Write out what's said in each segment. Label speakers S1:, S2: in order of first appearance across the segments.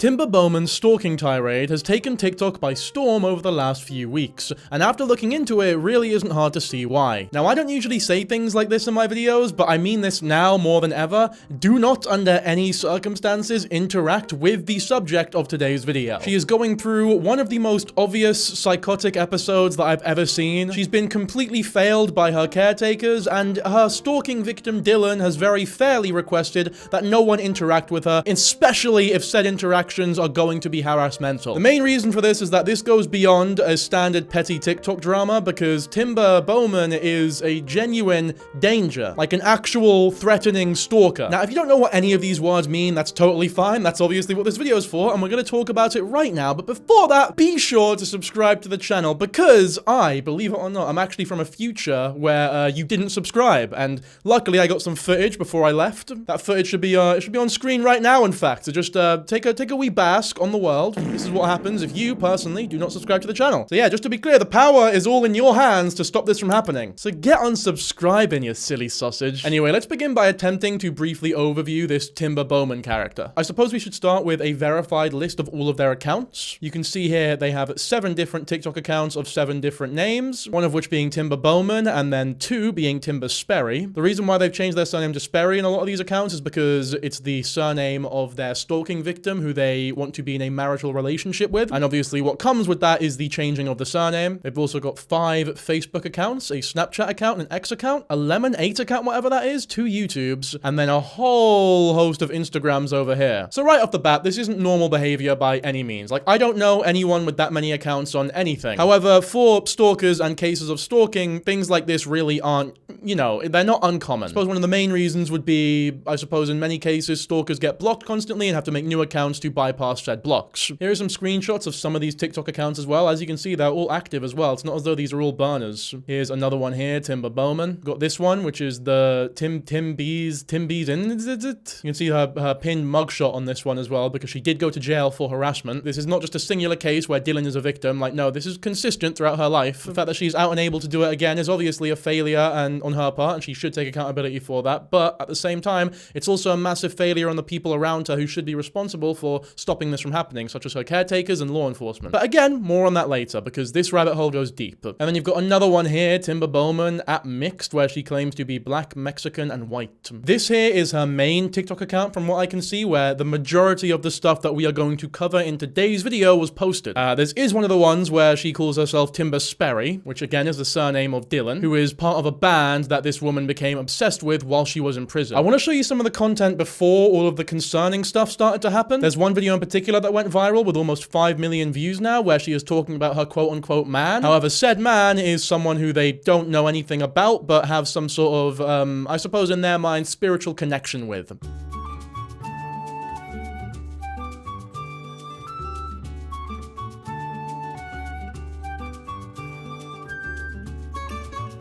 S1: Timber Bowman's stalking tirade has taken TikTok by storm over the last few weeks, and after looking into it, it really isn't hard to see why. Now, I don't usually say things like this in my videos, but I mean this now more than ever. Do not, under any circumstances, interact with the subject of today's video. She is going through one of the most obvious psychotic episodes that I've ever seen. She's been completely failed by her caretakers, and her stalking victim Dylan has very fairly requested that no one interact with her, especially if said interactions are going to be harassmental. The main reason for this is that this goes beyond a standard petty TikTok drama, because Timber Bowman is a genuine danger, like an actual threatening stalker. Now, if you don't know what any of these words mean, that's totally fine. That's obviously what this video is for, and we're going to talk about it right now. But before that, be sure to subscribe to the channel, because I, believe it or not, I'm actually from a future where you didn't subscribe, and luckily I got some footage before I left. That footage should be on screen right now, in fact. So just take a wee bask on the world. This is what happens if you personally do not subscribe to the channel. So yeah, just to be clear, the power is all in your hands to stop this from happening. So get unsubscribing, you silly sausage. Anyway, let's begin by attempting to briefly overview this Timber Bowman character. I suppose we should start with a verified list of all of their accounts. You can see here they have 7 different TikTok accounts of 7 different names, one of which being Timber Bowman, and then 2 being Timber Sperry. The reason why they've changed their surname to Sperry in a lot of these accounts is because it's the surname of their stalking victim who they want to be in a marital relationship with, and obviously what comes with that is the changing of the surname. They've also got 5 Facebook accounts, a Snapchat account, an X account, a Lemon8 account, whatever that is, 2 YouTubes, and then a whole host of Instagrams over here. So right off the bat, this isn't normal behavior by any means. Like, I don't know anyone with that many accounts on anything. However, for stalkers and cases of stalking, things like this really aren't, you know, they're not uncommon. I suppose one of the main reasons would be, I suppose in many cases, stalkers get blocked constantly and have to make new accounts to bypass said blocks. Here are some screenshots of some of these TikTok accounts as well. As you can see, they're all active as well. It's not as though these are all burners. Here's another one here, Timber Bowman. Got this one, which is the Tim B's in. You can see her pinned mugshot on this one as well, because she did go to jail for harassment. This is not just a singular case where Dylan is a victim. Like, no, this is consistent throughout her life. The fact that she's out and able to do it again is obviously a failure and on her part, and she should take accountability for that. But at the same time, it's also a massive failure on the people around her who should be responsible for stopping this from happening, such as her caretakers and law enforcement. But again, more on that later, because this rabbit hole goes deep. And then you've got another one here, Timber Bowman at Mixed, where she claims to be black, Mexican, and white. This here is her main TikTok account, from what I can see, where the majority of the stuff that we are going to cover in today's video was posted. This is one of the ones where she calls herself Timber Sperry, which again is the surname of Dylan, who is part of a band that this woman became obsessed with while she was in prison. I want to show you some of the content before all of the concerning stuff started to happen. There's one video in particular that went viral with almost 5 million views now, where she is talking about her quote-unquote man. However, said man is someone who they don't know anything about, but have some sort of, I suppose in their mind, spiritual connection with.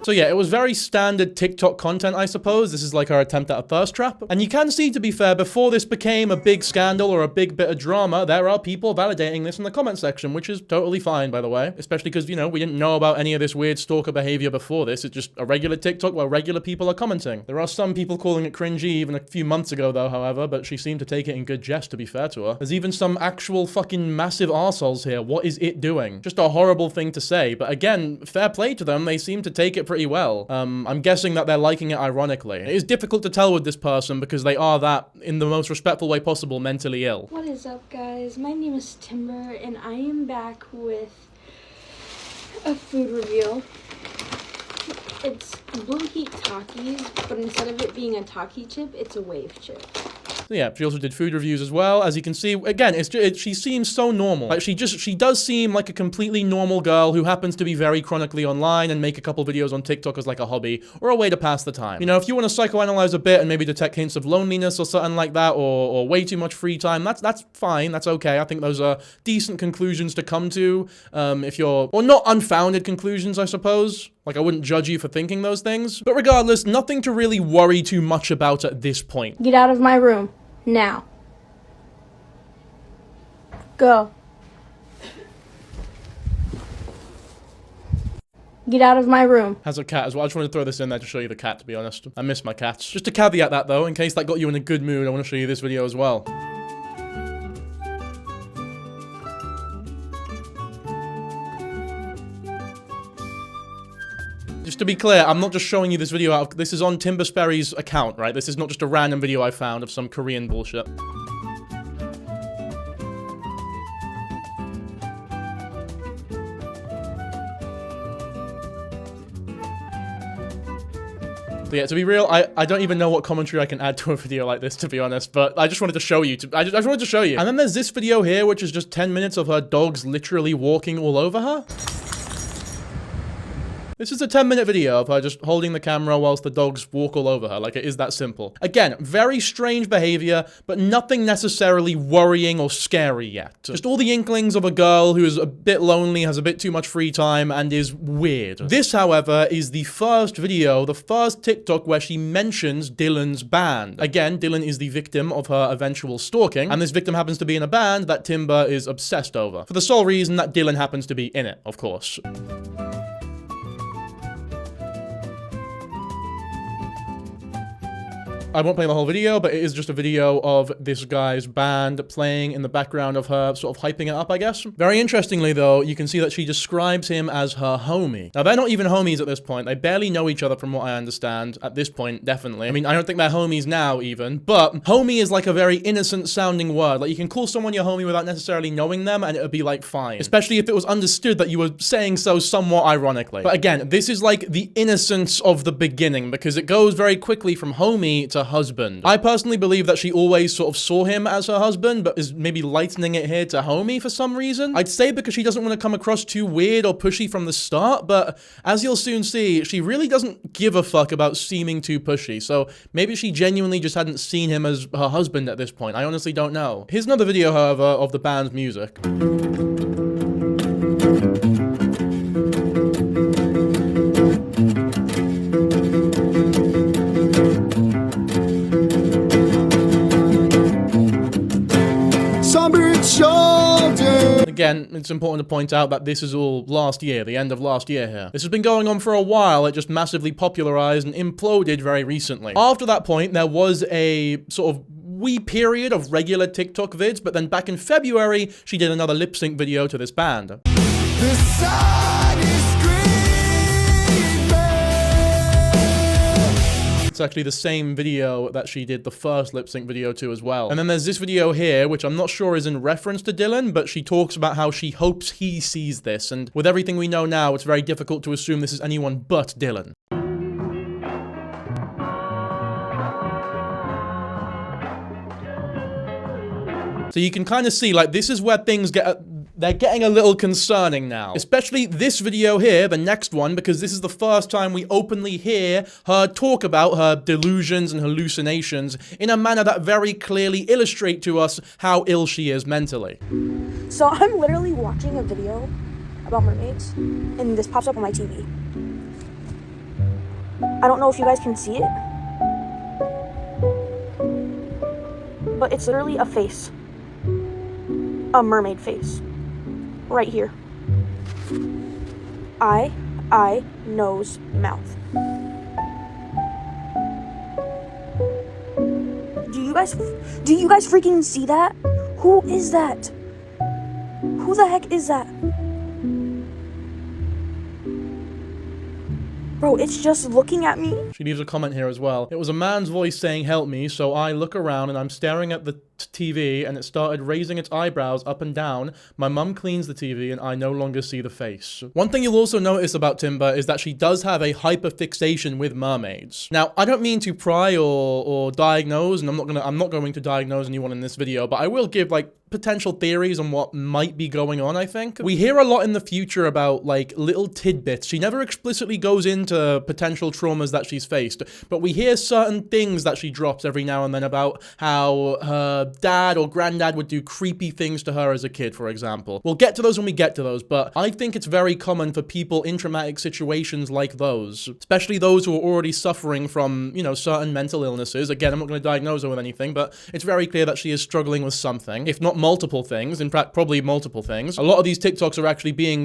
S1: So yeah, it was very standard TikTok content, I suppose. This is like our attempt at a thirst trap. And you can see, to be fair, before this became a big scandal or a big bit of drama, there are people validating this in the comment section, which is totally fine, by the way. Especially because, you know, we didn't know about any of this weird stalker behavior before this. It's just a regular TikTok where regular people are commenting. There are some people calling it cringy even a few months ago, though, however, but she seemed to take it in good jest, to be fair to her. There's even some actual fucking massive arseholes here. What is it doing? Just a horrible thing to say. But again, fair play to them. They seem to take it pretty well. I'm guessing that they're liking it ironically. It is difficult to tell with this person because they are that, in the most respectful way possible, mentally ill.
S2: What is up, guys? My name is Timber, and I am back with a food review. It's Blue Heat Takis, but instead of it being a Taki chip, it's a wave chip.
S1: So yeah, she also did food reviews as well. As you can see, again, she seems so normal. Like, she does seem like a completely normal girl who happens to be very chronically online and make a couple videos on TikTok as like a hobby or a way to pass the time. You know, if you want to psychoanalyze a bit and maybe detect hints of loneliness or something like that, or way too much free time, that's fine. That's okay. I think those are decent conclusions to come to. If you're, or not unfounded conclusions, I suppose. Like, I wouldn't judge you for thinking those things. But regardless, nothing to really worry too much about at this point.
S2: Get out of my room. Now. Go. Get out of my room.
S1: Has a cat as well. I just wanted to throw this in there to show you the cat, to be honest. I miss my cats. Just to caveat that, though, in case that got you in a good mood, I want to show you this video as well. Just to be clear, I'm not just showing you this video out of, this is on Timber Sperry's account, right? This is not just a random video I found of some Korean bullshit. But yeah, to be real, I don't even know what commentary I can add to a video like this, to be honest, but I just wanted to show you. I just wanted to show you. And then there's this video here, which is just 10 minutes of her dogs literally walking all over her. This is a 10-minute video of her just holding the camera whilst the dogs walk all over her. Like, it is that simple. Again, very strange behavior, but nothing necessarily worrying or scary yet. Just all the inklings of a girl who is a bit lonely, has a bit too much free time, and is weird. This, however, is the first video, the first TikTok where she mentions Dylan's band. Again, Dylan is the victim of her eventual stalking, and this victim happens to be in a band that Timber is obsessed over. For the sole reason that Dylan happens to be in it, of course. I won't play the whole video, but it is just a video of this guy's band playing in the background of her sort of hyping it up, I guess. Very interestingly, though, you can see that she describes him as her homie. Now, they're not even homies at this point. They barely know each other from what I understand. At this point, definitely. I mean, I don't think they're homies now, even. But homie is like a very innocent-sounding word. Like, you can call someone your homie without necessarily knowing them, and it would be, like, fine. Especially if it was understood that you were saying so somewhat ironically. But again, this is like the innocence of the beginning, because it goes very quickly from homie to husband. I personally believe that she always sort of saw him as her husband, but is maybe lightening it here to homie for some reason. I'd say because she doesn't want to come across too weird or pushy from the start, but as you'll soon see, she really doesn't give a fuck about seeming too pushy, so maybe she genuinely just hadn't seen him as her husband at this point. I honestly don't know. Here's another video, however, of the band's music. Again, it's important to point out that this is all last year, the end of last year here. This has been going on for a while, it just massively popularized and imploded very recently. After that point, there was a sort of wee period of regular TikTok vids, but then back in February, she did another lip sync video to this band. The sun is It's actually the same video that she did the first lip sync video to as well. And then there's this video here, which I'm not sure is in reference to Dylan, but she talks about how she hopes he sees this. And with everything we know now, it's very difficult to assume this is anyone but Dylan. So you can kind of see, like, this is where things they're getting a little concerning now. Especially this video here, the next one, because this is the first time we openly hear her talk about her delusions and hallucinations in a manner that very clearly illustrate to us how ill she is mentally.
S3: So I'm literally watching a video about mermaids, and this pops up on my TV. I don't know if you guys can see it, but it's literally a face. A mermaid face. Right here. Eye, nose, mouth. Do you guys freaking see that? Who is that? Who the heck is that? Bro, it's just looking at me.
S1: She leaves a comment here as well. It was a man's voice saying, "Help me," so I look around and I'm staring at the TV and it started raising its eyebrows up and down. My mum cleans the TV and I no longer see the face. One thing you'll also notice about Timber is that she does have a hyperfixation with mermaids. Now, I don't mean to pry or diagnose, and I'm not going to diagnose anyone in this video, but I will give, like, potential theories on what might be going on, I think. We hear a lot in the future about, like, little tidbits. She never explicitly goes into potential traumas that she's faced, but we hear certain things that she drops every now and then about how her dad or granddad would do creepy things to her as a kid, for example. We'll get to those when we get to those, but I think it's very common for people in traumatic situations like those, especially those who are already suffering from, you know, certain mental illnesses. Again, I'm not going to diagnose her with anything, but it's very clear that she is struggling with something, if not multiple things, in fact, probably multiple things. A lot of these TikToks are actually being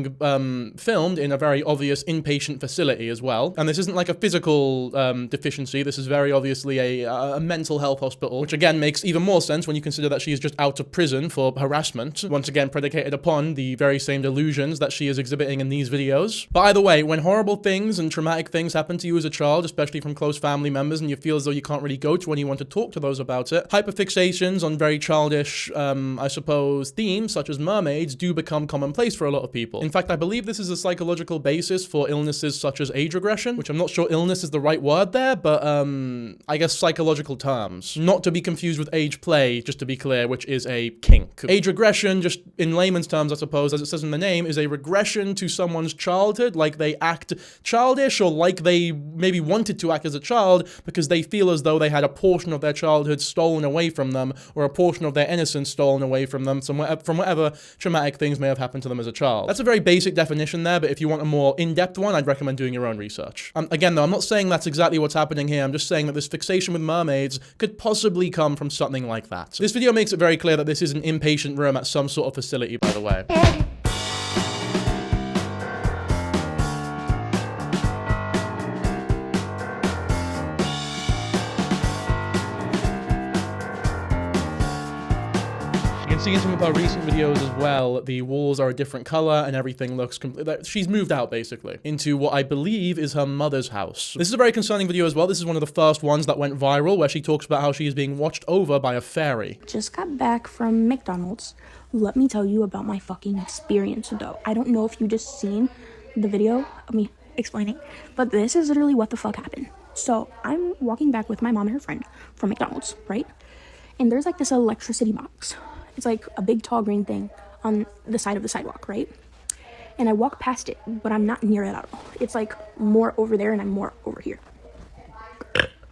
S1: filmed in a very obvious inpatient facility as well. And this isn't like a physical deficiency. This is very obviously a mental health hospital, which again makes even more sense when you consider that she is just out of prison for harassment, once again predicated upon the very same delusions that she is exhibiting in these videos. But either way, when horrible things and traumatic things happen to you as a child, especially from close family members, and you feel as though you can't really go to anyone to talk to those about it, hyperfixations on very childish, I suppose, themes such as mermaids do become commonplace for a lot of people. In fact, I believe this is a psychological basis for illnesses such as age regression, which I'm not sure illness is the right word there, but I guess psychological terms. Not to be confused with age play, just to be clear, which is a kink. Age regression, just in layman's terms, I suppose, as it says in the name, is a regression to someone's childhood, like they act childish or like they maybe wanted to act as a child because they feel as though they had a portion of their childhood stolen away from them or a portion of their innocence stolen away from them from whatever traumatic things may have happened to them as a child. That's a very basic definition there, but if you want a more in-depth one, I'd recommend doing your own research. Again, though, I'm not saying that's exactly what's happening here. I'm just saying that this fixation with mermaids could possibly come from something like that. This video makes it very clear that this is an inpatient room at some sort of facility, by the way. See in some of our recent videos as well, the walls are a different color and everything looks she's moved out basically into what I believe is her mother's house. This is a very concerning video as well. This is one of the first ones that went viral where she talks about how she is being watched over by a fairy.
S3: Just got back from McDonald's. Let me tell you about my fucking experience though. I don't know if you just seen the video of me explaining, but this is literally what the fuck happened. So I'm walking back with my mom and her friend from McDonald's, right? And there's like this electricity box. It's like a big tall green thing on the side of the sidewalk, right? And I walk past it, but I'm not near it at all. It's like more over there and I'm more over here.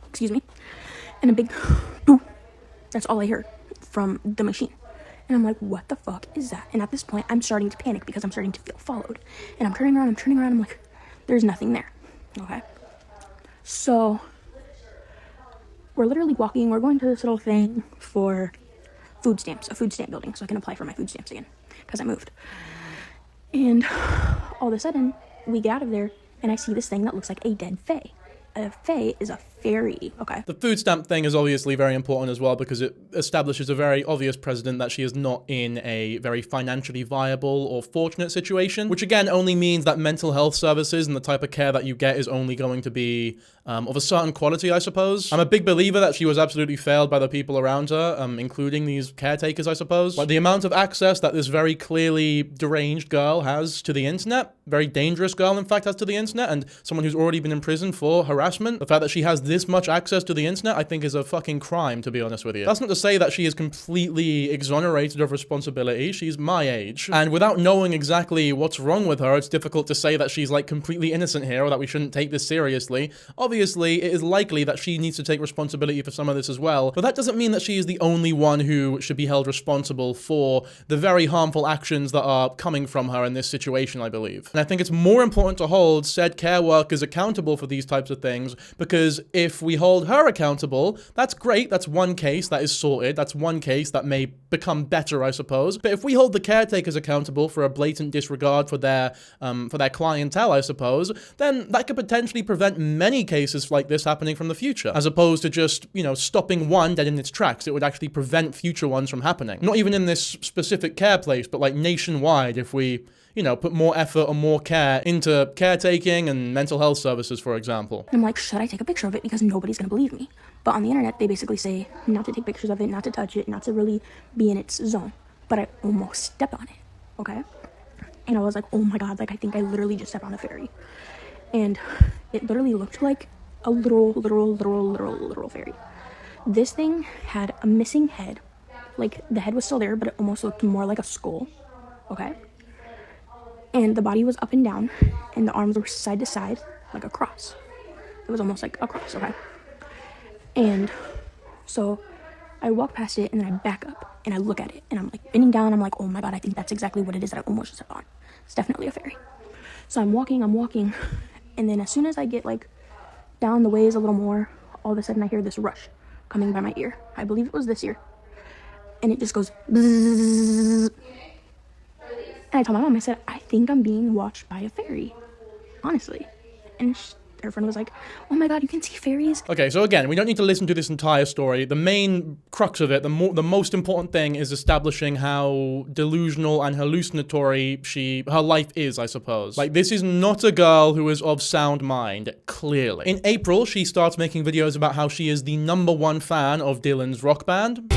S3: Excuse me. And a big boom. That's all I heard from the machine. And I'm like, what the fuck is that? And at this point, I'm starting to panic because I'm starting to feel followed. And I'm turning around, I'm like, there's nothing there, okay? So we're literally walking, we're going to this little thing for food stamps, a food stamp building, so I can apply for my food stamps again, because I moved. And all of a sudden, we get out of there, and I see this thing that looks like a dead fae. A fae is a fairy, okay?
S1: The food stamp thing is obviously very important as well because it establishes a very obvious precedent that she is not in a very financially viable or fortunate situation, which again only means that mental health services and the type of care that you get is only going to be of a certain quality, I suppose. I'm a big believer that she was absolutely failed by the people around her, including these caretakers, I suppose. Like the amount of access that this very clearly deranged girl has to the internet, very dangerous girl, in fact, has to the internet, and someone who's already been in prison for harassment, the fact that she has this much access to the internet, I think is a fucking crime, to be honest with you. That's not to say that she is completely exonerated of responsibility. She's my age. And without knowing exactly what's wrong with her, it's difficult to say that she's like completely innocent here or that we shouldn't take this seriously. Obviously, it is likely that she needs to take responsibility for some of this as well, but that doesn't mean that she is the only one who should be held responsible for the very harmful actions that are coming from her in this situation, I believe. And I think it's more important to hold said care workers accountable for these types of things, because if we hold her accountable, that's great. That's one case that is sorted. That's one case that may become better, I suppose. But if we hold the caretakers accountable for a blatant disregard for their clientele, I suppose, then that could potentially prevent many cases like this happening from the future, as opposed to just, you know, stopping one dead in its tracks. It would actually prevent future ones from happening. Not even in this specific care place, but like nationwide, if we, you know, put more effort or more care into caretaking and mental health services, for example.
S3: I'm like, should I take a picture of it? Because nobody's gonna believe me. But on the internet, they basically say not to take pictures of it, not to touch it, not to really be in its zone. But I almost stepped on it, okay? And I was like, oh my God, like I think I literally just stepped on a fairy. And it literally looked like a literal fairy. This thing had a missing head. Like the head was still there, but it almost looked more like a skull, okay? And the body was up and down, and the arms were side to side, like a cross. It was almost like a cross, okay? And so I walk past it, and then I back up, and I look at it, and I'm like bending down. I'm like, oh my God, I think that's exactly what it is that I almost stepped on. It's definitely a fairy. So I'm walking, and then as soon as I get like down the ways a little more, all of a sudden I hear this rush coming by my ear. I believe it was this ear. and it just goes bzzz. And I told my mom, I said, I think I'm being watched by a fairy, honestly. And her friend was like, oh my god, you can see fairies.
S1: Okay, so again, we don't need to listen to this entire story. The main crux of it, the most important thing is establishing how delusional and hallucinatory her life is, I suppose. Like, this is not a girl who is of sound mind, clearly. In April, she starts making videos about how she is the #1 fan of Dylan's rock band.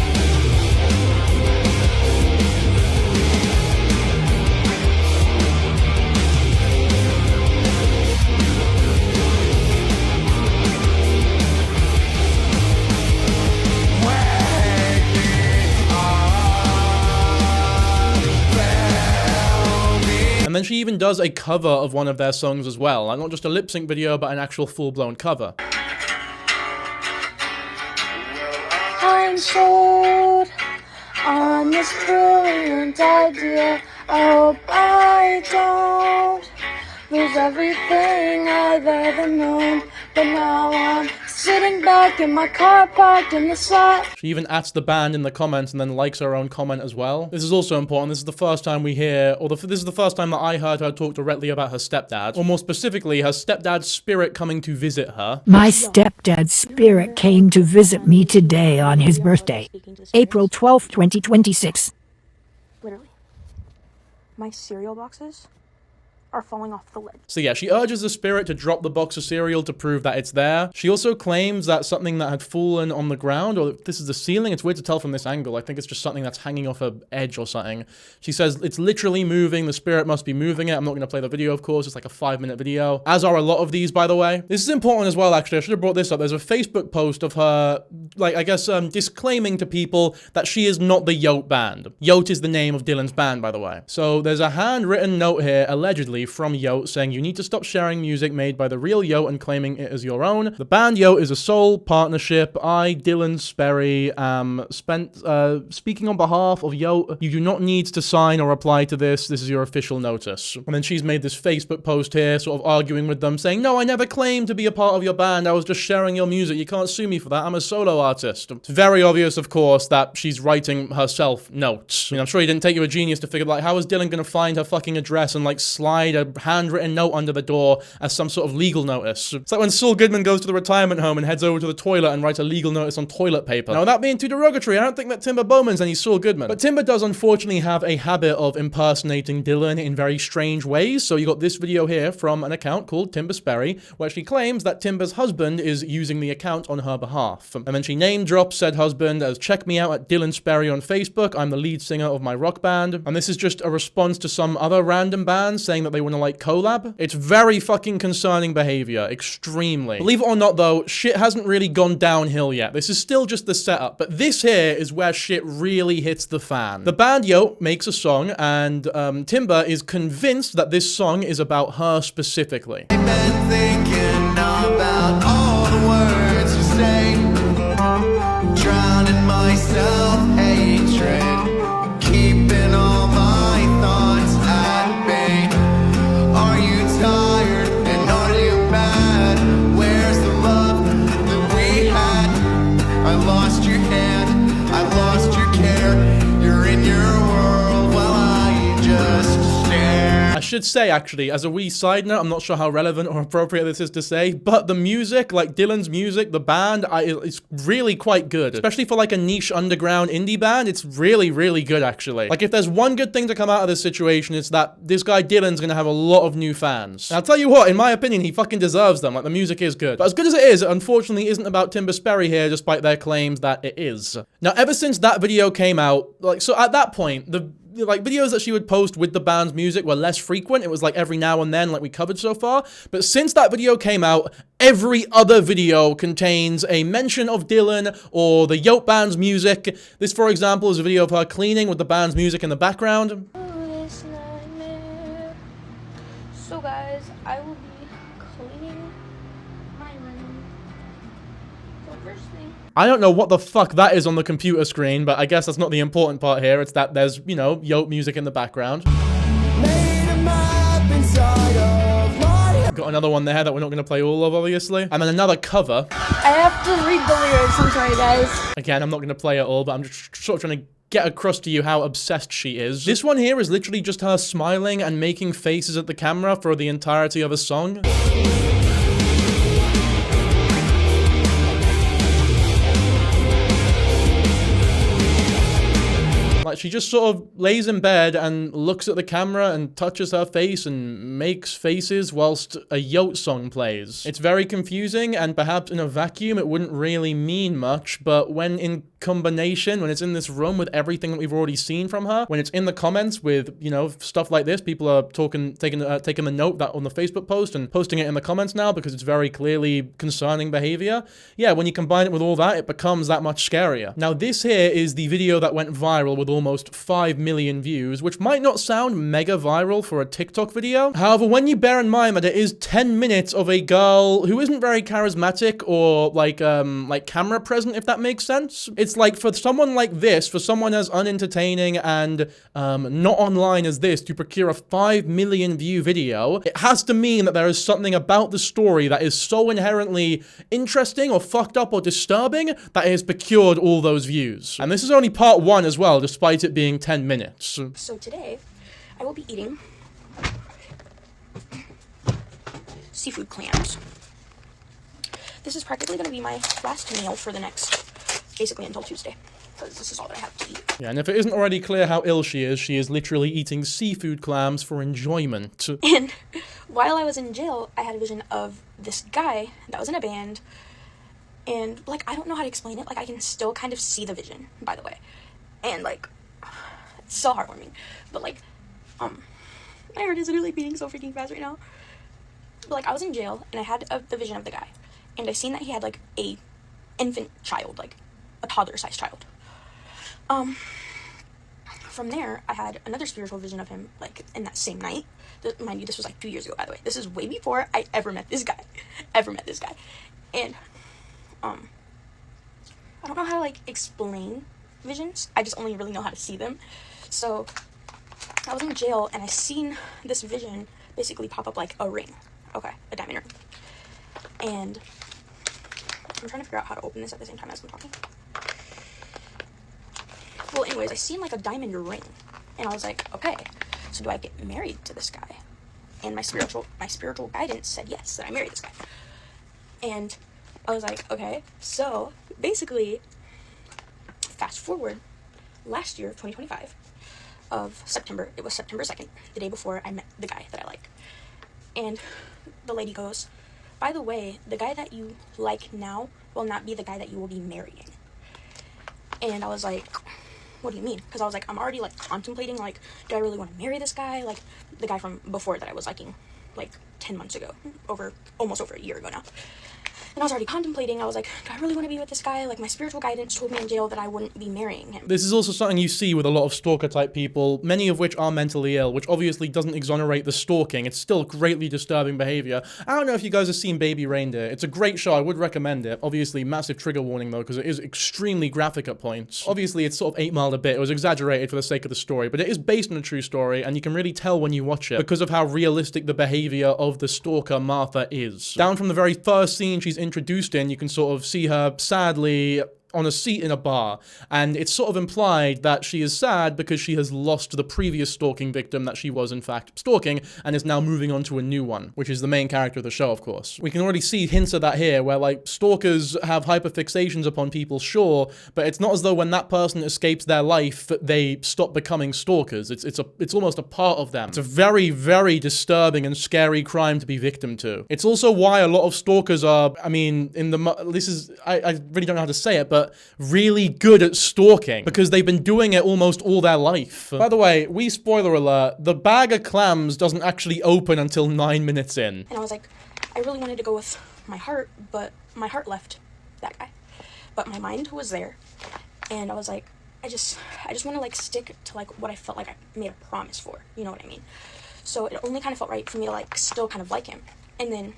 S1: And then she even does a cover of one of their songs as well. Like, not just a lip sync video, but an actual full-blown cover.
S3: I'm sold on this brilliant idea. I hope I don't lose everything I've ever known. But now I'm sitting back in my car parked in the slot.
S1: She even adds the band in the comments and then likes her own comment as well. This is also important. This is the first time we hear, this is the first time that I heard her talk directly about her stepdad, or more specifically, her stepdad's spirit coming to visit her.
S4: My stepdad's spirit came to visit me today on his birthday, April 12th, 2026.
S3: Literally. My cereal boxes are falling off the lid.
S1: So yeah, she urges the spirit to drop the box of cereal to prove that it's there. She also claims that something that had fallen on the ground, or this is the ceiling, it's weird to tell from this angle, I think it's just something that's hanging off an edge or something. She says it's literally moving, the spirit must be moving it. I'm not going to play the video, of course, it's like a 5-minute video, as are a lot of these, by the way. This is important as well, actually, I should have brought this up. There's a Facebook post of her, like, I guess, disclaiming to people that she is not the Yote band. Yote is the name of Dylan's band, by the way. So there's a handwritten note here, allegedly, from Yote saying you need to stop sharing music made by the real Yote and claiming it as your own. The band Yote is a sole partnership. I, Dylan Sperry, am speaking on behalf of Yote. You do not need to sign or reply to this. This is your official notice. And then she's made this Facebook post here, sort of arguing with them, saying, no, I never claimed to be a part of your band. I was just sharing your music. You can't sue me for that. I'm a solo artist. It's very obvious, of course, that she's writing herself notes. I mean, I'm sure you didn't take you a genius to figure, like, how is Dylan going to find her fucking address and, like, slide a handwritten note under the door as some sort of legal notice. It's like when Saul Goodman goes to the retirement home and heads over to the toilet and writes a legal notice on toilet paper. Now, without being too derogatory, I don't think that Timber Bowman's any Saul Goodman. But Timber does unfortunately have a habit of impersonating Dylan in very strange ways. So you got this video here from an account called Timber Sperry, where she claims that Timber's husband is using the account on her behalf. And then she name drops said husband as, check me out at Dylan Sperry on Facebook. I'm the lead singer of my rock band. And this is just a response to some other random band saying that they want to, like, collab. It's very fucking concerning behavior, extremely. Believe it or not though, shit hasn't really gone downhill yet. This is still just the setup, but this here is where shit really hits the fan. The band Yote makes a song, and Timber is convinced that this song is about her specifically.
S5: I've been thinking about all the words you say, drowning my self-hatred, keeping all my thoughts at bay. Are you tired and are you mad? Where's the love that we had? I lost your hand, I lost your care. You're in your world while I just stare.
S1: I should say, actually, as a wee side note, I'm not sure how relevant or appropriate this is to say, but the music, like Dylan's music, the band, it's really quite good. Especially for like a niche underground indie band, it's really, really good, actually. Like, if there's one good thing to come out of this situation, it's that this guy Dylan's gonna have a lot of new fans. And I'll tell you what, in my opinion, he fucking deserves them. Like, the music is good. But as good as it is, it unfortunately isn't about Timber Sperry here, despite their claims that it is. Now, ever since that video came out, like, so at that point, the videos that she would post with the band's music were less frequent. It was like every now and then, like we covered so far. But since that video came out, every other video contains a mention of Dylan or the Yote band's music. This, for example, is a video of her cleaning with the band's music in the background.
S3: So guys, I will be cleaning my room. So first thing,
S1: I don't know what the fuck that is on the computer screen, but I guess that's not the important part here. It's that there's, you know, Yote music in the background. Got another one there that we're not going to play all of, obviously. And then another cover.
S3: I have to read the lyrics, I'm sorry guys.
S1: Again, I'm not going to play it all, but I'm just sort of trying to get across to you how obsessed she is. This one here is literally just her smiling and making faces at the camera for the entirety of a song. Like, she just sort of lays in bed and looks at the camera and touches her face and makes faces whilst a Yote song plays. It's very confusing, and perhaps in a vacuum it wouldn't really mean much, but when in combination, when it's in this room with everything that we've already seen from her, when it's in the comments with, you know, stuff like this, people are taking the note that on the Facebook post and posting it in the comments now because it's very clearly concerning behavior. Yeah, when you combine it with all that, it becomes that much scarier. Now, this here is the video that went viral with almost 5 million views, which might not sound mega viral for a TikTok video. However, when you bear in mind that it is 10 minutes of a girl who isn't very charismatic or like camera present, if that makes sense. It's like, for someone like this, for someone as unentertaining and not online as this, to procure a 5 million view video, it has to mean that there is something about the story that is so inherently interesting or fucked up or disturbing that it has procured all those views. And this is only part 1 as well, despite it being 10 minutes.
S3: So today, I will be eating seafood clams. This is practically going to be my last meal for the next, basically until Tuesday, because this is all that I have to eat.
S1: Yeah, and if it isn't already clear how ill she is literally eating seafood clams for enjoyment.
S3: And while I was in jail, I had a vision of this guy that was in a band, and, like, I don't know how to explain it. Like, I can still kind of see the vision, by the way. And, like, it's so heartwarming. But, like, my heart is literally beating so freaking fast right now. But, like, I was in jail, and I had the vision of the guy. And I seen that he had, like, a infant child, like, a toddler-sized child. From there, I had another spiritual vision of him, like, in that same night. Mind you, this was, like, 2 years ago, by the way. This is way before I ever met this guy. And, I don't know how to, like, explain visions. I just only really know how to see them. So, I was in jail, and I seen this vision basically pop up like a ring. Okay, a diamond ring. And I'm trying to figure out how to open this at the same time as I'm talking. Well, anyways, I seen like a diamond ring, and I was like, okay, so do I get married to this guy? And my spiritual guidance said yes, that I marry this guy. And I was like, okay, so basically, fast forward, last year, 2025, of September, it was September 2nd, the day before I met the guy that I like. And the lady goes, by the way, the guy that you like now will not be the guy that you will be marrying. And I was like, what do you mean? Because I was like, I'm already like contemplating, like, do I really want to marry this guy? Like, the guy from before that I was liking, like, 10 months ago, almost over a year ago now. And I was already contemplating, I was like, do I really want to be with this guy? Like, my spiritual guidance told me in jail that I wouldn't be marrying him.
S1: This is also something you see with a lot of stalker-type people, many of which are mentally ill, which obviously doesn't exonerate the stalking. It's still greatly disturbing behavior. I don't know if you guys have seen Baby Reindeer. It's a great show, I would recommend it. Obviously, massive trigger warning, though, because it is extremely graphic at points. Obviously, it's sort of 8-miled a bit. It was exaggerated for the sake of the story, but it is based on a true story, and you can really tell when you watch it because of how realistic the behavior of the stalker, Martha, is. Down from the very first scene she's introduced in, you can sort of see her sadly on a seat in a bar, and it's sort of implied that she is sad because she has lost the previous stalking victim that she was in fact stalking and is now moving on to a new one, which is the main character of the show, of course. We can already see hints of that here, where like stalkers have hyperfixations upon people, sure, but it's not as though when that person escapes their life that they stop becoming stalkers. It's almost a part of them. It's a very, very disturbing and scary crime to be victim to. It's also why a lot of stalkers are, I mean, I really don't know how to say it, but really good at stalking because they've been doing it almost all their life. By the way, spoiler alert, the bag of clams doesn't actually open until 9 minutes in.
S3: And I was like, I really wanted to go with my heart, but my heart left that guy. But my mind was there. And I was like, I just want to like stick to like what I felt like I made a promise for. You know what I mean? So it only kind of felt right for me to like still kind of like him. And then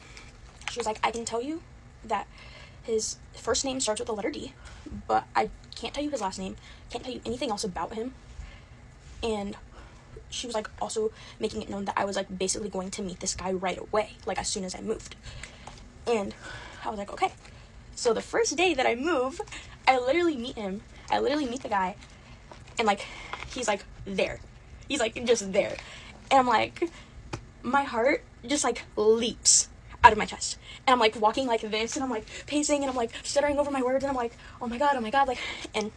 S3: she was like, I can tell you that his first name starts with the letter D, but I can't tell you his last name, can't tell you anything else about him. And she was like also making it known that I was like basically going to meet this guy right away, like as soon as I moved. And I was like, okay. So the first day that I move, I literally meet him. I literally meet the guy, and like he's like there. He's like just there. And I'm like, my heart just like leaps out of my chest. And I'm like walking like this, and I'm like pacing, and I'm like stuttering over my words, and I'm like, oh my god, like, and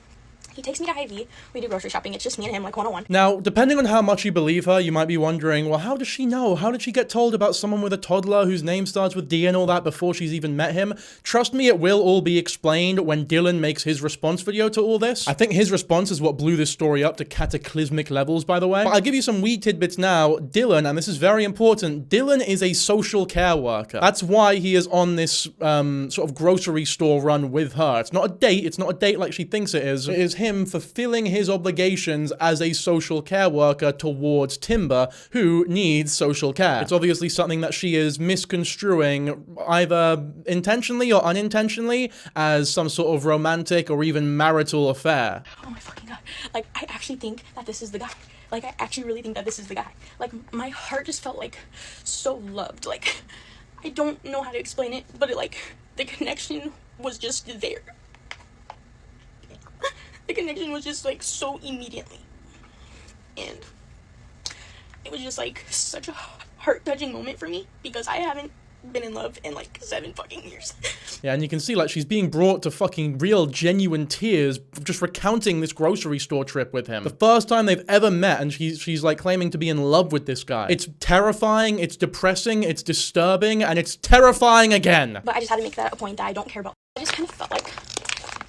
S3: he takes me to Hy-Vee. We do grocery shopping. It's just me and him, like one-on-one.
S1: Now, depending on how much you believe her, you might be wondering, well, how does she know? How did she get told about someone with a toddler whose name starts with D and all that before she's even met him? Trust me, it will all be explained when Dylan makes his response video to all this. I think his response is what blew this story up to cataclysmic levels, by the way. But I'll give you some wee tidbits now. Dylan, and this is very important, Dylan is a social care worker. That's why he is on this sort of grocery store run with her. It's not a date. It's not a date like she thinks it is. It is him fulfilling his obligations as a social care worker towards Timber, who needs social care. It's obviously something that she is misconstruing, either intentionally or unintentionally, as some sort of romantic or even marital affair.
S3: Oh my fucking god. Like, I actually think that this is the guy. Like, I actually really think that this is the guy. Like, my heart just felt, like, so loved. Like, I don't know how to explain it, but it, like, the connection was just there. The connection was just, like, so immediately. And it was just, like, such a heart-touching moment for me, because I haven't been in love in, like, 7 fucking years.
S1: Yeah, and you can see, like, she's being brought to fucking real, genuine tears just recounting this grocery store trip with him. The first time they've ever met, and she's like, claiming to be in love with this guy. It's terrifying, it's depressing, it's disturbing, and it's terrifying again.
S3: But I just had to make that a point that I don't care about. I just kind of felt like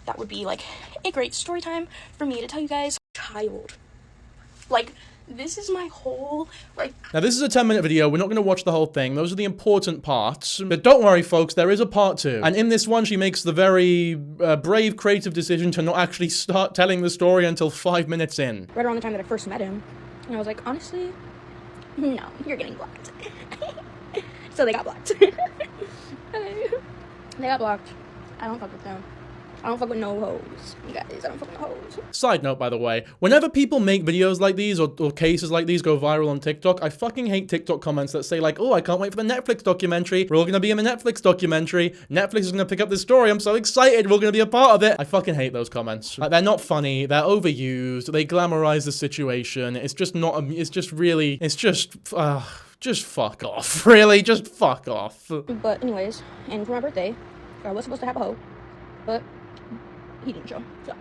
S3: that would be, like, a great story time for me to tell you guys. Child. Like, this is my whole, like...
S1: Now, this is a 10-minute video. We're not going to watch the whole thing. Those are the important parts. But don't worry, folks. There is a part 2. And in this one, she makes the very brave, creative decision to not actually start telling the story until 5 minutes in.
S3: Right around the time that I first met him. And I was like, honestly, no, you're getting blocked. So they got blocked. They got blocked. I don't fuck with them. I don't fuck with no hoes, you guys. I don't fuck with no hoes.
S1: Side note, by the way, whenever people make videos like these or cases like these go viral on TikTok, I fucking hate TikTok comments that say like, oh, I can't wait for the Netflix documentary. We're all gonna be in the Netflix documentary. Netflix is gonna pick up this story. I'm so excited. We're gonna be a part of it. I fucking hate those comments. Like, they're not funny. They're overused. They glamorize the situation. It's just not, it's just really, it's just fuck off. Really, just fuck off.
S3: But anyways, and for my birthday, I was supposed to have a hoe, but he didn't show, so.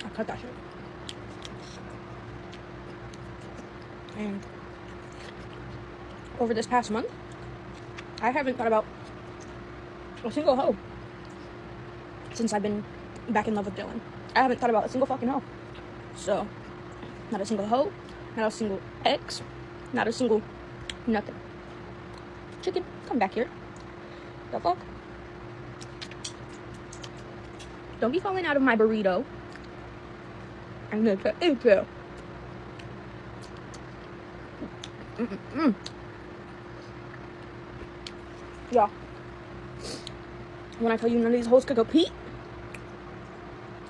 S3: I cut that shit. And over this past month, I haven't thought about a single hoe since I've been back in love with Dylan. I haven't thought about a single fucking hoe. So, not a single hoe, not a single ex, not a single nothing. Chicken, come back here. The fuck? Don't be falling out of my burrito. I'm gonna cut it too. Yeah. When I tell you none of these hoes could compete,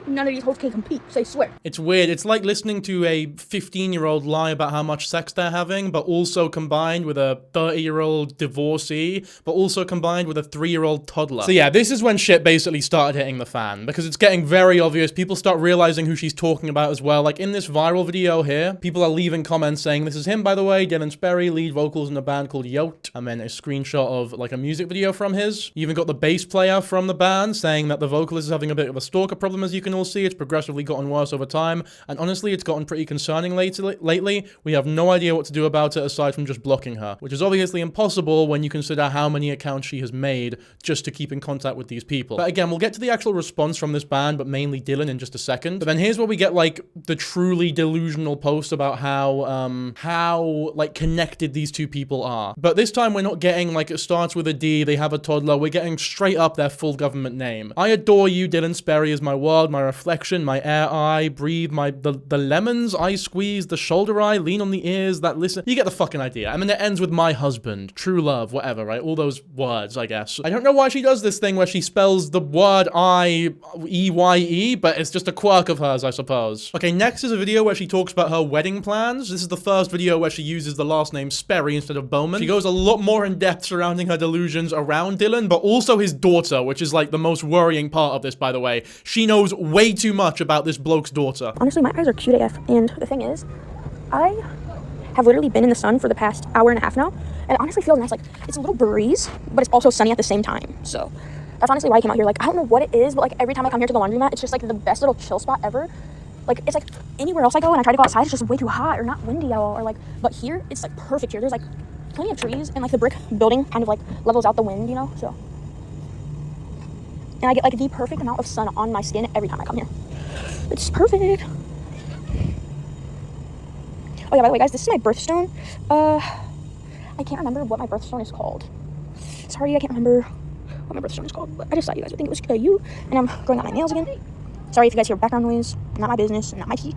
S3: none of these hoes can compete, so I swear.
S1: It's weird. It's like listening to a 15-year-old lie about how much sex they're having, but also combined with a 30-year-old divorcee, but also combined with a 3-year-old toddler. So yeah, this is when shit basically started hitting the fan, because it's getting very obvious. People start realizing who she's talking about as well. Like in this viral video here, people are leaving comments saying, this is him, by the way, Dylan Sperry, lead vocals in a band called Yoked, and then a screenshot of like a music video from his. You even got the bass player from the band saying that the vocalist is having a bit of a stalker problem, as you can all see. It's progressively gotten worse over time, and honestly, it's gotten pretty concerning lately. We have no idea what to do about it aside from just blocking her, which is obviously impossible when you consider how many accounts she has made just to keep in contact with these people. But again, we'll get to the actual response from this band, but mainly Dylan, in just a second. But then here's where we get like the truly delusional post about how like connected these two people are. But this time we're not getting like it starts with a D, they have a toddler. We're getting straight up their full government name. I adore you, Dylan Sperry is my world, my my reflection, my air eye, breathe, the lemons, eye squeeze, the shoulder eye, lean on the ears, that listen. You get the fucking idea. I mean, it ends with my husband, true love, whatever, right? All those words, I guess. I don't know why she does this thing where she spells the word I, E-Y-E, but it's just a quirk of hers, I suppose. Okay, next is a video where she talks about her wedding plans. This is the first video where she uses the last name Sperry instead of Bowman. She goes a lot more in depth surrounding her delusions around Dylan, but also his daughter, which is like the most worrying part of this, by the way. She knows way too much about this bloke's daughter.
S3: Honestly, my eyes are cute AF, and the thing is, I have literally been in the sun for the past hour and a half now, and it honestly feels nice. Like, it's a little breeze, but it's also sunny at the same time, so that's honestly why I came out here. Like, I don't know what it is, but like every time I come here to the laundromat, it's just like the best little chill spot ever. Like, it's like anywhere else I go and I try to go outside, it's just way too hot or not windy at all, or like, but here, it's like perfect here. There's like plenty of trees, and like the brick building kind of like levels out the wind, you know, so. And I get like the perfect amount of sun on my skin every time I come here. It's perfect. Oh yeah, by the way, guys, this is my birthstone. I can't remember what my birthstone is called. Sorry, I can't remember what my birthstone is called, but I just thought you guys would think it was you. And I'm growing out my nails again. Sorry if you guys hear background noise. Not my business, not my tea.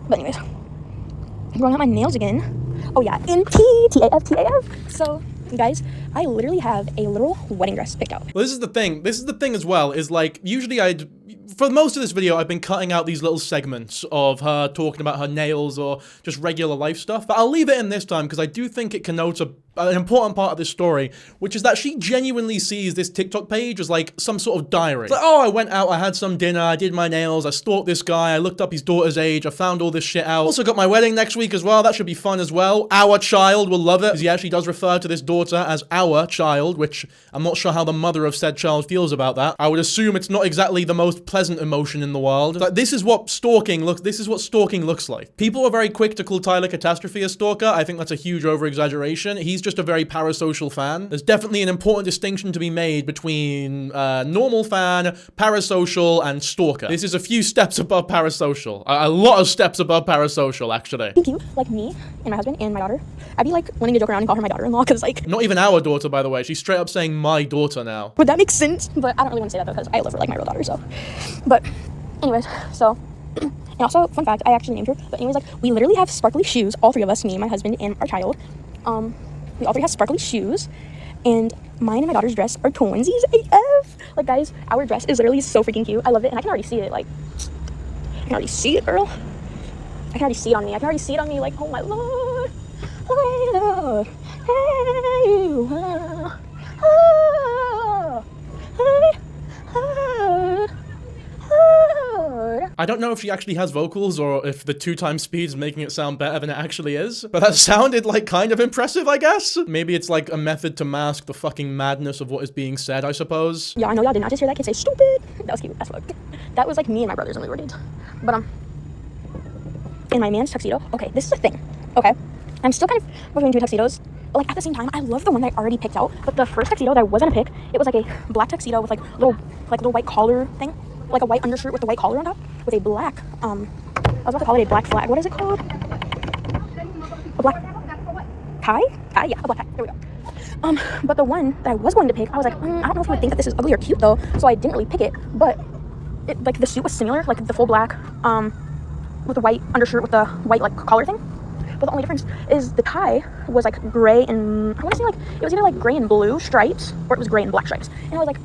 S3: But anyways, I'm growing out my nails again. Oh yeah, in T-A-F. So, you guys, I literally have a literal wedding dress picked out.
S1: Well, this is the thing. This is the thing as well, is like, usually for most of this video, I've been cutting out these little segments of her talking about her nails or just regular life stuff, but I'll leave it in this time because I do think it connotes an important part of this story, which is that she genuinely sees this TikTok page as like some sort of diary. It's like, oh, I went out, I had some dinner, I did my nails, I stalked this guy, I looked up his daughter's age, I found all this shit out. Also got my wedding next week as well, that should be fun as well. Our child will love it, because he actually does refer to this daughter as our child, which I'm not sure how the mother of said child feels about that. I would assume it's not exactly the most pleasant emotion in the world. Like, this is what stalking looks like. People are very quick to call Tyler Catastrophe a stalker. I think that's a huge over-exaggeration. He's just a very parasocial fan. There's definitely an important distinction to be made between normal fan, parasocial, and stalker. This is a few steps above parasocial. A lot of steps above parasocial, actually.
S3: Thank you, like me and my husband and my daughter. I'd be like wanting to joke around and call her my daughter-in-law, because like...
S1: Not even our daughter, by the way. She's straight up saying my daughter now.
S3: Would that make sense? But I don't really want to say that though, because I love her like my real daughter, so... But anyways, so... And also, fun fact, I actually named her. But anyways, like, we literally have sparkly shoes, all three of us, me, my husband, and our child. We all three have sparkly shoes, and mine and my daughter's dress are twinsies AF. Like, guys, our dress is literally so freaking cute. I love it, and I can already see it, like, I can already see it, girl. I can already see it on me. I can already see it on me, like, oh my lord. Oh my lord.
S1: I don't know if she actually has vocals or if the 2x speed is making it sound better than it actually is, but that sounded like kind of impressive, I guess. Maybe it's like a method to mask the fucking madness of what is being said, I suppose.
S3: Yeah, I know y'all did not just hear that kid say stupid. That was cute as fuck. That was like me and my brothers when we were kids. But in my man's tuxedo, okay, this is a thing, okay? I'm still kind of between two tuxedos, but like at the same time, I love the one that I already picked out. But the first tuxedo that I was gonna pick, it was like a black tuxedo with like little white collar thing. Like a white undershirt with the white collar on top, with a black, I was about to call it a black flag. What is it called? A black tie? Tie? Yeah, a black tie. There we go. But the one that I was going to pick, I was like, I don't know if you would think that this is ugly or cute though, so I didn't really pick it. But it, like the suit was similar, like the full black, with the white undershirt with the white like collar thing. But the only difference is the tie was like gray and I want to say like it was either like gray and blue stripes or it was gray and black stripes. And I was like,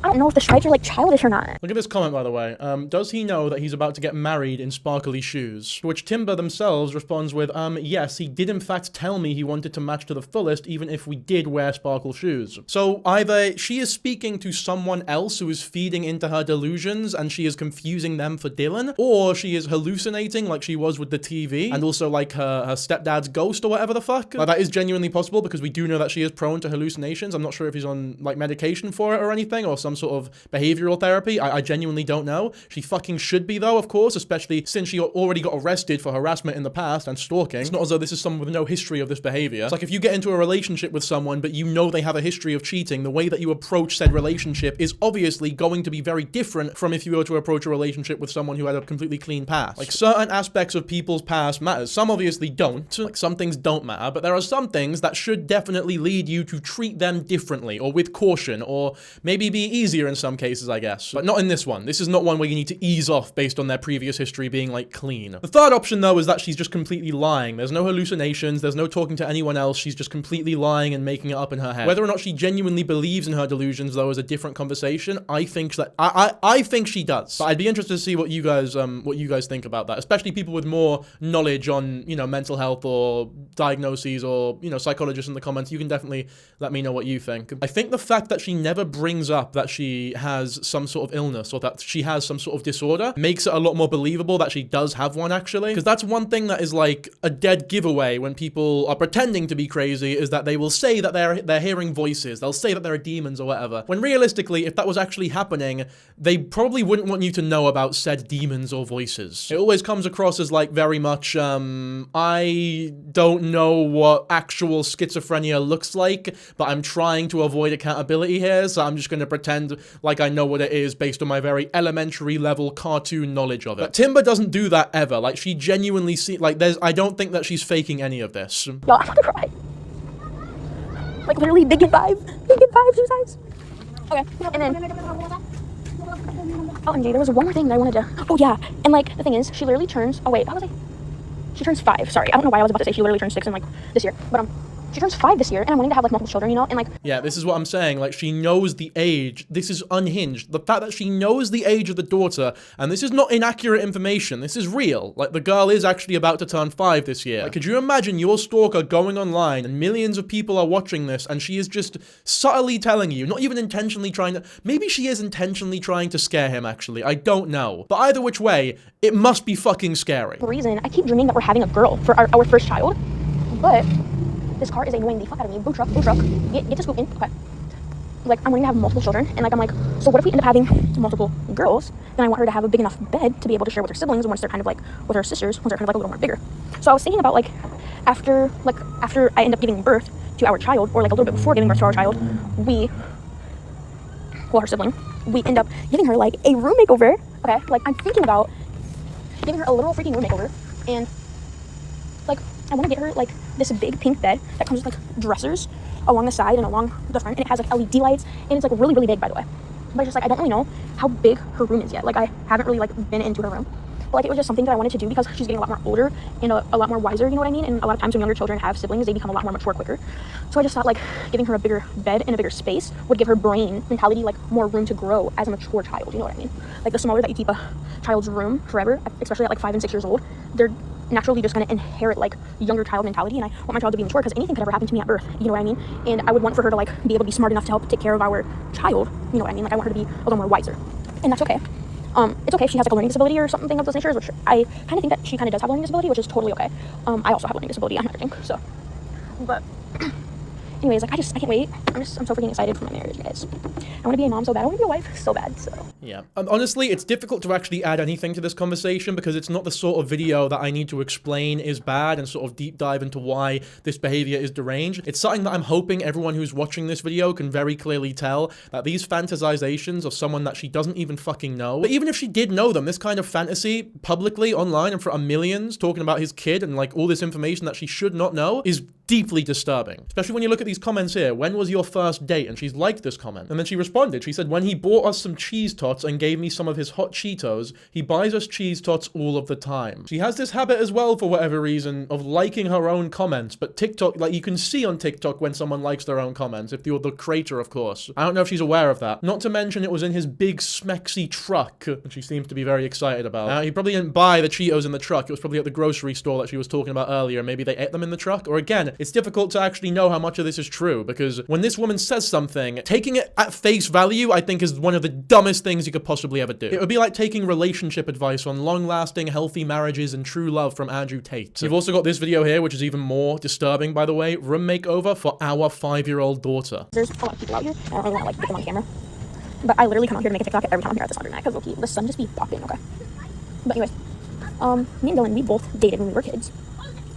S3: I don't know if the stripes are like childish or not.
S1: Look at this comment, by the way. Does he know that he's about to get married in sparkly shoes? To which Timber themselves responds with, yes, he did in fact tell me he wanted to match to the fullest even if we did wear sparkle shoes. So either she is speaking to someone else who is feeding into her delusions and she is confusing them for Dylan, or she is hallucinating like she was with the TV and also like her stepdad's ghost or whatever the fuck. That is genuinely possible because we do know that she is prone to hallucinations. I'm not sure if he's on like medication for it or anything or some sort of behavioral therapy. I genuinely don't know. She fucking should be though, of course, especially since she already got arrested for harassment in the past and stalking. It's not as though this is someone with no history of this behavior. It's like if you get into a relationship with someone but you know they have a history of cheating, the way that you approach said relationship is obviously going to be very different from if you were to approach a relationship with someone who had a completely clean past. Like certain aspects of people's past matters. Some obviously don't. Like some things don't matter, but there are some things that should definitely lead you to treat them differently or with caution or maybe be easier in some cases, I guess, but not in this one. This is not one where you need to ease off based on their previous history being, like, clean. The third option, though, is that she's just completely lying. There's no hallucinations, there's no talking to anyone else, she's just completely lying and making it up in her head. Whether or not she genuinely believes in her delusions, though, is a different conversation. I think that I think she does. But I'd be interested to see what you guys think about that, especially people with more knowledge on, you know, mental health or diagnoses or, you know, psychologists in the comments. You can definitely let me know what you think. I think the fact that she never brings up that she has some sort of illness or that she has some sort of disorder makes it a lot more believable that she does have one, actually. Because that's one thing that is like a dead giveaway when people are pretending to be crazy, is that they will say that they're hearing voices. They'll say that there are demons or whatever. When realistically, if that was actually happening, they probably wouldn't want you to know about said demons or voices. It always comes across as like very much, I don't know what actual schizophrenia looks like, but I'm trying to avoid accountability here, so I'm just going to pretend like I know what it is based on my very elementary level cartoon knowledge of it. But Timber doesn't do that ever. Like, she genuinely I don't think that she's faking any of this.
S3: Y'all, I'm about to cry. Like, literally, big five suicides. Okay, and then, OMG, there was one more thing that I wanted to, oh yeah, and like, the thing is, she literally turns, oh wait, how was I? She turns 5, sorry, I don't know why I was about to say she literally turns 6 in like, this year, but she turns 5 this year, and I'm wanting to have like multiple children, you know, and like...
S1: Yeah, this is what I'm saying, like, she knows the age. This is unhinged. The fact that she knows the age of the daughter, and this is not inaccurate information, this is real. Like, the girl is actually about to turn 5 this year. Like, could you imagine your stalker going online, and millions of people are watching this, and she is just subtly telling you, not even intentionally trying to... Maybe she is intentionally trying to scare him, actually. I don't know. But either which way, it must be fucking scary.
S3: For reason, I keep dreaming that we're having a girl for our first child, but... This car is annoying the fuck out of me. Blue truck. Get to scooping. Okay. Like, I'm wanting to have multiple children, and like, I'm like, so what if we end up having multiple girls? Then I want her to have a big enough bed to be able to share with her siblings once they're kind of like, with her sisters, once they're kind of like a little more bigger. So I was thinking about like, after I end up giving birth to our child, or like a little bit before giving birth to our child, her sibling, we end up giving her like a room makeover. Okay. Like, I'm thinking about giving her a literal freaking room makeover, and like, I want to get her like this big pink bed that comes with like dressers along the side and along the front, and it has like LED lights, and it's like really, really big, by the way. But it's just like, I don't really know how big her room is yet. Like, I haven't really like been into her room, but like, it was just something that I wanted to do because she's getting a lot more older and a lot more wiser, you know what I mean? And a lot of times when younger children have siblings, they become a lot more mature quicker. So I just thought like giving her a bigger bed and a bigger space would give her brain mentality like more room to grow as a mature child, you know what I mean? Like, the smaller that you keep a child's room forever, especially at like 5 and 6 years old, they're naturally just going to inherit like younger child mentality, and I want my child to be mature because anything could ever happen to me at birth, you know what I mean? And I would want for her to like be able to be smart enough to help take care of our child, you know what I mean? Like, I want her to be a little more wiser, and that's okay. It's okay if she has like a learning disability or something of those natures, which I kind of think that she kind of does have a learning disability, which is totally okay. I also have a learning disability, I'm everything, so, but anyways, like, I can't wait. I'm so freaking excited for my marriage, guys. I want to be a mom so bad. I want to be a wife so bad, so.
S1: Yeah. Honestly, it's difficult to actually add anything to this conversation because it's not the sort of video that I need to explain is bad and sort of deep dive into why this behavior is deranged. It's something that I'm hoping everyone who's watching this video can very clearly tell, that these fantasizations of someone that she doesn't even fucking know, but even if she did know them, this kind of fantasy publicly online in front of millions talking about his kid and like all this information that she should not know is deeply disturbing. Especially when you look at these comments here. When was your first date? And she's liked this comment. And then she responded. She said, when he bought us some cheese tots and gave me some of his hot Cheetos, he buys us cheese tots all of the time. She has this habit as well, for whatever reason, of liking her own comments. But TikTok, like, you can see on TikTok when someone likes their own comments, if you're the creator, of course. I don't know if she's aware of that. Not to mention it was in his big smexy truck, and she seems to be very excited about. He probably didn't buy the Cheetos in the truck. It was probably at the grocery store that she was talking about earlier. Maybe they ate them in the truck. Or again, it's difficult to actually know how much of this is true, because when this woman says something, taking it at face value, I think, is one of the dumbest things you could possibly ever do. It would be like taking relationship advice on long-lasting, healthy marriages and true love from Andrew Tate. You've also got this video here, which is even more disturbing, by the way. Room makeover for our 5-year-old daughter.
S3: There's a lot of people out here. I don't really want to like get them on camera, but I literally come out here to make a TikTok every time I'm here at this laundromat because the sun just be popping, okay? But anyways, me and Dylan, we both dated when we were kids.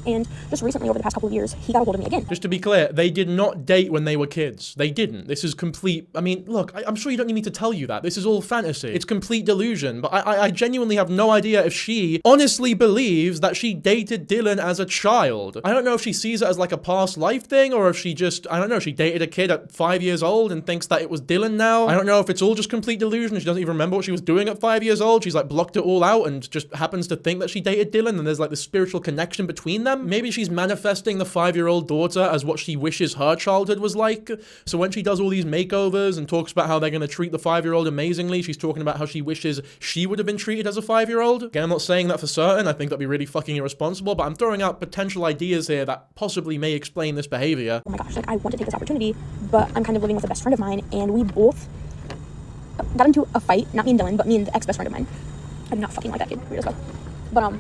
S3: And just recently, over the past couple of years, he got a hold of me again.
S1: Just to be clear, they did not date when they were kids. They didn't. This is complete... I mean, look, I'm sure you don't need me to tell you that. This is all fantasy. It's complete delusion. But I genuinely have no idea if she honestly believes that she dated Dylan as a child. I don't know if she sees it as like a past life thing, or if she just... I don't know, she dated a kid at 5 years old and thinks that it was Dylan now. I don't know if it's all just complete delusion. She doesn't even remember what she was doing at 5 years old. She's like blocked it all out and just happens to think that she dated Dylan and there's like this spiritual connection between them. Maybe she's manifesting the 5-year-old daughter as what she wishes her childhood was like. So when she does all these makeovers and talks about how they're going to treat the 5-year-old amazingly, she's talking about how she wishes she would have been treated as a 5-year-old. Again, I'm not saying that for certain. I think that'd be really fucking irresponsible, but I'm throwing out potential ideas here that possibly may explain this behavior.
S3: Oh my gosh, like I want to take this opportunity, but I'm kind of living with a best friend of mine, and we both got into a fight. Not me and Dylan, but me and the ex-best friend of mine. I'm not fucking like that kid. Weird as fuck. But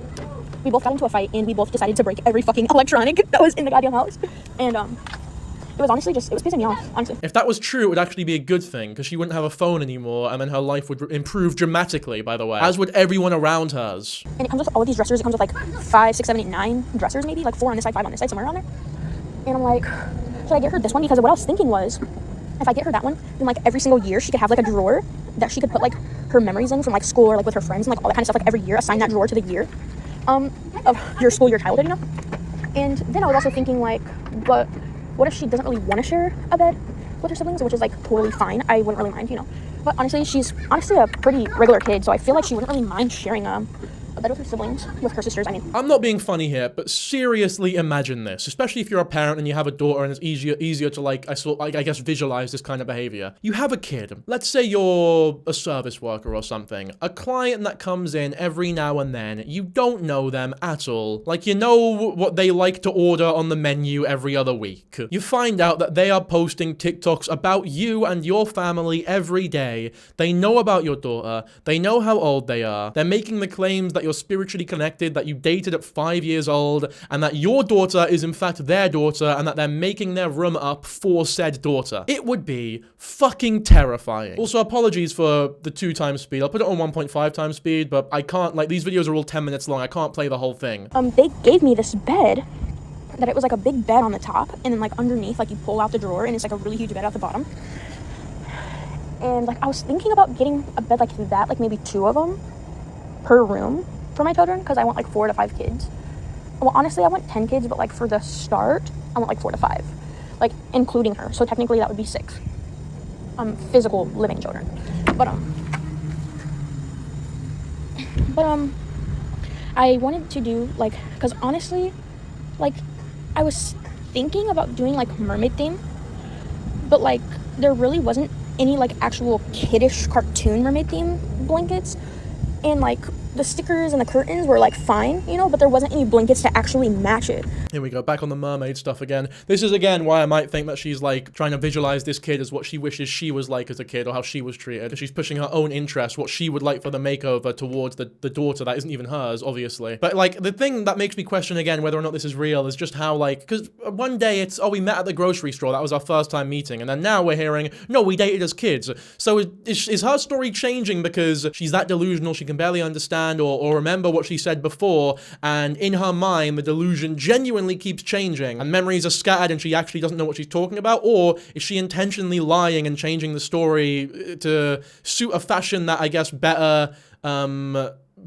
S3: we both got into a fight, and we both decided to break every fucking electronic that was in the goddamn house. And it was honestly just, it was pissing me off, honestly.
S1: If that was true, it would actually be a good thing, because she wouldn't have a phone anymore, and then her life would improve dramatically, by the way, as would everyone around hers.
S3: And it comes with all of these dressers. It comes with like 5, 6, 7, 8, 9 dressers, maybe like 4 on this side, 5 on this side, somewhere around there. And I'm like, should I get her this one? Because what I was thinking was, if I get her that one, then like every single year she could have like a drawer that she could put like her memories in from like school or like with her friends and like all that kind of stuff. Like every year, assign that drawer to the year of your school, your childhood, you know. And then I was also thinking like, but what if she doesn't really want to share a bed with her siblings, which is like totally fine. I wouldn't really mind, you know. But honestly, she's honestly a pretty regular kid, so I feel like she wouldn't really mind sharing a bed with her siblings, with her sisters, I mean.
S1: I'm not being funny here, but seriously imagine this, especially if you're a parent and you have a daughter and it's easier to like, I guess, visualize this kind of behavior. You have a kid. Let's say you're a service worker or something. A client that comes in every now and then, you don't know them at all. Like, you know what they like to order on the menu every other week. You find out that they are posting TikToks about you and your family every day. They know about your daughter. They know how old they are. They're making the claims that you're spiritually connected, that you dated at 5 years old, and that your daughter is in fact their daughter, and that they're making their room up for said daughter. It would be fucking terrifying. Also, apologies for the 2 times speed. I'll put it on 1.5 times speed, but I can't, like, these videos are all 10 minutes long. I can't play the whole thing.
S3: They gave me this bed that it was like a big bed on the top, and then like underneath, like you pull out the drawer, and it's like a really huge bed at the bottom. And like I was thinking about getting a bed like that, like maybe 2 of them per room for my children, because I want like 4 to 5 kids. Well, honestly, I want 10 kids, but like for the start, I want like 4 to 5, like including her. So technically that would be 6 physical living children. But I wanted to do like, because honestly, like I was thinking about doing like mermaid theme, but like there really wasn't any like actual kiddish cartoon mermaid theme blankets, and like the stickers and the curtains were like fine, you know, but there wasn't any blankets to actually match it.
S1: Here we go, back on the mermaid stuff again. This is again why I might think that she's like trying to visualize this kid as what she wishes she was like as a kid, or how she was treated. She's pushing her own interests, what she would like for the makeover towards the daughter that isn't even hers, obviously. But like the thing that makes me question again whether or not this is real is just how like, because one day it's, oh, we met at the grocery store, that was our first time meeting, and then now we're hearing, no, we dated as kids. So is her story changing because she's that delusional she can barely understand or remember what she said before, and in her mind the delusion genuinely keeps changing and memories are scattered and she actually doesn't know what she's talking about? Or is she intentionally lying and changing the story to suit a fashion that I guess better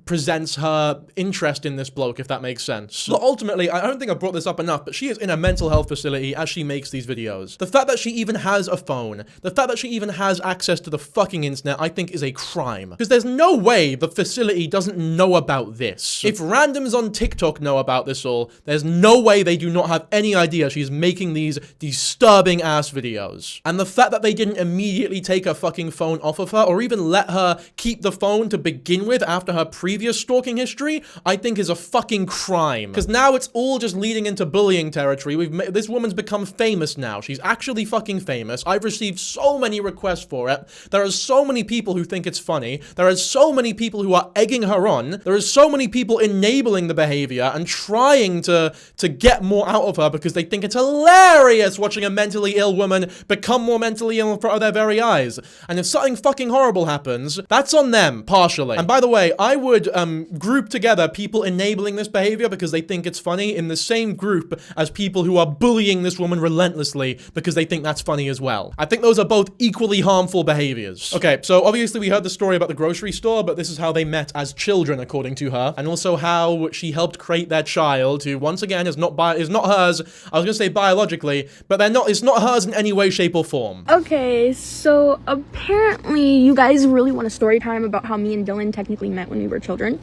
S1: presents her interest in this bloke, if that makes sense? But ultimately, I don't think I brought this up enough, but she is in a mental health facility as she makes these videos. The fact that she even has a phone, the fact that she even has access to the fucking internet, I think is a crime. Because there's no way the facility doesn't know about this. If randoms on TikTok know about this all, there's no way they do not have any idea she's making these disturbing ass videos. And the fact that they didn't immediately take her fucking phone off of her, or even let her keep the phone to begin with after her previous stalking history, I think is a fucking crime. Because now it's all just leading into bullying territory. This woman's become famous now. She's actually fucking famous. I've received so many requests for it. There are so many people who think it's funny. There are so many people who are egging her on. There are so many people enabling the behavior and trying to get more out of her because they think it's hilarious watching a mentally ill woman become more mentally ill in front of their very eyes. And if something fucking horrible happens, that's on them, partially. And by the way, I would would group together people enabling this behavior because they think it's funny in the same group as people who are bullying this woman relentlessly because they think that's funny as well. I think those are both equally harmful behaviors. Okay, so obviously we heard the story about the grocery store, but this is how they met as children, according to her, and also how she helped create their child, who once again is not hers. I was gonna say biologically, but it's not hers in any way, shape, or form.
S3: Okay, so apparently you guys really want a story time about how me and Dylan technically met when we were children,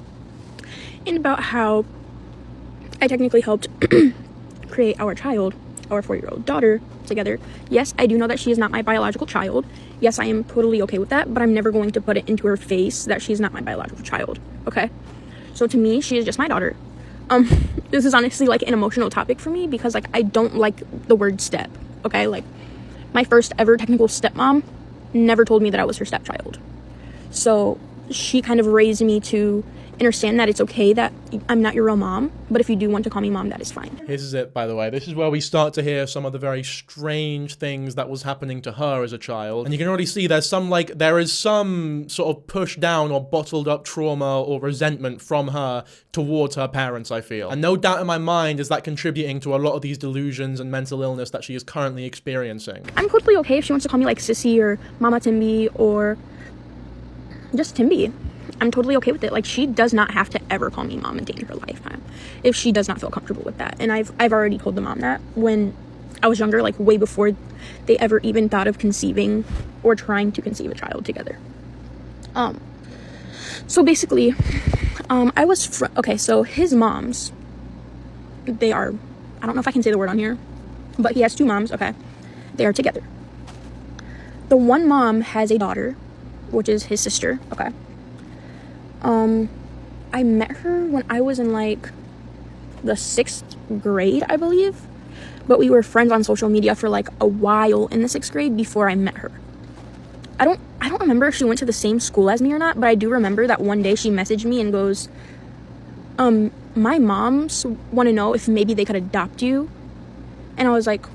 S3: and about how I technically helped create our child, our 4-year-old daughter, together. Yes, I do know that she is not my biological child. Yes, I am totally okay with that, but I'm never going to put it into her face that she's not my biological child, okay? So to me, she is just my daughter. This is honestly like an emotional topic for me because like I don't like the word step, okay? Like my first ever technical stepmom never told me that I was her stepchild. So she kind of raised me to understand that it's okay that I'm not your real mom, but if you do want to call me mom, that is fine.
S1: This is it, by the way. This is where we start to hear some of the very strange things that was happening to her as a child. And you can already see there is some sort of pushed down or bottled up trauma or resentment from her towards her parents, I feel. And no doubt in my mind is that contributing to a lot of these delusions and mental illness that she is currently experiencing.
S3: I'm totally okay if she wants to call me like Sissy or Mama Timby or just Timby. I'm totally okay with it. Like, she does not have to ever call me mom a day in her lifetime if she does not feel comfortable with that. And I've already told the mom that when I was younger, like way before they ever even thought of conceiving or trying to conceive a child together. So basically, okay, so his moms, they are, I don't know if I can say the word on here, but he has 2 moms, okay? They are together. The one mom has a daughter, which is his sister, okay? I met her when I was in like the 6th grade, I believe, but we were friends on social media for like a while in the 6th grade before I met her. I don't remember if she went to the same school as me or not, but I do remember that one day she messaged me and goes, my moms want to know if maybe they could adopt you. And I was like,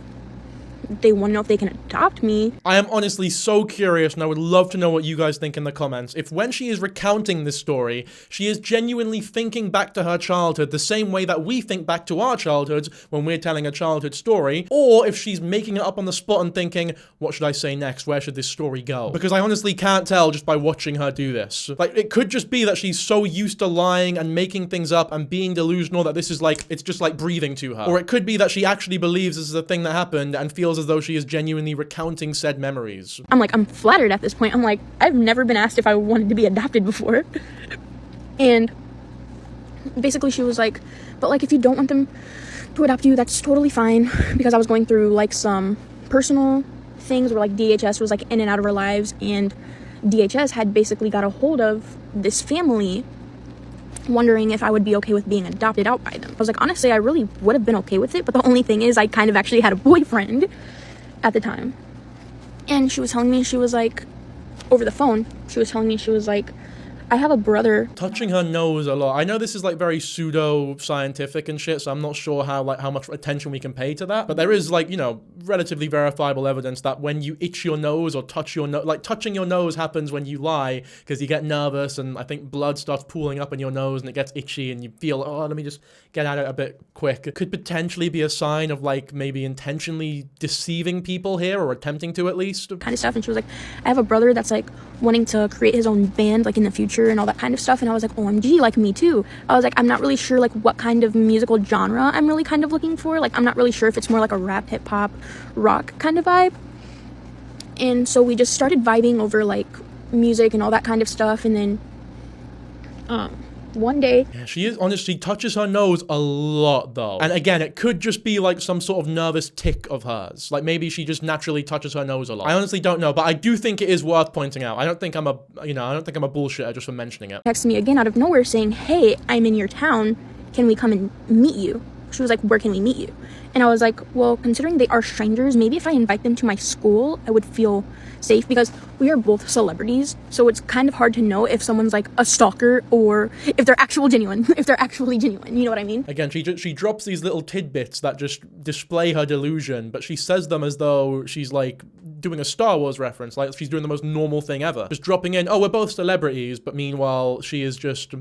S3: they want to know if they can adopt me.
S1: I am honestly so curious, and I would love to know what you guys think in the comments. If when she is recounting this story, she is genuinely thinking back to her childhood the same way that we think back to our childhoods when we're telling a childhood story, or if she's making it up on the spot and thinking, what should I say next? Where should this story go? Because I honestly can't tell just by watching her do this. Like, it could just be that she's so used to lying and making things up and being delusional that this is like, it's just like breathing to her. Or it could be that she actually believes this is a thing that happened and feels as though she is genuinely recounting said memories.
S3: I'm flattered at this point. I'm like, I've never been asked if I wanted to be adopted before. And basically she was like, but like, if you don't want them to adopt you, that's totally fine. Because I was going through like some personal things where like DHS was like in and out of our lives, and DHS had basically got a hold of this family wondering if I would be okay with being adopted out by them. I was like, honestly, I really would have been okay with it, but the only thing is I kind of actually had a boyfriend at the time. And she was telling me, she was like, over the phone, she was telling me, she was like, I have a brother.
S1: Touching her nose a lot. I know this is like very pseudo-scientific and shit, so I'm not sure how much attention we can pay to that. But there is like, you know, relatively verifiable evidence that when you itch your nose or touch your nose, like touching your nose happens when you lie because you get nervous and I think blood starts pooling up in your nose and it gets itchy and you feel, oh, let me just get at it a bit quick. It could potentially be a sign of like maybe intentionally deceiving people here, or attempting to at least.
S3: Kind of stuff. And she was like, I have a brother that's like wanting to create his own band like in the future and all that kind of stuff. And I was like, OMG, like me too. I was like, I'm not really sure like what kind of musical genre I'm really kind of looking for. Like, I'm not really sure if it's more like a rap, hip hop, rock kind of vibe. And so we just started vibing over like music and all that kind of stuff. And then one day,
S1: yeah, she is honestly touches her nose a lot though. And again, it could just be like some sort of nervous tick of hers. Like maybe she just naturally touches her nose a lot. I honestly don't know, but I do think it is worth pointing out. I don't think I'm a bullshitter just for mentioning it.
S3: Texted me again out of nowhere saying, hey, I'm in your town. Can we come and meet you? She was like, where can we meet you? And I was like, well, considering they are strangers, maybe if I invite them to my school, I would feel safe, because we are both celebrities. So it's kind of hard to know if someone's like a stalker or if they're actually genuine, you know what I mean?
S1: Again, she drops these little tidbits that just display her delusion, but she says them as though she's like doing a Star Wars reference, like she's doing the most normal thing ever. Just dropping in, oh, we're both celebrities, but meanwhile, she is just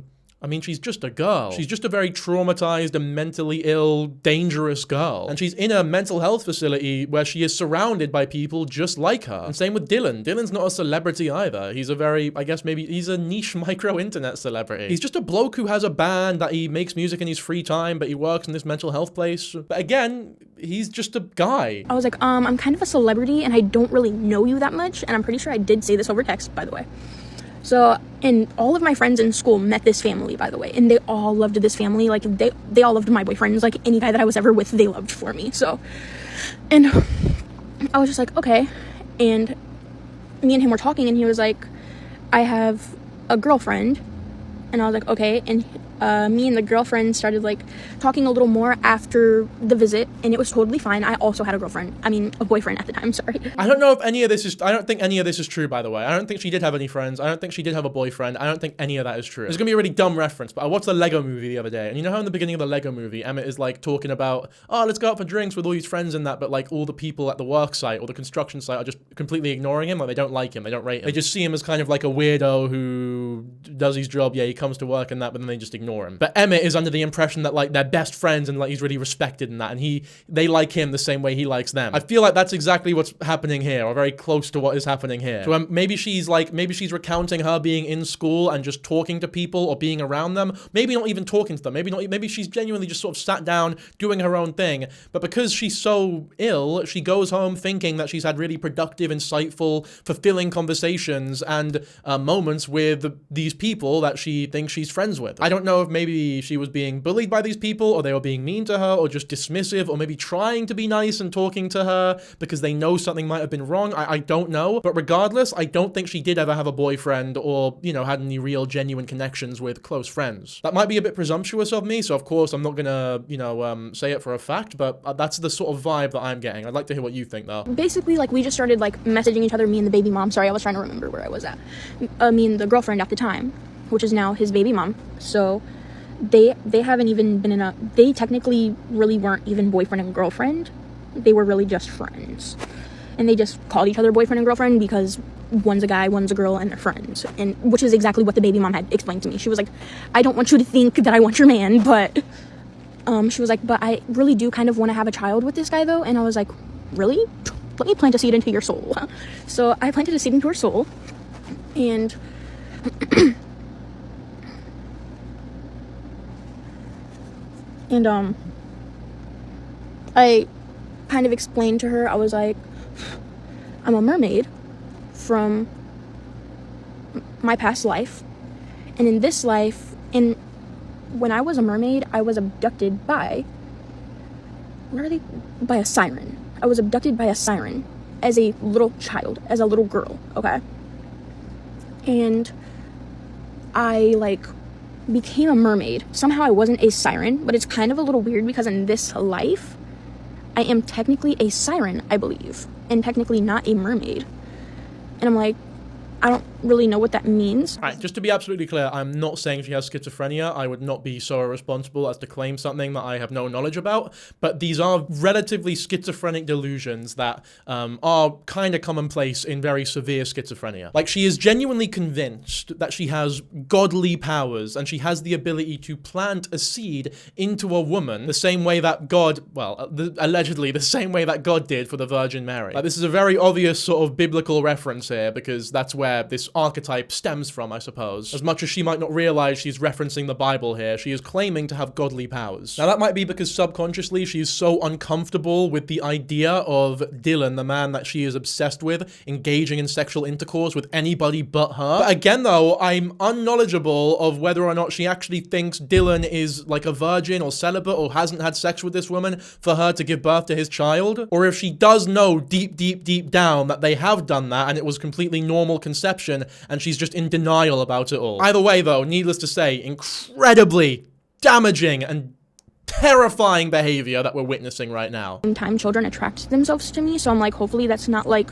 S1: I mean, she's just a girl. She's just a very traumatized and mentally ill, dangerous girl. And she's in a mental health facility where she is surrounded by people just like her. And same with Dylan. Dylan's not a celebrity either. He's a very, I guess maybe he's a niche micro-internet celebrity. He's just a bloke who has a band that he makes music in his free time, but he works in this mental health place. But again, he's just a guy.
S3: I was like, I'm kind of a celebrity and I don't really know you that much. And I'm pretty sure I did say this over text, by the way. So, and all of my friends in school met this family, by the way, and they all loved this family. Like, they all loved my boyfriends. Like, any guy that I was ever with, they loved for me. So, and I was just like, okay. And me and him were talking, and he was like, I have a girlfriend. And I was like, okay. And me and the girlfriend started like talking a little more after the visit, and it was totally fine. I also had a boyfriend at the time, sorry.
S1: I don't know if any of this is, I don't think any of this is true, by the way. I don't think she did have any friends. I don't think she did have a boyfriend. I don't think any of that is true. It's gonna be a really dumb reference, but I watched the Lego movie the other day, and you know how in the beginning of the Lego movie, Emmett is like talking about, oh, let's go out for drinks with all these friends and that, but like all the people at the work site or the construction site are just completely ignoring him, like they don't like him, they don't rate him. They just see him as kind of like a weirdo who does his job, yeah, he comes to work and that, but then they just ignore him. But Emmett is under the impression that like they're best friends and like he's really respected in that, and they like him the same way he likes them. I feel like that's exactly what's happening here, or very close to what is happening here. So maybe she's recounting her being in school and just talking to people or being around them. Maybe not even talking to them. Maybe she's genuinely just sort of sat down doing her own thing. But because she's so ill, she goes home thinking that she's had really productive, insightful, fulfilling conversations and moments with these people that she thinks she's friends with. I don't know if maybe she was being bullied by these people, or they were being mean to her, or just dismissive, or maybe trying to be nice and talking to her because they know something might have been wrong. I don't know. But regardless, I don't think she did ever have a boyfriend or, you know, had any real genuine connections with close friends. That might be a bit presumptuous of me, so of course I'm not gonna, you know, say it for a fact, but that's the sort of vibe that I'm getting. I'd like to hear what you think, though.
S3: Basically, like, we just started, like, messaging each other, me and the baby mom. Sorry, I was trying to remember where I was at. Me and the girlfriend at the time, which is now his baby mom. So they haven't even been they technically really weren't even boyfriend and girlfriend. They were really just friends. And they just called each other boyfriend and girlfriend because one's a guy, one's a girl, and they're friends. And which is exactly what the baby mom had explained to me. She was like, I don't want you to think that I want your man, but she was like, but I really do kind of want to have a child with this guy, though. And I was like, really? Let me plant a seed into your soul. So I planted a seed into her soul, and I kind of explained to her, I was like, I'm a mermaid from my past life, and in this life, when I was a mermaid, I was abducted by a siren. I was abducted by a siren as a little child, as a little girl, okay? And I, like, became a mermaid. Somehow I wasn't a siren, but it's kind of a little weird because in this life, I am technically a siren, I believe, and technically not a mermaid. And I'm like, I don't really know what that means.
S1: All right, just to be absolutely clear, I'm not saying she has schizophrenia. I would not be so irresponsible as to claim something that I have no knowledge about. But these are relatively schizophrenic delusions that are kind of commonplace in very severe schizophrenia. Like, she is genuinely convinced that she has godly powers and she has the ability to plant a seed into a woman the same way that God, allegedly the same way that God did for the Virgin Mary. Like, this is a very obvious sort of biblical reference here because that's where this archetype stems from, I suppose. As much as she might not realize she's referencing the Bible here, she is claiming to have godly powers. Now, that might be because subconsciously she's so uncomfortable with the idea of Dylan, the man that she is obsessed with, engaging in sexual intercourse with anybody but her. But again, though, I'm unknowledgeable of whether or not she actually thinks Dylan is like a virgin or celibate or hasn't had sex with this woman for her to give birth to his child, or if she does know deep, deep, deep down that they have done that and it was completely normal conception and she's just in denial about it all. Either way, though, needless to say, incredibly damaging and terrifying behavior that we're witnessing right now.
S3: Sometimes children attract themselves to me, so I'm like, hopefully that's not like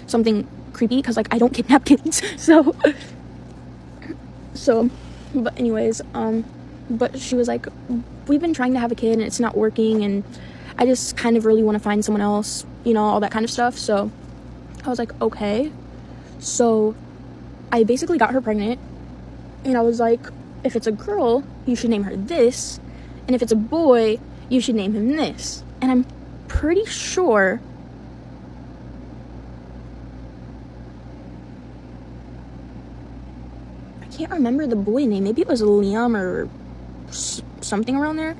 S3: something creepy, because like I don't kidnap kids. So but anyways, but she was like, we've been trying to have a kid and it's not working, and I just kind of really want to find someone else, you know, all that kind of stuff. So I was like, okay. So I basically got her pregnant, and I was like, if it's a girl, you should name her this, and if it's a boy, you should name him this. And I'm pretty sure I can't remember the boy name. Maybe it was Liam or something around there.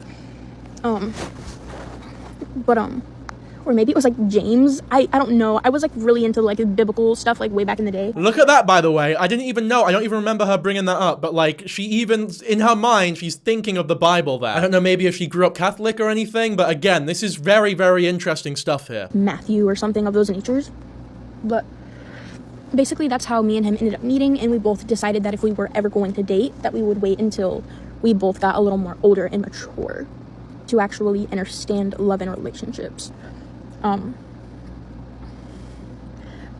S3: Or maybe it was like James. I don't know. I was like really into like biblical stuff like way back in the day.
S1: Look at that, by the way. I didn't even know. I don't even remember her bringing that up, but like she even, in her mind, she's thinking of the Bible there. I don't know maybe if she grew up Catholic or anything, but again, this is very, very interesting stuff here.
S3: Matthew or something of those natures. But basically that's how me and him ended up meeting, and we both decided that if we were ever going to date, that we would wait until we both got a little more older and mature to actually understand love and relationships. I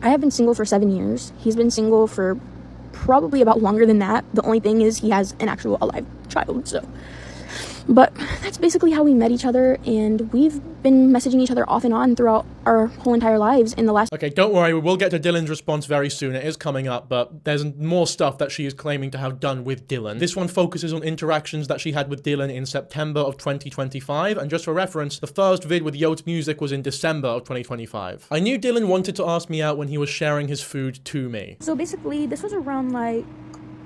S3: have been single for 7 years. He's been single for probably about longer than that. The only thing is he has an actual alive child, so. But that's basically how we met each other, and we've been messaging each other off and on throughout our whole entire lives in the last...
S1: Okay, don't worry, we will get to Dylan's response very soon. It is coming up, but there's more stuff that she is claiming to have done with Dylan. This one focuses on interactions that she had with Dylan in September of 2025, and just for reference, the first vid with Yote's music was in December of 2025. I knew Dylan wanted to ask me out when he was sharing his food to me.
S3: So basically, this was around like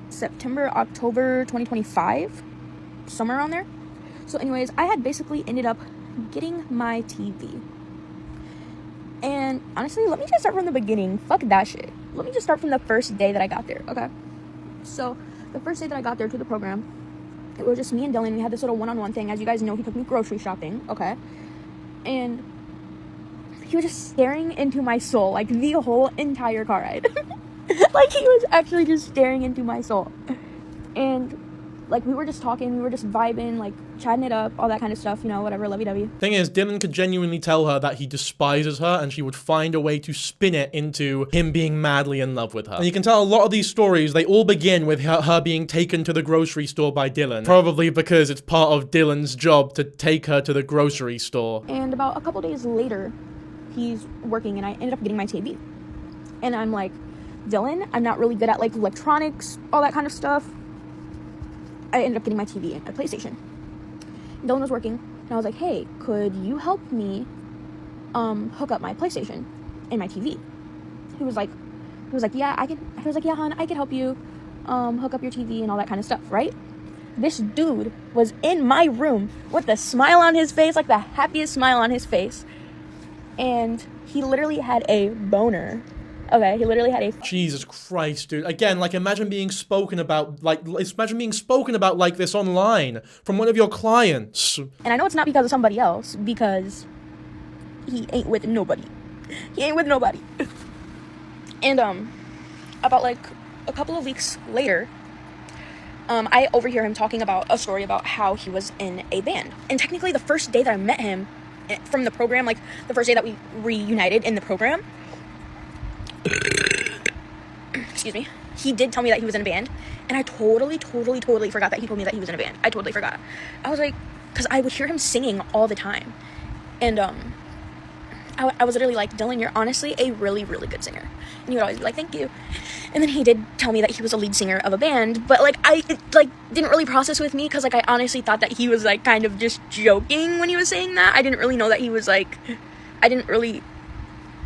S3: September, October 2025, somewhere around there. So anyways, I had basically ended up getting my TV. And honestly, let me just start from the beginning. Fuck that shit. Let me just start from the first day that I got there, okay? So, the first day that I got there to the program, it was just me and Dylan. We had this little one-on-one thing. As you guys know, he took me grocery shopping, okay? And he was just staring into my soul, like, the whole entire car ride. Like, he was actually just staring into my soul. And like, we were just talking, we were just vibing, like, chatting it up, all that kind of stuff, you know, whatever, lovey-dovey.
S1: Thing is, Dylan could genuinely tell her that he despises her, and she would find a way to spin it into him being madly in love with her. And you can tell a lot of these stories, they all begin with her being taken to the grocery store by Dylan. Probably because it's part of Dylan's job to take her to the grocery store.
S3: And about a couple days later, he's working, and I ended up getting my TV. And I'm like, Dylan, I'm not really good at, like, electronics, all that kind of stuff. I ended up getting my TV and a PlayStation. Dylan was working, and I was like, hey, could you help me hook up my PlayStation and my TV? He was like, yeah, I can. He was like, yeah, hon, I can help you hook up your TV and all that kind of stuff, right? This dude was in my room with a smile on his face, like the happiest smile on his face. And he literally had a boner. Okay, he literally had a...
S1: Jesus Christ, dude. Again, like, imagine being spoken about like this online from one of your clients.
S3: And I know it's not because of somebody else, because he ain't with nobody. He ain't with nobody. And, about, like, a couple of weeks later, I overhear him talking about a story about how he was in a band. And technically, the first day that I met him from the program, like, the first day that we reunited in the program... excuse me, he did tell me that he was in a band, and I totally forgot that he told me that he was in a band. I totally forgot. I was like, because I would hear him singing all the time, and I was literally like, Dylan, you're honestly a really, really good singer. And he would always be like, thank you. And then he did tell me that he was a lead singer of a band, but like, it didn't really process with me, because like, I honestly thought that he was like kind of just joking when he was saying that. I didn't really know that he was like, I didn't really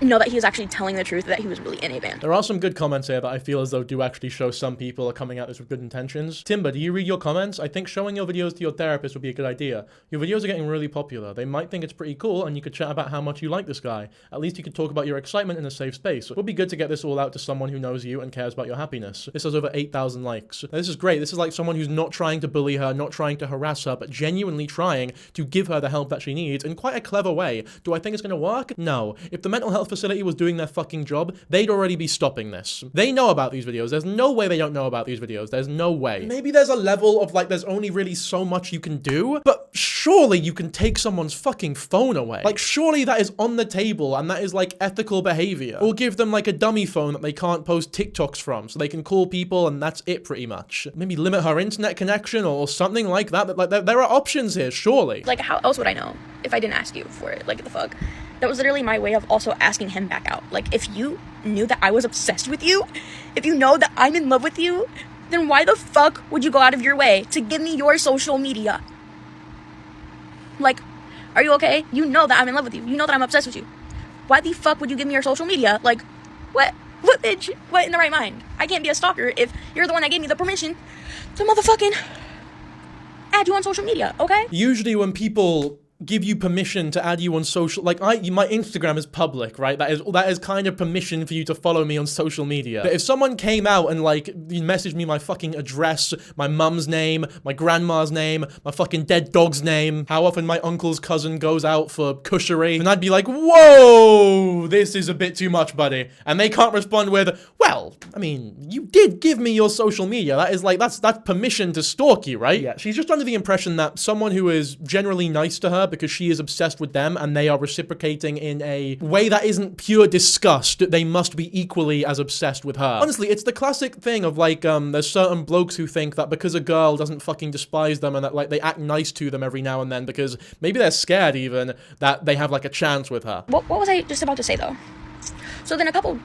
S3: know that he was actually telling the truth, that he was really in a band.
S1: There are some good comments here that I feel as though do actually show some people are coming at this with good intentions. Timber, do you read your comments? I think showing your videos to your therapist would be a good idea. Your videos are getting really popular. They might think it's pretty cool, and you could chat about how much you like this guy. At least you could talk about your excitement in a safe space. It would be good to get this all out to someone who knows you and cares about your happiness. This has over 8,000 likes. Now, this is great. This is like someone who's not trying to bully her, not trying to harass her, but genuinely trying to give her the help that she needs in quite a clever way. Do I think it's going to work? No. If the mental health facility was doing their fucking job, they'd already be stopping this. They know about these videos. There's no way they don't know about these videos. There's no way. Maybe there's a level of like, there's only really so much you can do, but surely you can take someone's fucking phone away. Like, surely that is on the table, and that is like ethical behavior. Or give them like a dummy phone that they can't post TikToks from, so they can call people and that's it pretty much. Maybe limit her internet connection or something like that. Like, there are options here, surely.
S3: Like, how else would I know if I didn't ask you for it? Like, the fuck? That was literally my way of also asking him back out. Like, if you knew that I was obsessed with you, if you know that I'm in love with you, then why the fuck would you go out of your way to give me your social media? Like, are you okay? You know that I'm in love with you. You know that I'm obsessed with you. Why the fuck would you give me your social media? Like, what bitch? What in the right mind? I can't be a stalker if you're the one that gave me the permission to motherfucking add you on social media, okay?
S1: Usually when people give you permission to add you on social, like my Instagram is public, right? That is kind of permission for you to follow me on social media. But if someone came out and like messaged me my fucking address, my mum's name, my grandma's name, my fucking dead dog's name, how often my uncle's cousin goes out for cushery, and I'd be like, whoa, this is a bit too much, buddy. And they can't respond with, well, I mean, you did give me your social media. That is like, that's permission to stalk you, right? Yeah, she's just under the impression that someone who is generally nice to her because she is obsessed with them and they are reciprocating in a way that isn't pure disgust, they must be equally as obsessed with her. Honestly, it's the classic thing of like, there's certain blokes who think that because a girl doesn't fucking despise them and that like they act nice to them every now and then because maybe they're scared even that they have like a chance with her.
S3: What was I just about to say though? So then a couple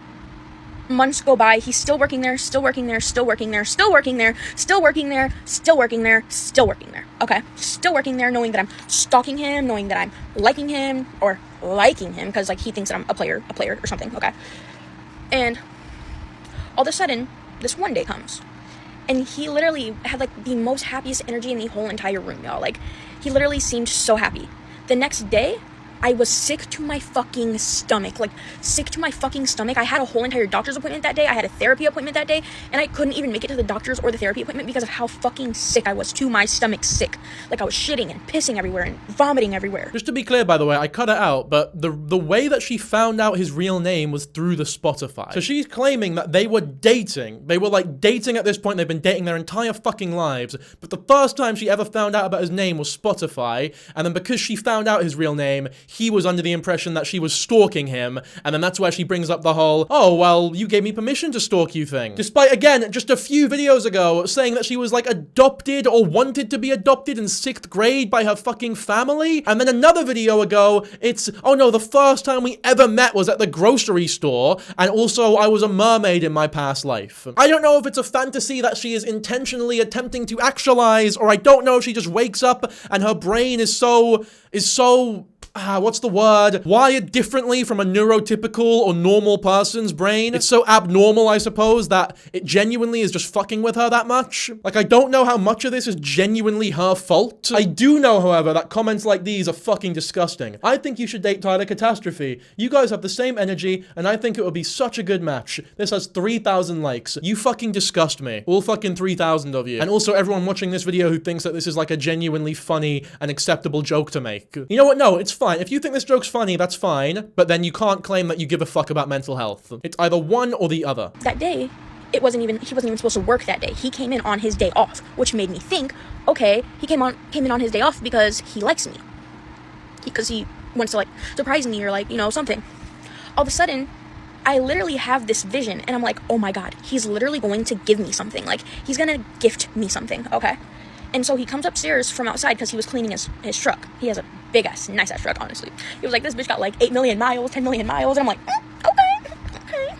S3: months go by, he's still working there, still working there, still working there, still working there, still working there, still working there, still working there. Okay, still working there, knowing that I'm stalking him, knowing that I'm liking him, or liking him, because like he thinks that I'm a player or something, okay? And all of a sudden, this one day comes, and he literally had like the most happiest energy in the whole entire room, y'all. Like, he literally seemed so happy. The next day, I was sick to my fucking stomach. Like, sick to my fucking stomach. I had a whole entire doctor's appointment that day. I had a therapy appointment that day. And I couldn't even make it to the doctor's or the therapy appointment because of how fucking sick I was. To my stomach sick. Like, I was shitting and pissing everywhere and vomiting everywhere.
S1: Just to be clear, by the way, I cut it out, but the way that she found out his real name was through the Spotify. So she's claiming that they were dating. They were, like, dating at this point. They've been dating their entire fucking lives. But the first time she ever found out about his name was Spotify. And then because she found out his real name, he was under the impression that she was stalking him, and then that's where she brings up the whole, oh, well, you gave me permission to stalk you thing. Despite, again, just a few videos ago, saying that she was, like, adopted or wanted to be adopted in 6th grade by her fucking family. And then another video ago, it's, oh no, the first time we ever met was at the grocery store, and also I was a mermaid in my past life. I don't know if it's a fantasy that she is intentionally attempting to actualize, or I don't know if she just wakes up and her brain is so what's the word? Wired differently from a neurotypical or normal person's brain. It's so abnormal, I suppose, that it genuinely is just fucking with her that much. Like, I don't know how much of this is genuinely her fault. I do know, however, that comments like these are fucking disgusting. I think you should date Tyler Catastrophe. You guys have the same energy, and I think it would be such a good match. This has 3,000 likes. You fucking disgust me. All fucking 3,000 of you. And also everyone watching this video who thinks that this is like a genuinely funny and acceptable joke to make. You know what? No, it's fine. If you think this joke's funny, that's fine, but then you can't claim that you give a fuck about mental health. It's either one or the other.
S3: That day, he wasn't even supposed to work that day. He came in on his day off, which made me think, okay, he came in on his day off because he likes me. Because he wants to, like, surprise me or, like, you know, something. All of a sudden, I literally have this vision, and I'm like, oh my god, he's literally going to give me something. Like, he's gonna gift me something, okay? And so he comes upstairs from outside because he was cleaning his truck. He has a big-ass, nice-ass truck, honestly. He was like, this bitch got like 8 million miles, 10 million miles. And I'm like, okay.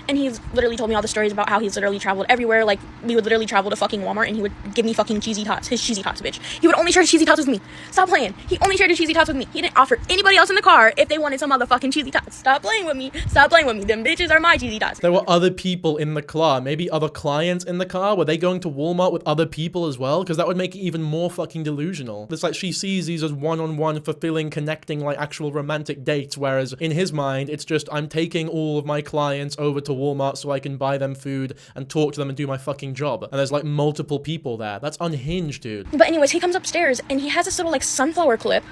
S3: And he's literally told me all the stories about how he's literally traveled everywhere. Like, we would literally travel to fucking Walmart and he would give me fucking cheesy tots. His cheesy tots, bitch. He would only share his cheesy tots with me. Stop playing. He only shared his cheesy tots with me. He didn't offer anybody else in the car if they wanted some motherfucking cheesy tots. Stop playing with me. Stop playing with me. Them bitches are my cheesy tots.
S1: There were other people in the car, maybe other clients in the car. Were they going to Walmart with other people as well? Because that would make it even more fucking delusional. It's like she sees these as one-on-one, fulfilling, connecting, like actual romantic dates, whereas in his mind, it's just, I'm taking all of my clients over to Walmart so I can buy them food and talk to them and do my fucking job. And there's like multiple people there. That's unhinged, dude.
S3: But anyways, he comes upstairs and he has this little like sunflower clip.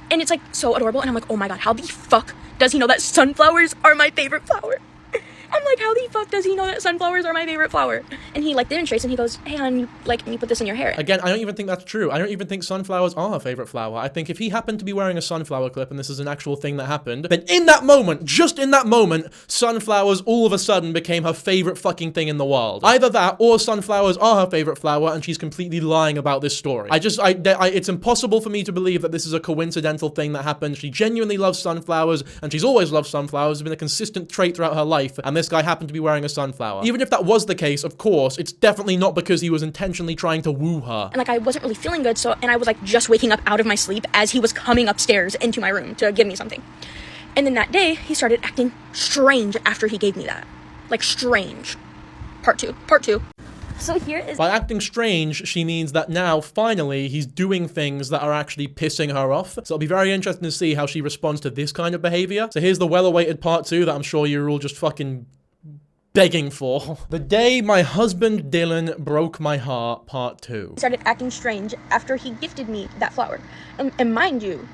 S3: And it's like so adorable. And I'm like, oh my god, how the fuck does he know that sunflowers are my favorite flower? I'm like, how the fuck does he know that sunflowers are my favorite flower? And he like demonstrates and he goes, hey hon, you put this in your hair.
S1: Again, I don't even think that's true. I don't even think sunflowers are her favorite flower. I think if he happened to be wearing a sunflower clip and this is an actual thing that happened, then in that moment, just in that moment, sunflowers all of a sudden became her favorite fucking thing in the world. Either that or sunflowers are her favorite flower and she's completely lying about this story. It's impossible for me to believe that this is a coincidental thing that happened. She genuinely loves sunflowers and she's always loved sunflowers. It's been a consistent trait throughout her life. And this guy happened to be wearing a sunflower. Even if that was the case, of course, it's definitely not because he was intentionally trying to woo her.
S3: And like I wasn't really feeling good, and I was like just waking up out of my sleep as he was coming upstairs into my room to give me something. And then that day, he started acting strange after he gave me that. Like strange. Part two. So here is...
S1: By acting strange, she means that now, finally, he's doing things that are actually pissing her off. So it'll be very interesting to see how she responds to this kind of behavior. So here's the well-awaited part 2 that I'm sure you're all just fucking begging for. The day my husband Dylan broke my heart, part 2.
S3: He started acting strange after he gifted me that flower. And mind you,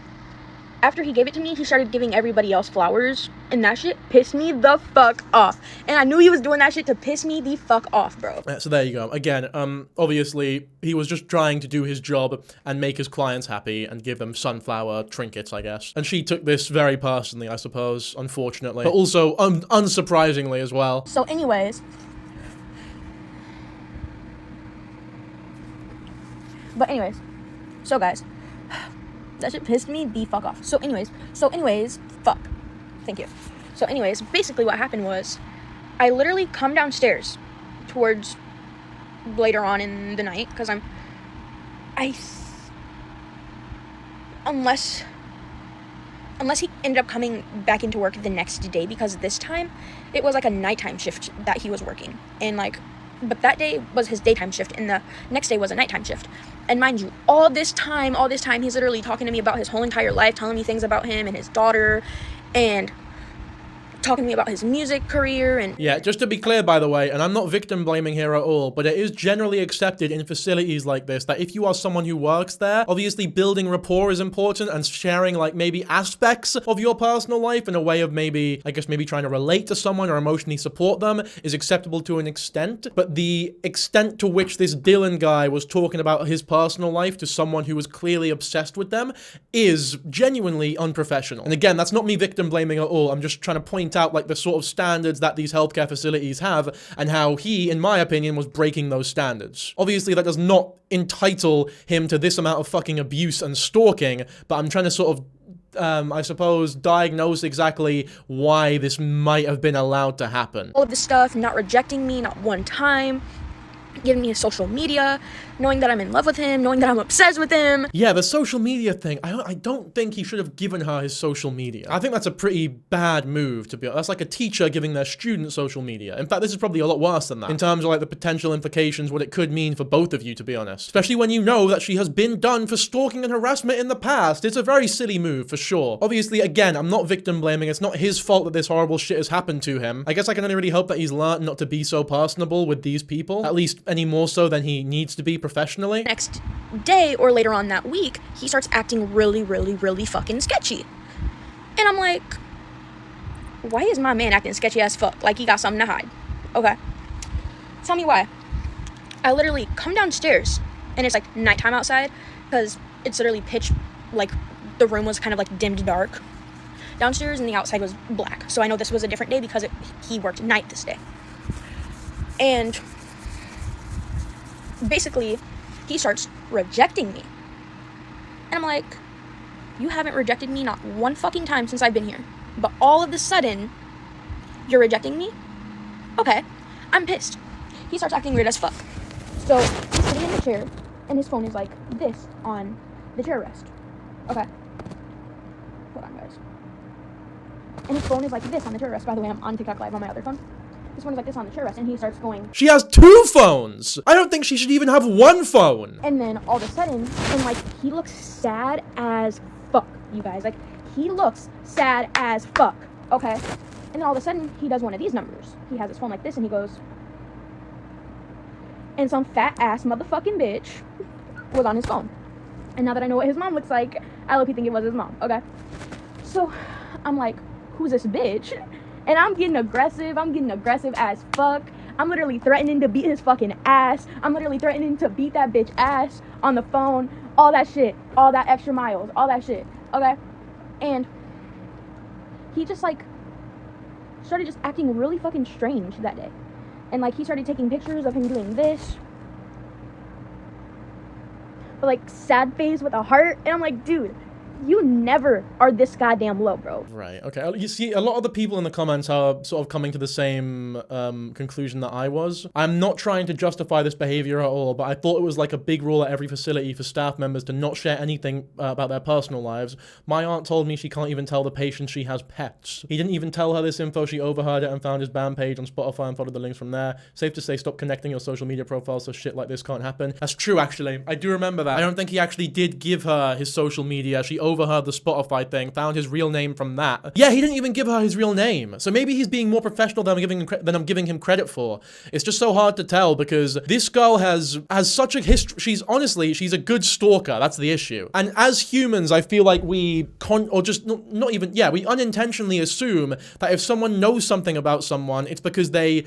S3: after he gave it to me, he started giving everybody else flowers, and that shit pissed me the fuck off. And I knew he was doing that shit to piss me the fuck off, bro.
S1: So there you go. Again, obviously, he was just trying to do his job and make his clients happy and give them sunflower trinkets, I guess. And she took this very personally, I suppose, unfortunately. But also, unsurprisingly as well.
S3: So anyways... So guys... That shit pissed me the fuck off. So anyways, fuck. Thank you. So anyways, basically what happened was, I literally come downstairs towards later on in the night, because unless he ended up coming back into work the next day, because this time, it was like a nighttime shift that he was working, and like, but that day was his daytime shift, and the next day was a nighttime shift. And mind you, all this time, he's literally talking to me about his whole entire life, telling me things about him and his daughter, and talking to me about his music career. And
S1: yeah, just to be clear, by the way, and I'm not victim blaming here at all, but it is generally accepted in facilities like this that if you are someone who works there, obviously building rapport is important, and sharing like maybe aspects of your personal life in a way of maybe, I guess, maybe trying to relate to someone or emotionally support them is acceptable to an extent. But the extent to which this Dylan guy was talking about his personal life to someone who was clearly obsessed with them is genuinely unprofessional. And again, that's not me victim blaming at all. I'm just trying to point out like the sort of standards that these healthcare facilities have and how he, in my opinion, was breaking those standards. Obviously, that does not entitle him to this amount of fucking abuse and stalking, but I'm trying to sort of I suppose, diagnose exactly why this might have been allowed to happen.
S3: all of this stuff, not rejecting me, not one time, giving me his social media, knowing that I'm in love with him, knowing that I'm obsessed with him.
S1: Yeah, the social media thing, I don't think he should have given her his social media. I think that's a pretty bad move, to be honest. That's like a teacher giving their student social media. In fact, this is probably a lot worse than that, in terms of like the potential implications, what it could mean for both of you, to be honest. Especially when you know that she has been done for stalking and harassment in the past. It's a very silly move, for sure. Obviously, again, I'm not victim blaming. It's not his fault that this horrible shit has happened to him. I guess I can only really hope that he's learned not to be so personable with these people, at least any more so than he needs to be professionally.
S3: Next day or later on that week, he starts acting really, really, really fucking sketchy. And I'm like, why is my man acting sketchy as fuck? Like he got something to hide. Okay. Tell me why. I literally come downstairs and it's like nighttime outside because it's literally pitch, like the room was kind of like dimmed dark downstairs and the outside was black. So I know this was a different day because he worked night this day. And basically, he starts rejecting me. And I'm like, you haven't rejected me not one fucking time since I've been here. But all of a sudden, you're rejecting me? Okay, I'm pissed. He starts acting weird as fuck. So, he's sitting in the chair, and his phone is like this on the chair rest. Okay. Hold on, guys. And his phone is like this on the chair rest. By the way, I'm on TikTok Live on my other phone. This one is like this on the chair rest, and he starts going.
S1: She has 2 phones! I don't think she should even have 1 phone!
S3: And then all of a sudden, and like, he looks sad as fuck, you guys. Like, he looks sad as fuck, okay? And then all of a sudden, he does one of these numbers. He has his phone like this, and he goes. And some fat ass motherfucking bitch was on his phone. And now that I know what his mom looks like, I low-key think it was his mom, okay? So, I'm like, who's this bitch? And I'm getting aggressive as fuck. I'm literally threatening to beat his fucking ass. I'm literally threatening to beat that bitch ass on the phone. All that shit. All that extra miles. All that shit. Okay? And he just like started just acting really fucking strange that day. And like he started taking pictures of him doing this. But like sad face with a heart. And I'm like, dude, You never are this goddamn low, bro.
S1: Right, okay. You see, a lot of the people in the comments are sort of coming to the same conclusion that I was. I'm not trying to justify this behavior at all, but I thought it was like a big rule at every facility for staff members to not share anything about their personal lives. My aunt told me she can't even tell the patient she has pets. He didn't even tell her this info. She overheard it and found his band page on Spotify and followed the links from there. Safe to say, stop connecting your social media profiles so shit like this can't happen. That's true, actually. I do remember that. I don't think he actually did give her his social media. She overheard the Spotify thing, found his real name from that. Yeah, he didn't even give her his real name. So maybe he's being more professional than I'm giving him credit for. It's just so hard to tell because this girl has such a history. She's a good stalker. That's the issue. And as humans, I feel like we we unintentionally assume that if someone knows something about someone, it's because they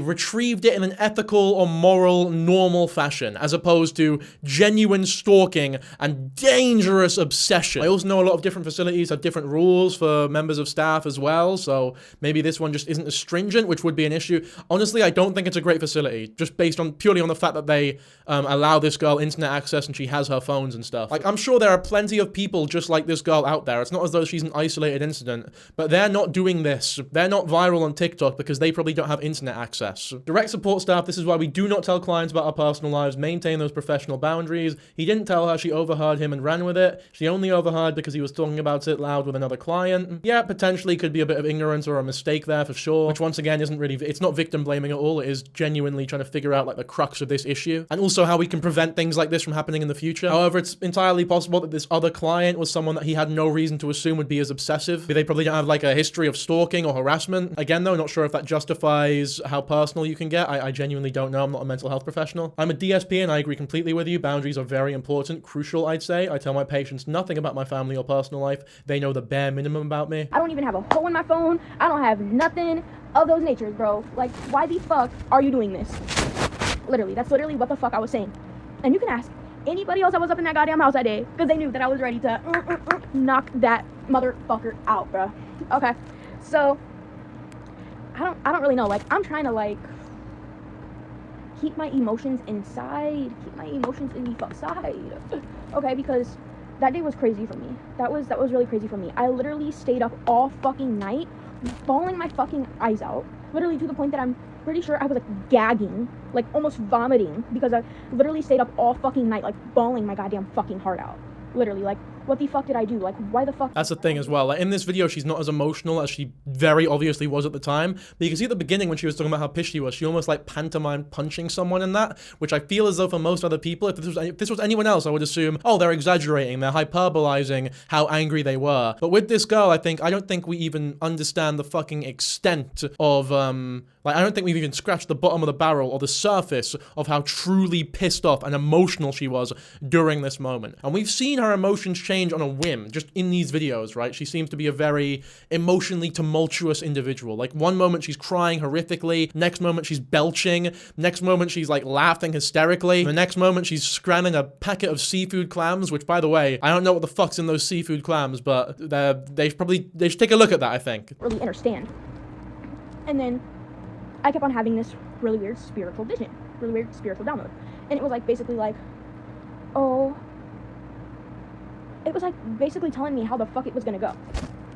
S1: retrieved it in an ethical or moral, normal fashion, as opposed to genuine stalking and dangerous obsession. I also know a lot of different facilities have different rules for members of staff as well, so maybe this one just isn't as stringent, which would be an issue. Honestly, I don't think it's a great facility, just based on purely on the fact that they allow this girl internet access and she has her phones and stuff. Like, I'm sure there are plenty of people just like this girl out there. It's not as though she's an isolated incident, but they're not doing this. They're not viral on TikTok because they probably don't have internet access. Direct support staff, this is why we do not tell clients about our personal lives. Maintain those professional boundaries. He didn't tell her. She overheard him and ran with it. She only overheard because he was talking about it loud with another client. Yeah, potentially could be a bit of ignorance or a mistake there for sure, which once again isn't really, it's not victim blaming at all. It is genuinely trying to figure out like the crux of this issue and also how we can prevent things like this from happening in the future. However, it's entirely possible that this other client was someone that he had no reason to assume would be as obsessive. They probably don't have like a history of stalking or harassment. Again though, not sure if that justifies how personal you can get. I genuinely don't know. I'm not a mental health professional. I'm a DSP and I agree completely with you. Boundaries are very important, crucial, I'd say. I tell my patients nothing about my family or personal life. They know the bare minimum about me.
S3: I don't even have a hole in my phone. I don't have nothing of those natures, bro. Like, why the fuck are you doing this? Literally, that's literally what the fuck I was saying. And you can ask anybody else that was up in that goddamn house that day, because they knew that I was ready to knock that motherfucker out, bro. Okay, so I don't really know. Like, I'm trying to like keep my emotions inside, keep my emotions in the fuck side. Okay, because that day was crazy for me. That was really crazy for me. I literally stayed up all fucking night, bawling my fucking eyes out, literally to the point that I'm pretty sure I was like gagging, like almost vomiting, because I literally stayed up all fucking night, like bawling my goddamn fucking heart out. Literally, like, what the fuck did I do? Like, why the fuck?
S1: That's the thing as well. Like, in this video, she's not as emotional as she very obviously was at the time. But you can see at the beginning when she was talking about how pissed she was, she almost like pantomimed punching someone in that, which I feel as though for most other people, if this was anyone else, I would assume, oh, they're exaggerating, they're hyperbolizing how angry they were. But with this girl, I don't think we even understand the fucking extent of, like, I don't think we've even scratched the bottom of the barrel or the surface of how truly pissed off and emotional she was during this moment. And we've seen her emotions change on a whim, just in these videos, right? She seems to be a very emotionally tumultuous individual. Like, one moment she's crying horrifically, next moment she's belching, next moment she's like laughing hysterically, the next moment she's scranning a packet of seafood clams, which, by the way, I don't know what the fuck's in those seafood clams, but they should take a look at that, I think.
S3: Really understand. And then I kept on having this really weird spiritual vision, really weird spiritual download. And it was like basically like, oh, it was like basically telling me how the fuck it was gonna go.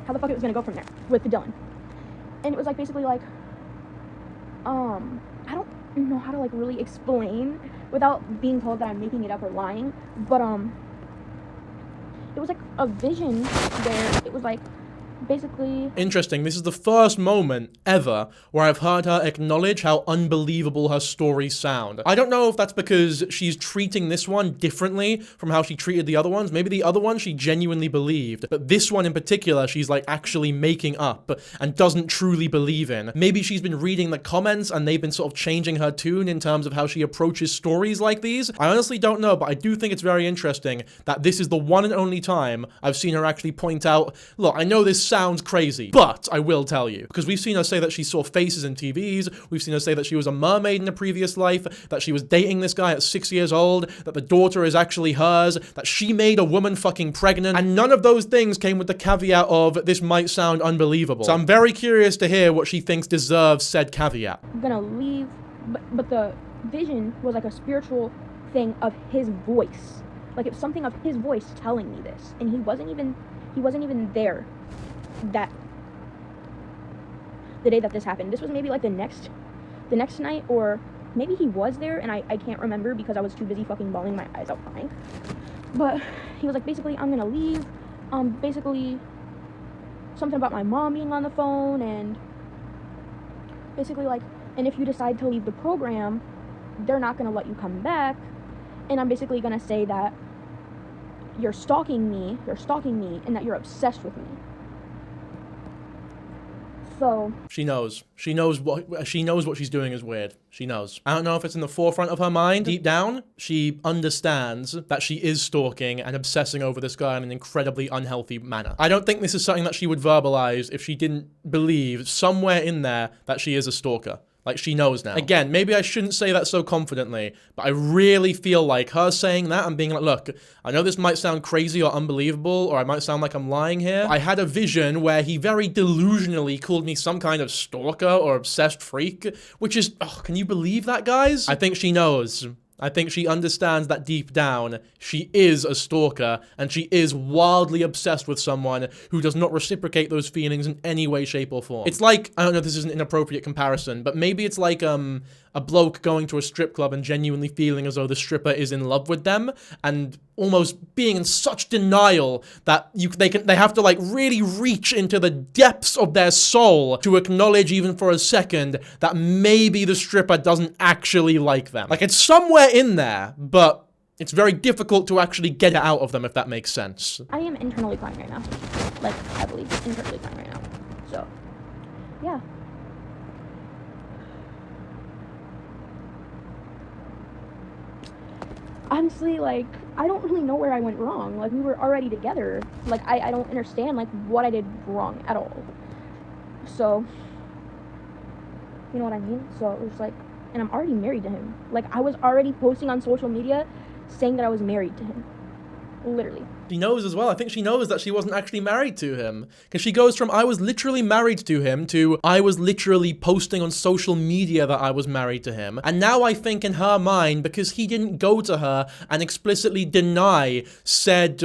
S3: How the fuck it was gonna go from there with the Dylan. And it was like basically like, I don't know how to like really explain without being told that I'm making it up or lying, but it was like a vision where it was like basically...
S1: Interesting. This is the first moment ever where I've heard her acknowledge how unbelievable her stories sound. I don't know if that's because she's treating this one differently from how she treated the other ones. Maybe the other one she genuinely believed, but this one in particular she's like actually making up and doesn't truly believe in. Maybe she's been reading the comments and they've been sort of changing her tune in terms of how she approaches stories like these. I honestly don't know, but I do think it's very interesting that this is the one and only time I've seen her actually point out, look, I know this sounds crazy, but I will tell you, because we've seen her say that she saw faces in TVs, we've seen her say that she was a mermaid in a previous life, that she was dating this guy at 6 years old, that the daughter is actually hers, that she made a woman fucking pregnant, and none of those things came with the caveat of this might sound unbelievable. So I'm very curious to hear what she thinks deserves said caveat.
S3: I'm gonna leave, but the vision was like a spiritual thing of his voice. Like, it was something of his voice telling me this, and he wasn't even there the day that this happened. This was maybe like the next night, or maybe he was there and I can't remember because I was too busy fucking bawling my eyes out crying. But he was like, basically, I'm gonna leave. Basically something about my mom being on the phone, and basically like, and if you decide to leave the program, they're not gonna let you come back, and I'm basically gonna say that you're stalking me, and that you're obsessed with me. So
S1: she knows what she's doing is weird. She knows. I don't know if it's in the forefront of her mind. Deep down, she understands that she is stalking and obsessing over this guy in an incredibly unhealthy manner. I don't think this is something that she would verbalize if she didn't believe somewhere in there that she is a stalker. Like, she knows now. Again, maybe I shouldn't say that so confidently, but I really feel like her saying that and being like, look, I know this might sound crazy or unbelievable, or I might sound like I'm lying here. I had a vision where he very delusionally called me some kind of stalker or obsessed freak, which is, oh, can you believe that, guys? I think she knows. I think she understands that deep down, she is a stalker, and she is wildly obsessed with someone who does not reciprocate those feelings in any way, shape, or form. It's like, I don't know if this is an inappropriate comparison, but maybe it's like, a bloke going to a strip club and genuinely feeling as though the stripper is in love with them, and almost being in such denial that they have to like really reach into the depths of their soul to acknowledge even for a second that maybe the stripper doesn't actually like them. Like, it's somewhere in there, but it's very difficult to actually get it out of them, if that makes sense.
S3: I am internally crying right now. Like, heavily internally crying right now. So, yeah. Honestly, like, I don't really know where I went wrong. Like, we were already together. Like, I don't understand, like, what I did wrong at all. So, you know what I mean? So, it was like, and I'm already married to him. Like, I was already posting on social media saying that I was married to him. Literally.
S1: She knows as well. I think she knows that she wasn't actually married to him. Because she goes from, I was literally married to him, to, I was literally posting on social media that I was married to him. And now I think in her mind, because he didn't go to her and explicitly deny said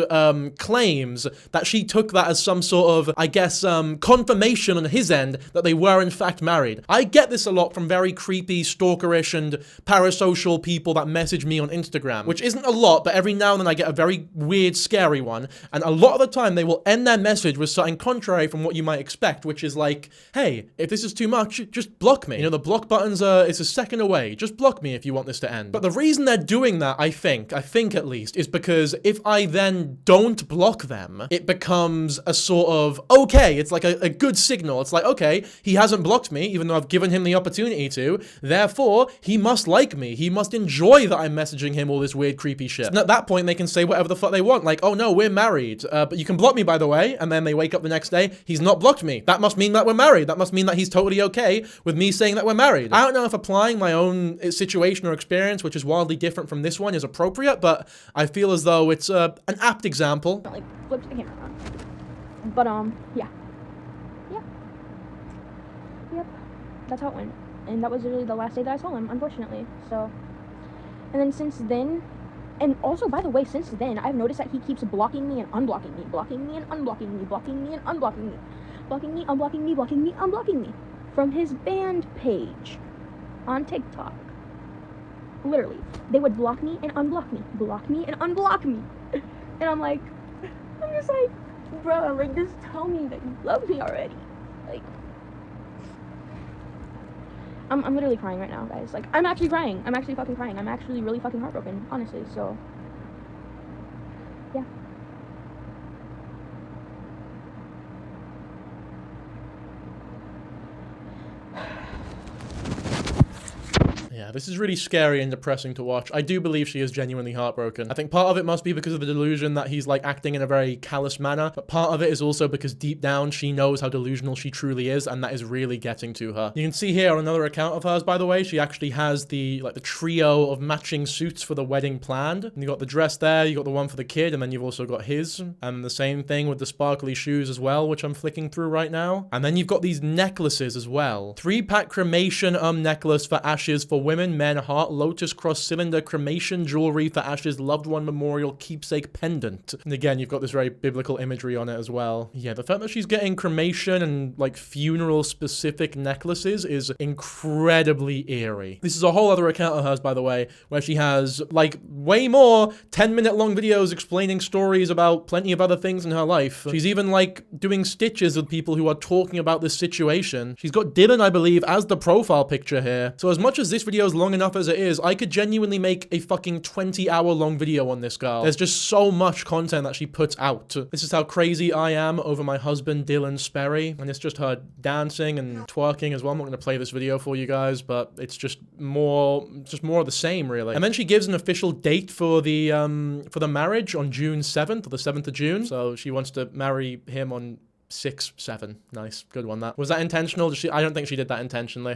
S1: claims, that she took that as some sort of, I guess, confirmation on his end that they were in fact married. I get this a lot from very creepy, stalkerish, and parasocial people that message me on Instagram, which isn't a lot, but every now and then I get a very weird, scary one, and a lot of the time they will end their message with something contrary from what you might expect, which is like, hey, if this is too much, just block me. You know, the block buttons it's a second away. Just block me if you want this to end. But the reason they're doing that, I think at least, is because if I then don't block them, it becomes a sort of, okay, it's like a good signal. It's like, okay, he hasn't blocked me, even though I've given him the opportunity to, therefore, he must like me. He must enjoy that I'm messaging him all this weird, creepy shit. And at that point, they can say whatever the fuck they want, like, oh no, we're married, but you can block me, by the way, and then they wake up the next day, he's not blocked me. That must mean that we're married. That must mean that he's totally okay with me saying that we're married. I don't know if applying my own situation or experience, which is wildly different from this one, is appropriate, but I feel as though it's an apt example.
S3: Like, flipped the camera around. But, yeah. Yeah. Yep. That's how it went. And that was literally the last day that I saw him, unfortunately. So, and then since then, and also, by the way, since then, I've noticed that he keeps blocking me and unblocking me, blocking me and unblocking me, blocking me and unblocking me, blocking me, unblocking me, blocking me, unblocking me, from his band page on TikTok. Literally, they would block me and unblock me, block me and unblock me, and I'm just like, bro, like, just tell me that you love me already, like. I'm literally crying right now, guys. Like, I'm actually crying. I'm actually fucking crying. I'm actually really fucking heartbroken, honestly, so. Yeah.
S1: Yeah, this is really scary and depressing to watch. I do believe she is genuinely heartbroken. I think part of it must be because of the delusion that he's like acting in a very callous manner, but part of it is also because deep down she knows how delusional she truly is, and that is really getting to her. You can see here on another account of hers, by the way, she actually has the trio of matching suits for the wedding planned. And you got the dress there, you got the one for the kid, and then you've also got his, and the same thing with the sparkly shoes as well, which I'm flicking through right now. And then you've got these necklaces as well. 3-pack cremation necklace for ashes for women women, men, heart, lotus cross cylinder, cremation, jewelry for ashes, loved one memorial, keepsake pendant. And again, you've got this very biblical imagery on it as well. Yeah, the fact that she's getting cremation and like funeral specific necklaces is incredibly eerie. This is a whole other account of hers, by the way, where she has like way more 10-minute long videos explaining stories about plenty of other things in her life. She's even like doing stitches with people who are talking about this situation. She's got Dylan, I believe, as the profile picture here. So as much as this video is long enough as it is, I could genuinely make a fucking 20-hour long video on this girl. There's just so much content that she puts out. This is how crazy I am over my husband, Dylan Sperry. And it's just her dancing and twerking as well. I'm not going to play this video for you guys, but it's just more of the same, really. And then she gives an official date for the marriage on June 7th, or the 7th of June. So she wants to marry him on 6/7. Nice, good one. That was that intentional? I don't think she did that intentionally.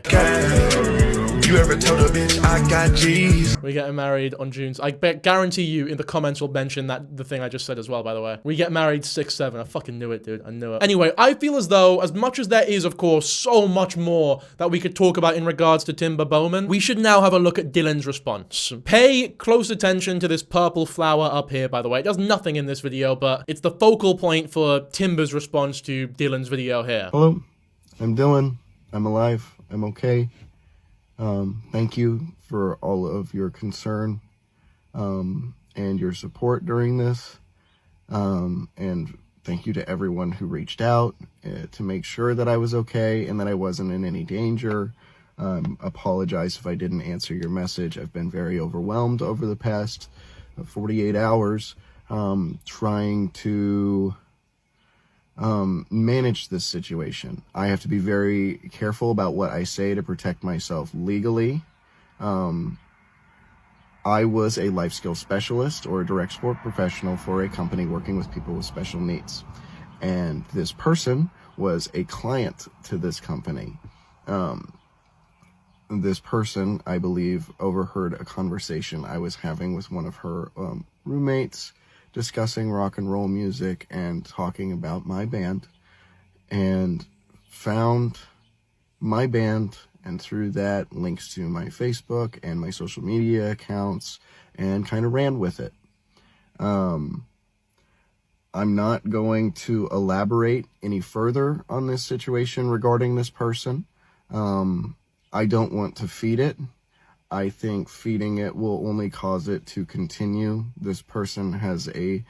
S5: You ever told a bitch I got G's?
S1: We're getting married on June. I guarantee you in the comments will mention the thing I just said as well, by the way. We get married 6/7. I fucking knew it, dude. I knew it. Anyway, I feel as though, as much as there is, of course, so much more that we could talk about in regards to Timber Bowman, we should now have a look at Dylan's response. Pay close attention to this purple flower up here, by the way. It does nothing in this video, but it's the focal point for Timber's response to Dylan's video here.
S6: Hello, I'm Dylan. I'm alive. I'm okay. Thank you for all of your concern and your support during this. And thank you to everyone who reached out to make sure that I was okay and that I wasn't in any danger. Apologize if I didn't answer your message. I've been very overwhelmed over the past 48 hours trying to manage this situation. I have to be very careful about what I say to protect myself legally. I was a life skills specialist or a direct support professional for a company working with people with special needs. And this person was a client to this company. This person, I believe, overheard a conversation I was having with one of her roommates, discussing rock and roll music and talking about my band, and found my band, and through that links to my Facebook and my social media accounts, and kind of ran with it. I'm not going to elaborate any further on this situation regarding this person. I don't want to feed it. I think feeding it will only cause it to continue. This person has a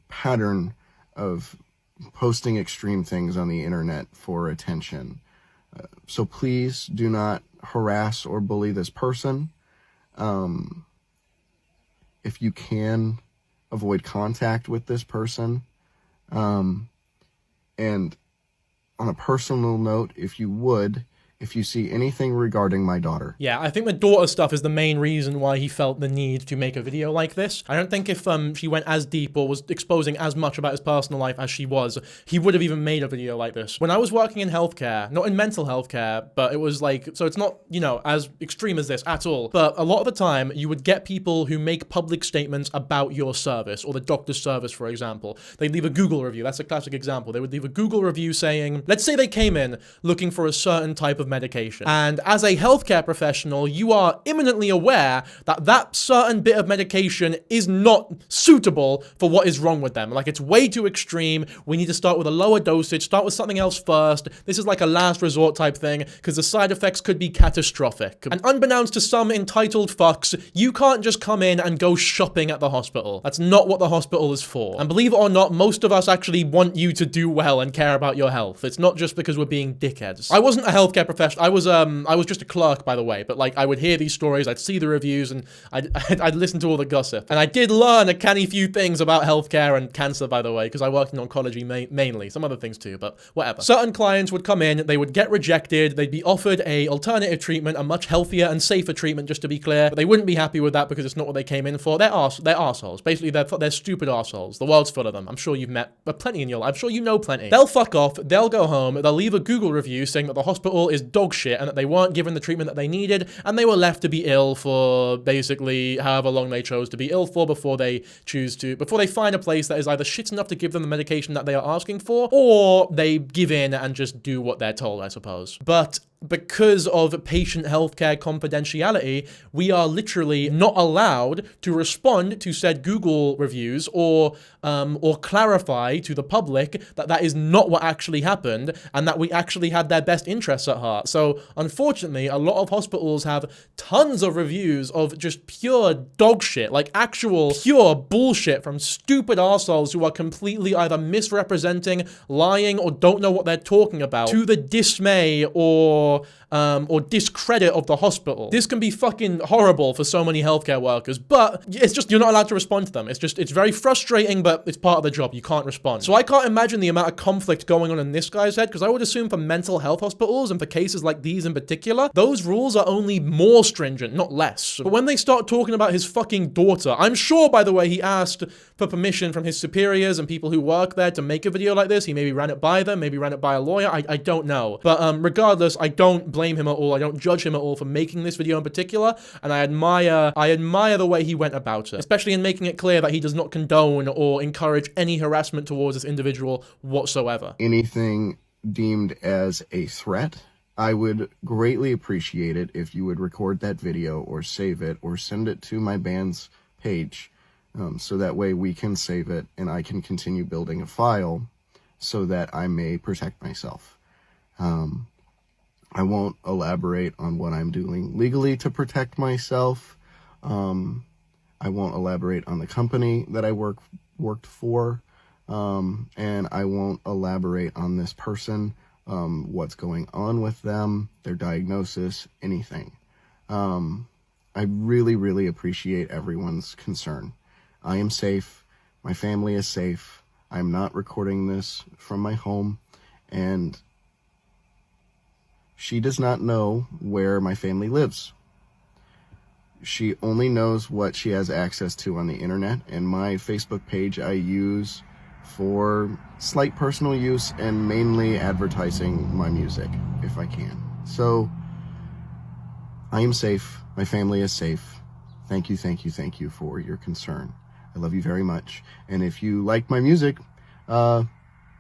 S6: pattern of posting extreme things on the internet for attention. So please do not harass or bully this person. If you can, avoid contact with this person. And on a personal note, if you see anything regarding my daughter.
S1: Yeah, I think the daughter stuff is the main reason why he felt the need to make a video like this. I don't think if she went as deep or was exposing as much about his personal life as she was, he would have even made a video like this. When I was working in healthcare, not in mental health care, but it was like, so it's not, you know, as extreme as this at all, but a lot of the time you would get people who make public statements about your service or the doctor's service, for example. They'd leave a Google review. That's a classic example. They would leave a Google review saying, let's say they came in looking for a certain type of medication. And as a healthcare professional, you are imminently aware that that certain bit of medication is not suitable for what is wrong with them. Like, it's way too extreme. We need to start with a lower dosage, start with something else first. This is like a last resort type thing because the side effects could be catastrophic. And unbeknownst to some entitled fucks, you can't just come in and go shopping at the hospital. That's not what the hospital is for. And believe it or not, most of us actually want you to do well and care about your health. It's not just because we're being dickheads. I wasn't a healthcare professional. I was just a clerk, by the way, but like I would hear these stories, I'd see the reviews, and I'd listen to all the gossip. And I did learn a canny few things about healthcare and cancer, by the way, because I worked in oncology mainly, some other things too, but whatever. Certain clients would come in, they would get rejected, they'd be offered a alternative treatment, a much healthier and safer treatment, just to be clear, but they wouldn't be happy with that because it's not what they came in for. They're arseholes. Basically, they're stupid arseholes. The world's full of them. I'm sure you've met plenty in your life. I'm sure you know plenty. They'll fuck off, they'll go home, they'll leave a Google review saying that the hospital is dog shit and that they weren't given the treatment that they needed, and they were left to be ill for basically however long they chose to be ill for before they find a place that is either shit enough to give them the medication that they are asking for, or they give in and just do what they're told, I suppose. But because of patient healthcare confidentiality, we are literally not allowed to respond to said Google reviews or clarify to the public that that is not what actually happened and that we actually had their best interests at heart. So unfortunately, a lot of hospitals have tons of reviews of just pure dog shit, like actual pure bullshit from stupid arseholes who are completely either misrepresenting, lying, or don't know what they're talking about, to the dismay or discredit of the hospital. This can be fucking horrible for so many healthcare workers, but it's just, you're not allowed to respond to them. It's very frustrating, but it's part of the job. You can't respond. So I can't imagine the amount of conflict going on in this guy's head, because I would assume for mental health hospitals and for cases like these in particular, those rules are only more stringent, not less. But when they start talking about his fucking daughter, I'm sure, by the way, he asked for permission from his superiors and people who work there to make a video like this. He maybe ran it by them, maybe ran it by a lawyer. I don't know. But regardless, I don't blame him at all. I don't judge him at all for making this video in particular, and I admire the way he went about it, especially in making it clear that he does not condone or encourage any harassment towards this individual whatsoever.
S6: Anything deemed as a threat, I would greatly appreciate it if you would record that video or save it or send it to my band's page, so that way we can save it and I can continue building a file so that I may protect myself. I won't elaborate on what I'm doing legally to protect myself. I won't elaborate on the company that I worked for, and I won't elaborate on this person, what's going on with them, their diagnosis, anything. I really, really appreciate everyone's concern. I am safe. My family is safe. I'm not recording this from my home, and she does not know where my family lives. She only knows what she has access to on the internet, and my Facebook page I use for slight personal use and mainly advertising my music, if I can. So, I am safe. My family is safe. Thank you, thank you, thank you for your concern. I love you very much. And if you like my music,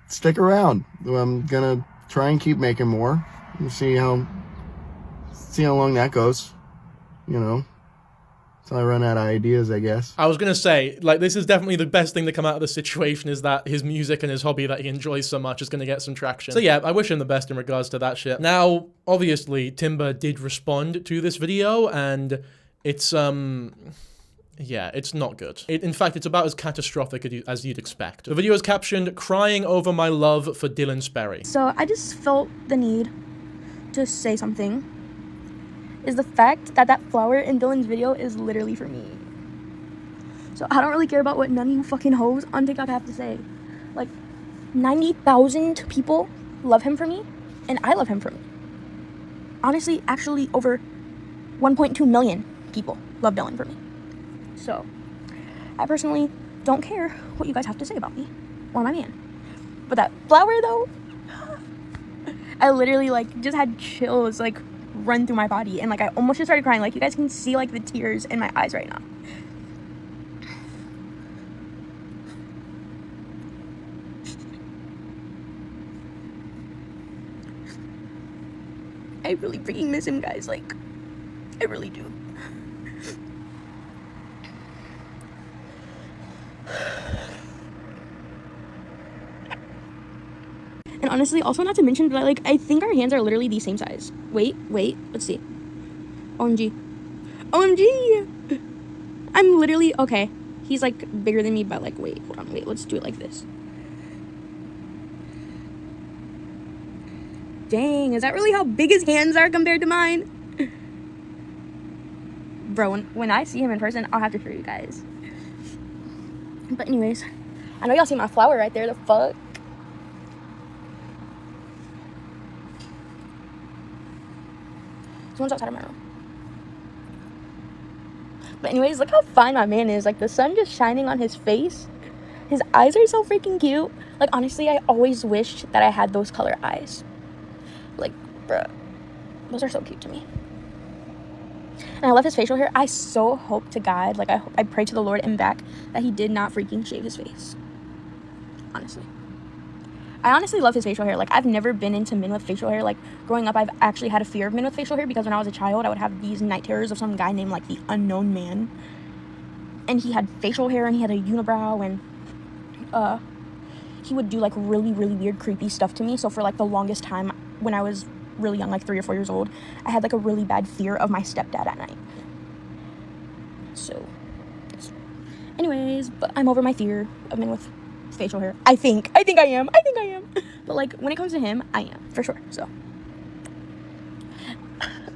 S6: stick around. I'm gonna try and keep making more. And see how long that goes, you know, until I run out of ideas, I guess.
S1: I was gonna say, like, this is definitely the best thing to come out of the situation, is that his music and his hobby that he enjoys so much is gonna get some traction. So yeah, I wish him the best in regards to that shit. Now, obviously, Timber did respond to this video, and it's, yeah, it's not good. In fact, it's about as catastrophic as you'd expect. The video is captioned, "Crying over my love for Dylan Sperry."
S3: So I just felt the need to say something, is the fact that that flower in Dylan's video is literally for me. So I don't really care about what none of you fucking hoes on TikTok have to say. Like, 90,000 people love him for me, and I love him for me. Honestly, actually over 1.2 million people love Dylan for me. So I personally don't care what you guys have to say about me or my man. But that flower though, I literally, like, just had chills, like, run through my body. And, like, I almost just started crying. Like, you guys can see, like, the tears in my eyes right now. I really freaking miss him, guys. Like, I really do. And honestly, also not to mention that, like, I think our hands are literally the same size. Wait, let's see. OMG. I'm literally, okay. He's, like, bigger than me, but, like, wait, let's do it like this. Dang, is that really how big his hands are compared to mine? Bro, when I see him in person, I'll have to show you guys. But anyways, I know y'all see my flower right there, the fuck? Someone's outside of my room. But anyways, look how fine my man is. Like, the sun just shining on his face. His eyes are so freaking cute. Like, honestly, I always wished that I had those color eyes. Like, bruh, those are so cute to me. And I love his facial hair. I so hope to God, like, I pray to the Lord and back that he did not freaking shave his face. Honestly. I honestly love his facial hair. Like, I've never been into men with facial hair. Like, growing up, I've actually had a fear of men with facial hair because when I was a child, I would have these night terrors of some guy named, like, the Unknown Man. And he had facial hair, and he had a unibrow, and, he would do, like, really, really weird, creepy stuff to me. So for, like, the longest time, when I was really young, like 3 or 4 years old, I had, like, a really bad fear of my stepdad at night. So, anyways, but I'm over my fear of men with facial hair. I think I am. But, like, when it comes to him, I am, for sure. So,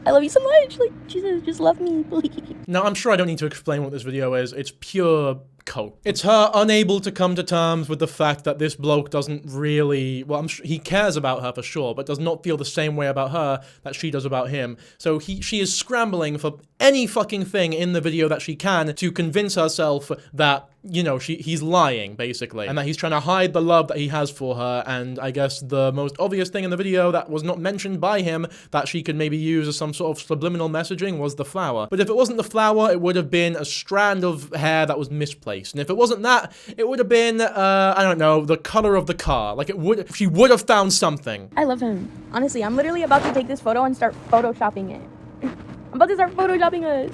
S3: I love you so much. Like, Jesus, just love me, please.
S1: Now, I'm sure I don't need to explain what this video is. It's pure cope. It's her unable to come to terms with the fact that this bloke doesn't really, well, I'm sure he cares about her for sure, but does not feel the same way about her that she does about him. So she is scrambling for any fucking thing in the video that she can to convince herself that, you know, he's lying, basically, and that he's trying to hide the love that he has for her. And I guess the most obvious thing in the video that was not mentioned by him that she could maybe use as some sort of subliminal messaging was the flower. But if it wasn't the flower, it would have been a strand of hair that was misplaced. And if it wasn't that, it would have been, I don't know, the color of the car. Like, she would have found something.
S3: I love him. Honestly, I'm literally about to take this photo and start photoshopping it. I'm about to start photoshopping us.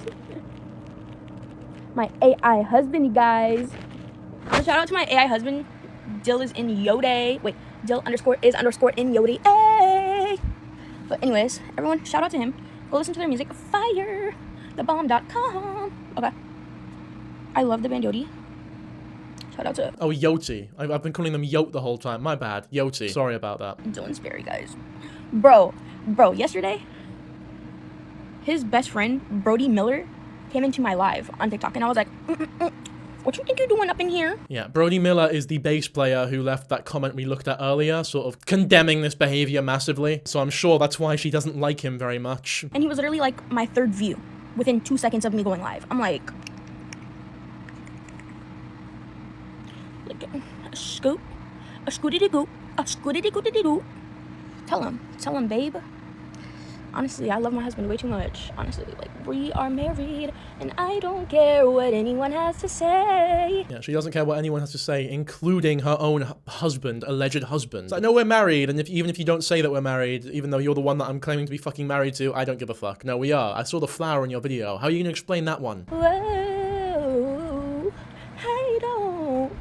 S3: My AI husband, you guys. So shout out to my AI husband. Dill is in Yode. Wait, Dill is _ in Yode. Ay. But anyways, everyone, shout out to him. Go listen to their music. Fire. Thebomb.com. Okay. I love the band Yodi. Shout out to...
S1: Oh, Yoti. I've been calling them Yote the whole time. My bad. Yoti. Sorry about that.
S3: Dill and Sperry, guys. Bro, yesterday, his best friend, Brody Miller, came into my live on TikTok, and I was like, what you think you're doing up in here?
S1: Yeah, Brody Miller is the bass player who left that comment we looked at earlier, sort of condemning this behavior massively. So I'm sure that's why she doesn't like him very much.
S3: And he was literally like my third view within 2 seconds of me going live. I'm like a scoop, a scootity-goop, a scootity-gootity-goop. Tell him, babe. Honestly, I love my husband way too much. Honestly, like, we are married, and I don't care what anyone has to say.
S1: Yeah, she doesn't care what anyone has to say, including her own husband, alleged husband. So I know we're married, and even if you don't say that we're married, even though you're the one that I'm claiming to be fucking married to, I don't give a fuck. No, we are. I saw the flower in your video. How are you gonna explain that one?
S3: Whoa, I don't.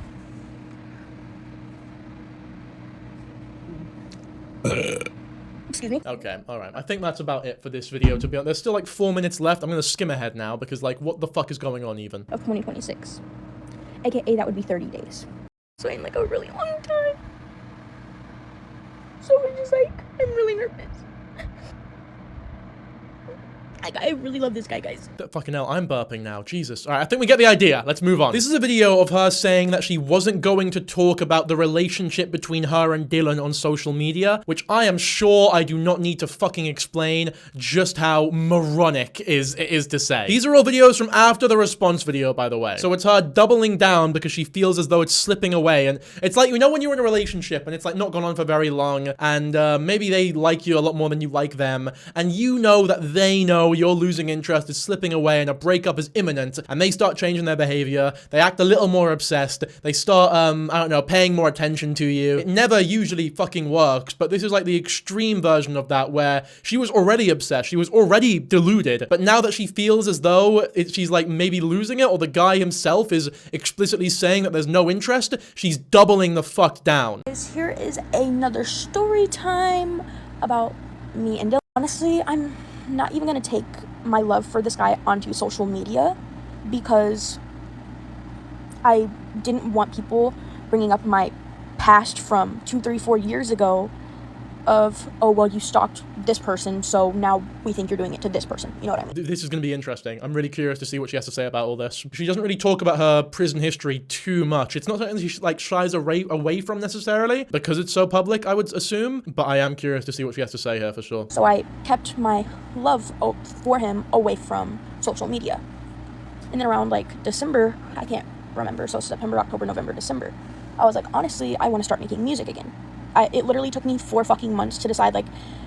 S3: Excuse me.
S1: Okay, alright. I think that's about it for this video, to be honest. There's still like 4 minutes left. I'm gonna skim ahead now, because like, what the fuck is going on even?
S3: Of 2026. AKA, that would be 30 days. So in like a really long time. So it's just like, I'm really nervous. I really love this guy, guys.
S1: Fucking hell, I'm burping now. Jesus. Alright, I think we get the idea. Let's move on. This is a video of her saying that she wasn't going to talk about the relationship between her and Dylan on social media, which I am sure I do not need to fucking explain just how moronic it is to say. These are all videos from after the response video, by the way. So it's her doubling down because she feels as though it's slipping away. And it's like, you know, when you're in a relationship and it's like not gone on for very long, and maybe they like you a lot more than you like them, and you know that they know you're losing interest, is slipping away, and a breakup is imminent, and they start changing their behavior, they act a little more obsessed, they start, I don't know, paying more attention to you. It never usually fucking works, but this is like the extreme version of that, where she was already obsessed, she was already deluded, but now that she feels as though she's like maybe losing it, or the guy himself is explicitly saying that there's no interest, she's doubling the fuck down.
S3: Here is another story time about me and Dylan. Honestly, I'm not even gonna take my love for this guy onto social media because I didn't want people bringing up my past from 2, 3, 4 years ago of, oh, well, you stalked this person, so now we think you're doing it to this person. You know what I mean?
S1: This is going to be interesting. I'm really curious to see what she has to say about all this. She doesn't really talk about her prison history too much. It's not something that she like shies away from necessarily because it's so public, I would assume, but I am curious to see what she has to say here for sure.
S3: So I kept my love for him away from social media. And then around like December, I can't remember, so September, October, November, December, I was like, honestly, I want to start making music again. It literally took me 4 fucking months to decide, like,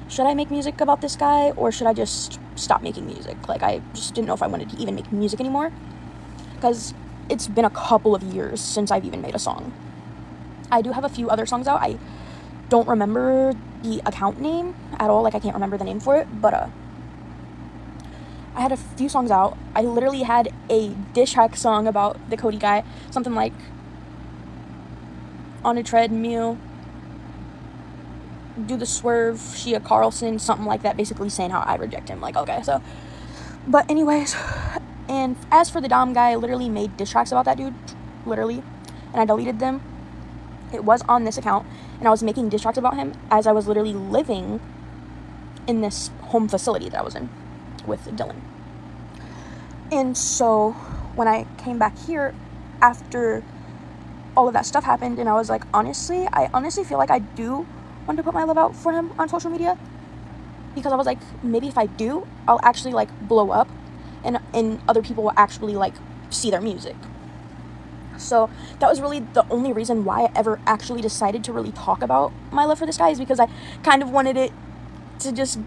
S3: should I make music about this guy or should I just stop making music? Like, I just didn't know if I wanted to even make music anymore because it's been a couple of years since I've even made a song. I do have a few other songs out. I don't remember the account name at all. Like, I can't remember the name for it, but I had a few songs out. I literally had a diss track song about the Cody guy, something like on a treadmill, do the swerve, Shia Carlson, something like that, basically saying how I reject him. Like, okay, so, but anyways, and as for the Dom guy, I literally made diss tracks about that dude, literally, and I deleted them. It was on this account, and I was making diss tracks about him as I was literally living in this home facility that I was in with Dylan. And so when I came back here after all of that stuff happened, and I was like, I honestly feel like I do want to put my love out for him on social media, because I was like, maybe if I do, I'll actually like blow up, and other people will actually like see their music. So that was really the only reason why I ever actually decided to really talk about my love for this guy, is because I kind of wanted it to just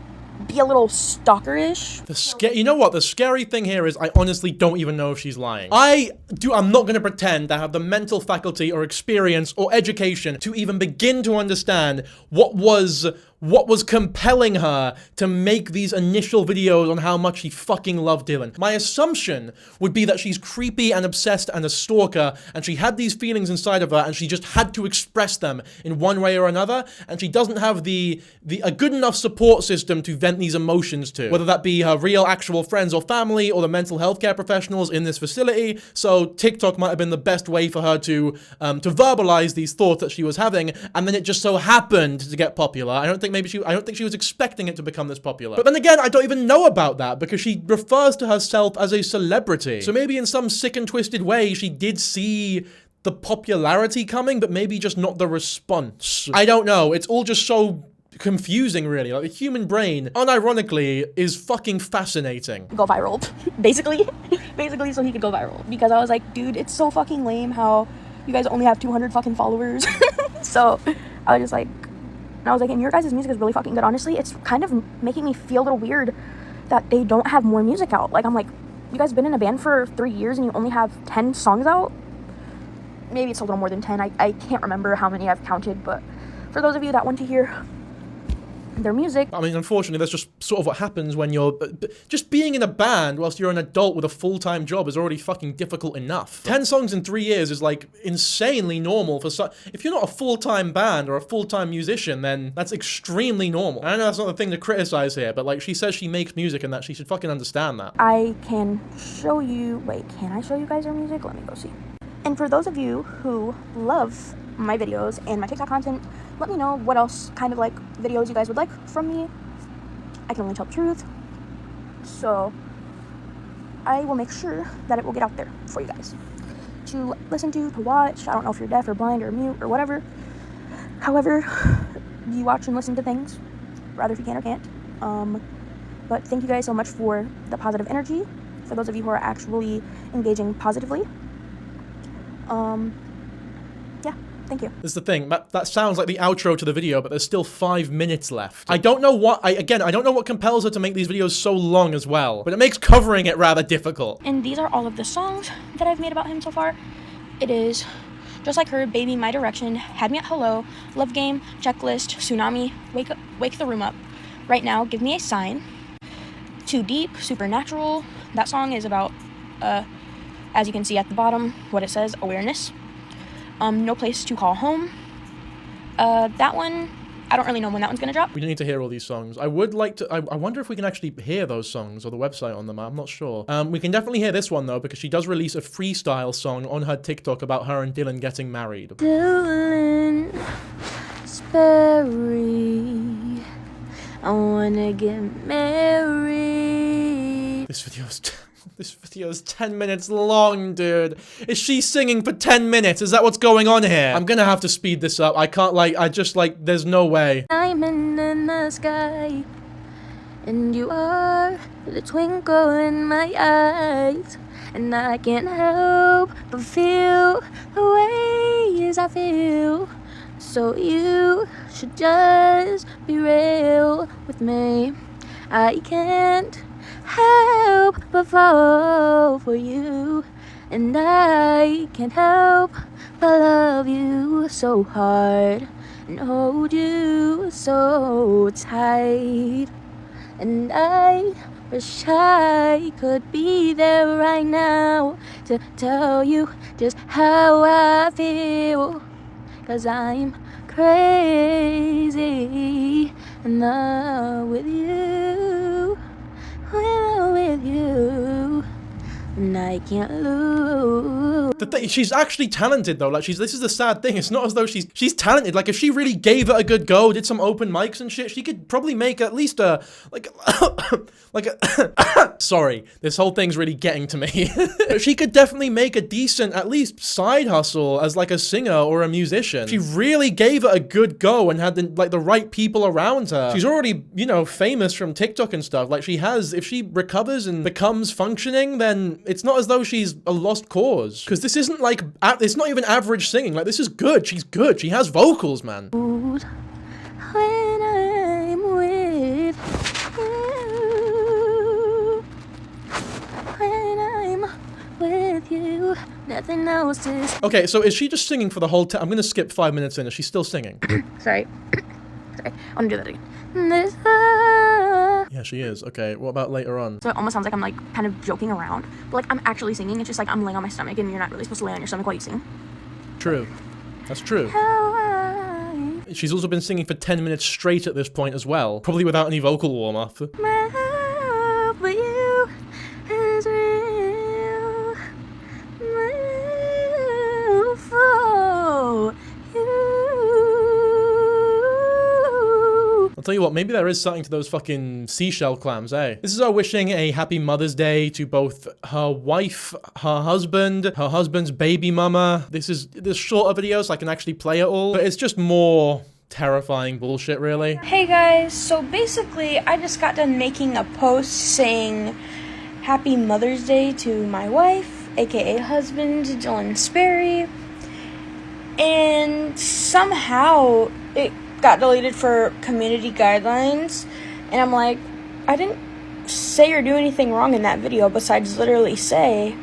S3: be a little stalker-ish.
S1: You know what? The scary thing here is I honestly don't even know if she's lying. I'm not gonna pretend to have the mental faculty or experience or education to even begin to understand what was compelling her to make these initial videos on how much she fucking loved Dylan. My assumption would be that she's creepy and obsessed and a stalker, and she had these feelings inside of her, and she just had to express them in one way or another, and she doesn't have a good enough support system to vent these emotions to, whether that be her real actual friends or family or the mental health care professionals in this facility. So TikTok might have been the best way for her to verbalize these thoughts that she was having, and then it just so happened to get popular. I don't think she was expecting it to become this popular. But then again, I don't even know about that, because she refers to herself as a celebrity. So maybe in some sick and twisted way, she did see the popularity coming, but maybe just not the response. I don't know. It's all just so confusing, really. Like, the human brain, unironically, is fucking fascinating.
S3: Go viral, basically so he could go viral, because I was like, dude, it's so fucking lame how you guys only have 200 fucking followers. So I was just like, and I was like, and your guys' music is really fucking good. Honestly, it's kind of making me feel a little weird that they don't have more music out. Like, I'm like, you guys been in a band for 3 years and you only have 10 songs out? Maybe it's a little more than 10. I can't remember how many I've counted, but for those of you that want to hear their music.
S1: I mean, unfortunately, that's just sort of what happens when you're just being in a band whilst you're an adult with a full-time job is already fucking difficult enough. 10 songs in 3 years is like insanely normal for if you're not a full-time band or a full-time musician, then that's extremely normal. I know that's not the thing to criticize here, but like, she says she makes music and that she should fucking understand that.
S3: I can show you, wait, can I show you guys their music? Let me go see. And for those of you who love my videos and my TikTok content, let me know what else kind of like videos you guys would like from me. I can only tell the truth, so I will make sure that it will get out there for you guys to listen to watch. I don't know if you're deaf or blind or mute or whatever, however you watch and listen to things, rather if you can or can't. But thank you guys so much for the positive energy, for those of you who are actually engaging positively. Yeah, thank you.
S1: This is the thing, that sounds like the outro to the video, but there's still 5 minutes left. I don't know what, I don't know what compels her to make these videos so long as well, but it makes covering it rather difficult.
S3: And these are all of the songs that I've made about him so far. It is Just Like Her, Baby, My Direction, Had Me at Hello, Love Game, Checklist, Tsunami, Wake the Room Up, Right Now, Give Me a Sign, Too Deep, Supernatural. That song is about, as you can see at the bottom, what it says, awareness. No Place to Call Home. That one, I don't really know when that one's gonna drop.
S1: We need to hear all these songs. I would like to, I wonder if we can actually hear those songs or the website on them. I'm not sure. We can definitely hear this one though, because she does release a freestyle song on her TikTok about her and Dylan getting married.
S3: Dylan, Sperry, I wanna get married.
S1: This video is 10 minutes long, dude. Is she singing for 10 minutes? Is that what's going on here? I'm gonna have to speed this up. I can't, there's no way.
S3: Diamond in the sky, and you are the twinkle in my eyes, and I can't help but feel the ways I feel. So you should just be real with me. I can't help but fall for you, and I can't help but love you so hard. and hold you so tight. And I wish I could be there right now to tell you just how I feel. 'Cause I'm crazy in love with you, with you, and I can't lose.
S1: She's actually talented though. Like this is the sad thing. It's not as though she's talented. Like if she really gave it a good go, did some open mics and shit, she could probably make at least a sorry, this whole thing's really getting to me. She could definitely make a decent, at least side hustle as like a singer or a musician. She really gave it a good go and had the right people around her. She's already, you know, famous from TikTok and stuff. Like she has, if she recovers and becomes functioning, then it's not as though she's a lost cause. Because this isn't like, it's not even average singing. Like this is good. She's good. She has vocals, man.
S3: When I'm with you, when I'm with you, nothing else is.
S1: Okay, so is she just singing for the whole time? I'm gonna skip 5 minutes in. Is she still singing?
S3: Sorry. I want to do that again.
S1: Yeah, she is. Okay, what about later on?
S3: So it almost sounds like I'm like kind of joking around, but like I'm actually singing. It's just like I'm laying on my stomach, and you're not really supposed to lay on your stomach while you sing.
S1: True. That's true. She's also been singing for 10 minutes straight at this point as well. Probably without any vocal warm-up.
S3: My love for you is real. My love for you.
S1: I'll tell you what, maybe there is something to those fucking seashell clams, eh? This is her wishing a happy Mother's Day to both her wife, her husband's baby mama. This shorter video so I can actually play it all, but it's just more terrifying bullshit, really.
S2: Hey guys, so basically I just got done making a post saying Happy Mother's Day to my wife, aka husband, Dylan Sperry, and somehow it got deleted for community guidelines, and I'm like, I didn't say or do anything wrong in that video besides literally say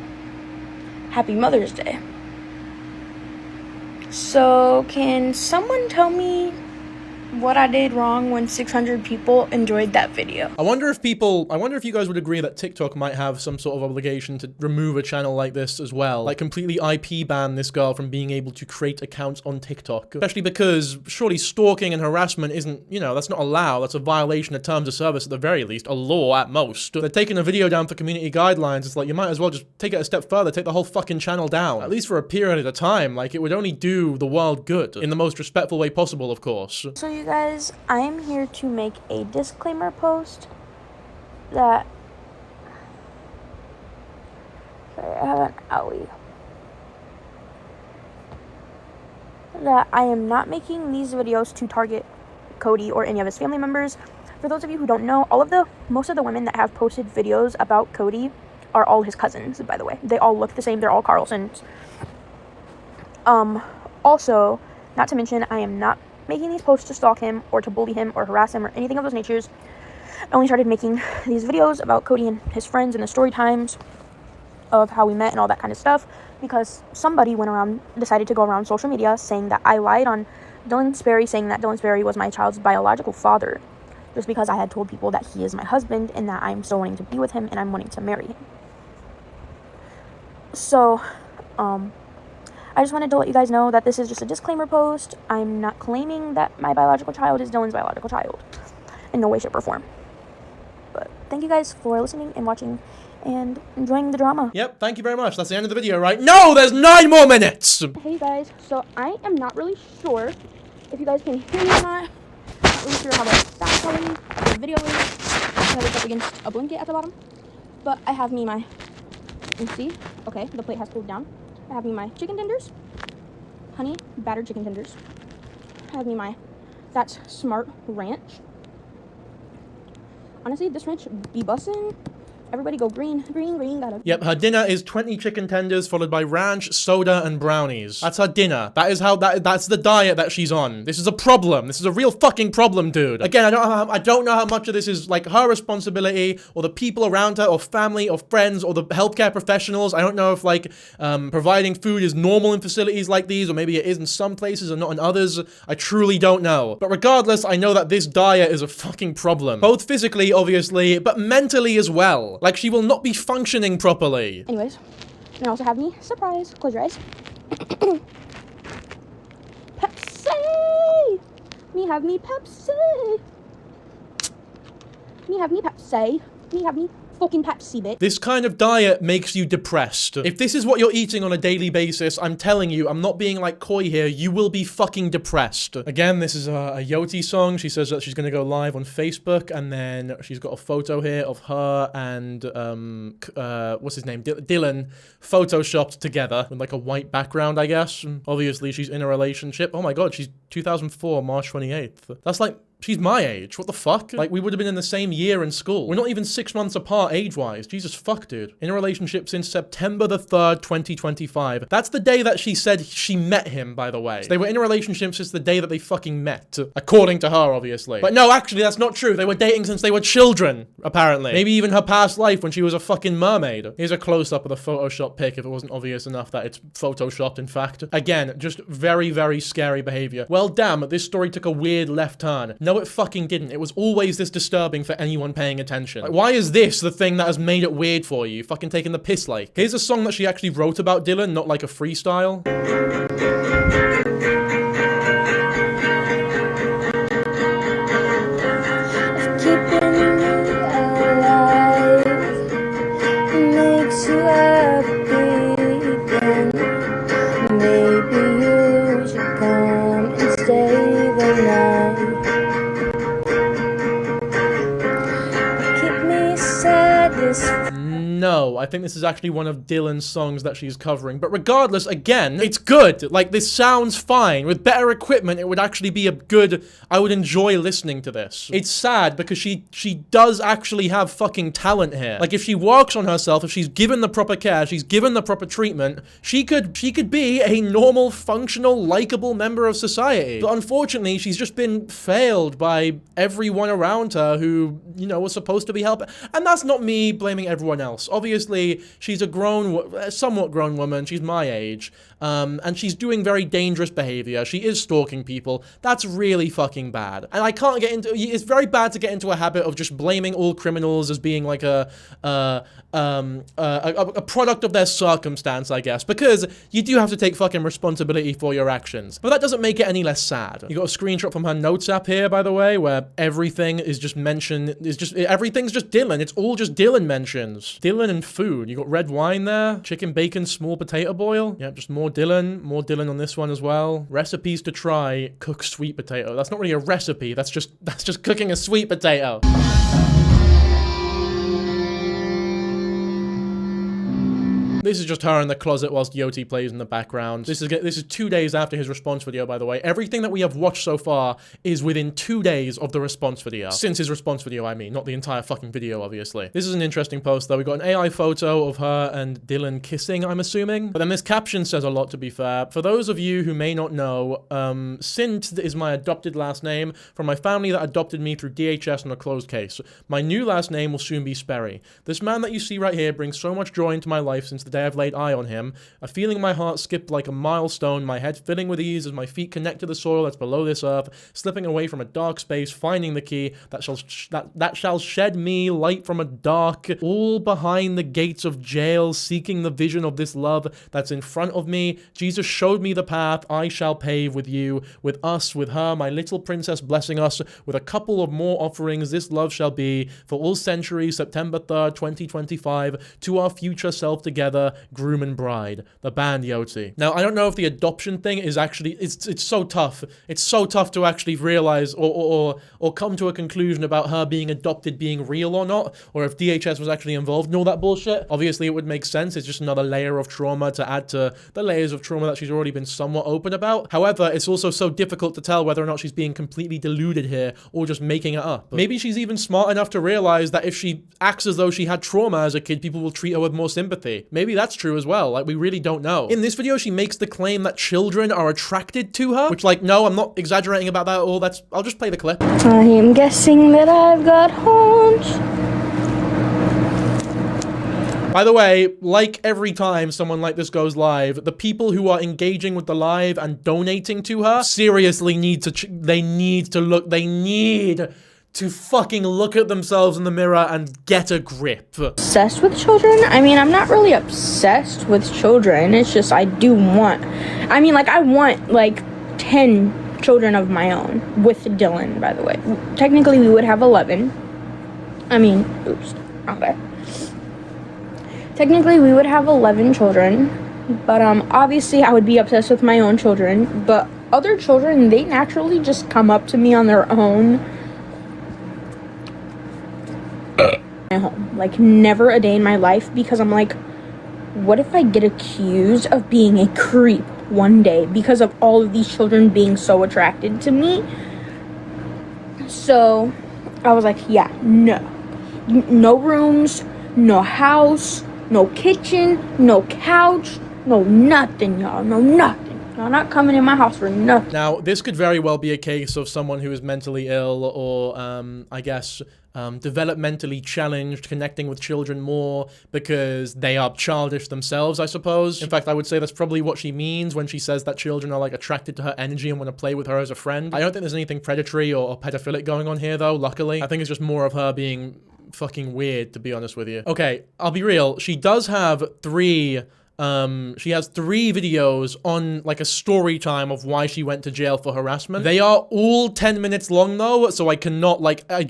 S2: Happy Mother's Day. So can someone tell me what I did wrong when 600 people enjoyed that video?
S1: I wonder if you guys would agree that TikTok might have some sort of obligation to remove a channel like this as well. Like completely IP ban this girl from being able to create accounts on TikTok. Especially because surely stalking and harassment isn't, you know, that's not allowed. That's a violation of terms of service at the very least, a law at most. They're taking a video down for community guidelines. It's like, you might as well just take it a step further, take the whole fucking channel down. At least for a period at a time. Like it would only do the world good. In the most respectful way possible, of course.
S3: So you guys, I am here to make a disclaimer post that, sorry, I have an owie, that I am not making these videos to target Cody or any of his family members. For those of you who don't know, most of the women that have posted videos about Cody are all his cousins, by the way. They all look the same, they're all Carlsons. Also, not to mention, I am not making these posts to stalk him or to bully him or harass him or anything of those natures. I only started making these videos about Cody and his friends and the story times of how we met and all that kind of stuff because somebody decided to go around social media saying that I lied on Dylan Sperry, saying that Dylan Sperry was my child's biological father just because I had told people that he is my husband and that I'm still wanting to be with him and I'm wanting to marry him. So, I just wanted to let you guys know that this is just a disclaimer post. I'm not claiming that my biological child is Dylan's biological child in no way, shape, or form. But thank you guys for listening and watching and enjoying the drama.
S1: Yep, thank you very much. That's the end of the video, right? No, there's 9 more minutes!
S3: Hey guys, so I am not really sure if you guys can hear me or not. Not really sure how the sound quality of the video is because it's up against a blanket at the bottom. But I have me my, you see, okay, the plate has cooled down. I have me my chicken tenders, honey battered chicken tenders. I have me my That's Smart ranch. Honestly, this ranch be bussin'. Everybody go green, green, green, got it.
S1: Yep, her dinner is 20 chicken tenders followed by ranch, soda, and brownies. That's her dinner. That's the diet that she's on. This is a problem. This is a real fucking problem, dude. Again, I don't know how much of this is like her responsibility or the people around her or family or friends or the healthcare professionals. I don't know if like providing food is normal in facilities like these, or maybe it is in some places and not in others. I truly don't know. But regardless, I know that this diet is a fucking problem. Both physically, obviously, but mentally as well. Like, she will not be functioning properly.
S3: Anyways, and I also have me, surprise, close your eyes. Pepsi! Me have me Pepsi! Me have me Pepsi. Me have me fucking Pepsi, bitch.
S1: This kind of diet makes you depressed. If this is what you're eating on a daily basis, I'm telling you, I'm not being like coy here, you will be fucking depressed. Again, this is a Yoti song. She says that she's gonna go live on Facebook, and then she's got a photo here of her and, what's his name? Dylan, photoshopped together with like a white background, I guess. And obviously, she's in a relationship. Oh my god, she's 2004, March 28th. That's like, she's my age. What the fuck? Like, we would have been in the same year in school. We're not even 6 months apart age-wise. Jesus fuck, dude. In a relationship since September the 3rd, 2025. That's the day that she said she met him, by the way. So they were in a relationship since the day that they fucking met. According to her, obviously. But no, actually, that's not true. They were dating since they were children, apparently. Maybe even her past life when she was a fucking mermaid. Here's a close-up of the Photoshop pic if it wasn't obvious enough that it's Photoshopped, in fact. Again, just very, very scary behavior. Well, damn, this story took a weird left turn. No, it fucking didn't. It was always this disturbing for anyone paying attention. Like, why is this the thing that has made it weird for you? Fucking taking the piss like. Here's a song that she actually wrote about Dylan, not like a freestyle.
S7: Keeping you alive makes you happy again. Maybe you should come and stay the night. Keep me sad this.
S1: No, I think this is actually one of Dylan's songs that she's covering. But regardless, again, it's good. Like, this sounds fine. With better equipment, it would actually be a good... I would enjoy listening to this. It's sad because she does actually have fucking talent here. Like, if she works on herself, if she's given the proper care, she's given the proper treatment, she could be a normal, functional, likable member of society. But unfortunately, she's just been failed by everyone around her who, you know, was supposed to be helping. And that's not me blaming everyone else. Obviously, she's a somewhat grown woman. She's my age. And she's doing very dangerous behavior. She is stalking people. That's really fucking bad. And I can't get into... It's very bad to get into a habit of just blaming all criminals as being like a product of their circumstance, I guess. Because you do have to take fucking responsibility for your actions. But that doesn't make it any less sad. You got a screenshot from her notes app here, by the way, where everything is just mentioned... Everything's just Dylan. It's all just Dylan mentions. Dylan and food. You got red wine there. Chicken bacon, small potato boil. Yep, just more Dylan on this one as well. Recipes to try, cook sweet potato. That's not really a recipe, that's just cooking a sweet potato. This is just her in the closet whilst Yoti plays in the background. This is 2 days after his response video, by the way. Everything that we have watched so far is within 2 days of the response video. Since his response video, I mean. Not the entire fucking video, obviously. This is an interesting post, though. We got an AI photo of her and Dylan kissing, I'm assuming. But then this caption says a lot, to be fair. For those of you who may not know, Sint is my adopted last name from my family that adopted me through DHS on a closed case. My new last name will soon be Sperry. This man that you see right here brings so much joy into my life since the day I've laid eye on him, a feeling in my heart skipped like a milestone, my head filling with ease as my feet connect to the soil that's below this earth, slipping away from a dark space, finding the key that shall shed me light from a dark, all behind the gates of jail, seeking the vision of this love that's in front of me. Jesus showed me the path I shall pave with you, with us, with her, my little princess blessing us, with a couple of more offerings this love shall be, for all centuries, September 3rd, 2025, to our future self together, father, groom, and bride, the band Yoti. Now, I don't know if the adoption thing is actually, it's so tough. It's so tough to actually realize or come to a conclusion about her being adopted being real or not, or if DHS was actually involved in all that bullshit. Obviously, it would make sense. It's just another layer of trauma to add to the layers of trauma that she's already been somewhat open about. However, it's also so difficult to tell whether or not she's being completely deluded here or just making it up. Maybe she's even smart enough to realize that if she acts as though she had trauma as a kid, people will treat her with more sympathy. Maybe that's true as well. Like, we really don't know. In this video, she makes the claim that children are attracted to her, which, like, no, I'm not exaggerating about that at all. I'll just play the clip.
S7: I am guessing that I've got horns.
S1: By the way, like every time someone like this goes live, the people who are engaging with the live and donating to her seriously need to fucking look at themselves in the mirror and get a grip.
S3: Obsessed with children? I mean, I'm not really obsessed with children. It's just I want like 10 children of my own with Dylan, by the way. Technically, we would have 11. I mean, oops, wrong guy. Technically, we would have 11 children, but obviously I would be obsessed with my own children, but other children, they naturally just come up to me on their own. Like, never a day in my life, because I'm like, what if I get accused of being a creep one day because of all of these children being so attracted to me? So I was like, yeah, no rooms, no house, no kitchen, no couch, no nothing, y'all. No nothing. Y'all not coming in my house for nothing.
S1: Now, this could very well be a case of someone who is mentally ill or, developmentally challenged, connecting with children more because they are childish themselves, I suppose. In fact, I would say that's probably what she means when she says that children are, like, attracted to her energy and want to play with her as a friend. I don't think there's anything predatory or pedophilic going on here, though, luckily. I think it's just more of her being fucking weird, to be honest with you. Okay, I'll be real. She does have three videos on, like, a story time of why she went to jail for harassment. They are all 10 minutes long, though, so I cannot, like, I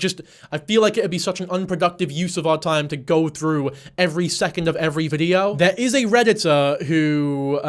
S1: feel like it'd be such an unproductive use of our time to go through every second of every video. There is a Redditor who,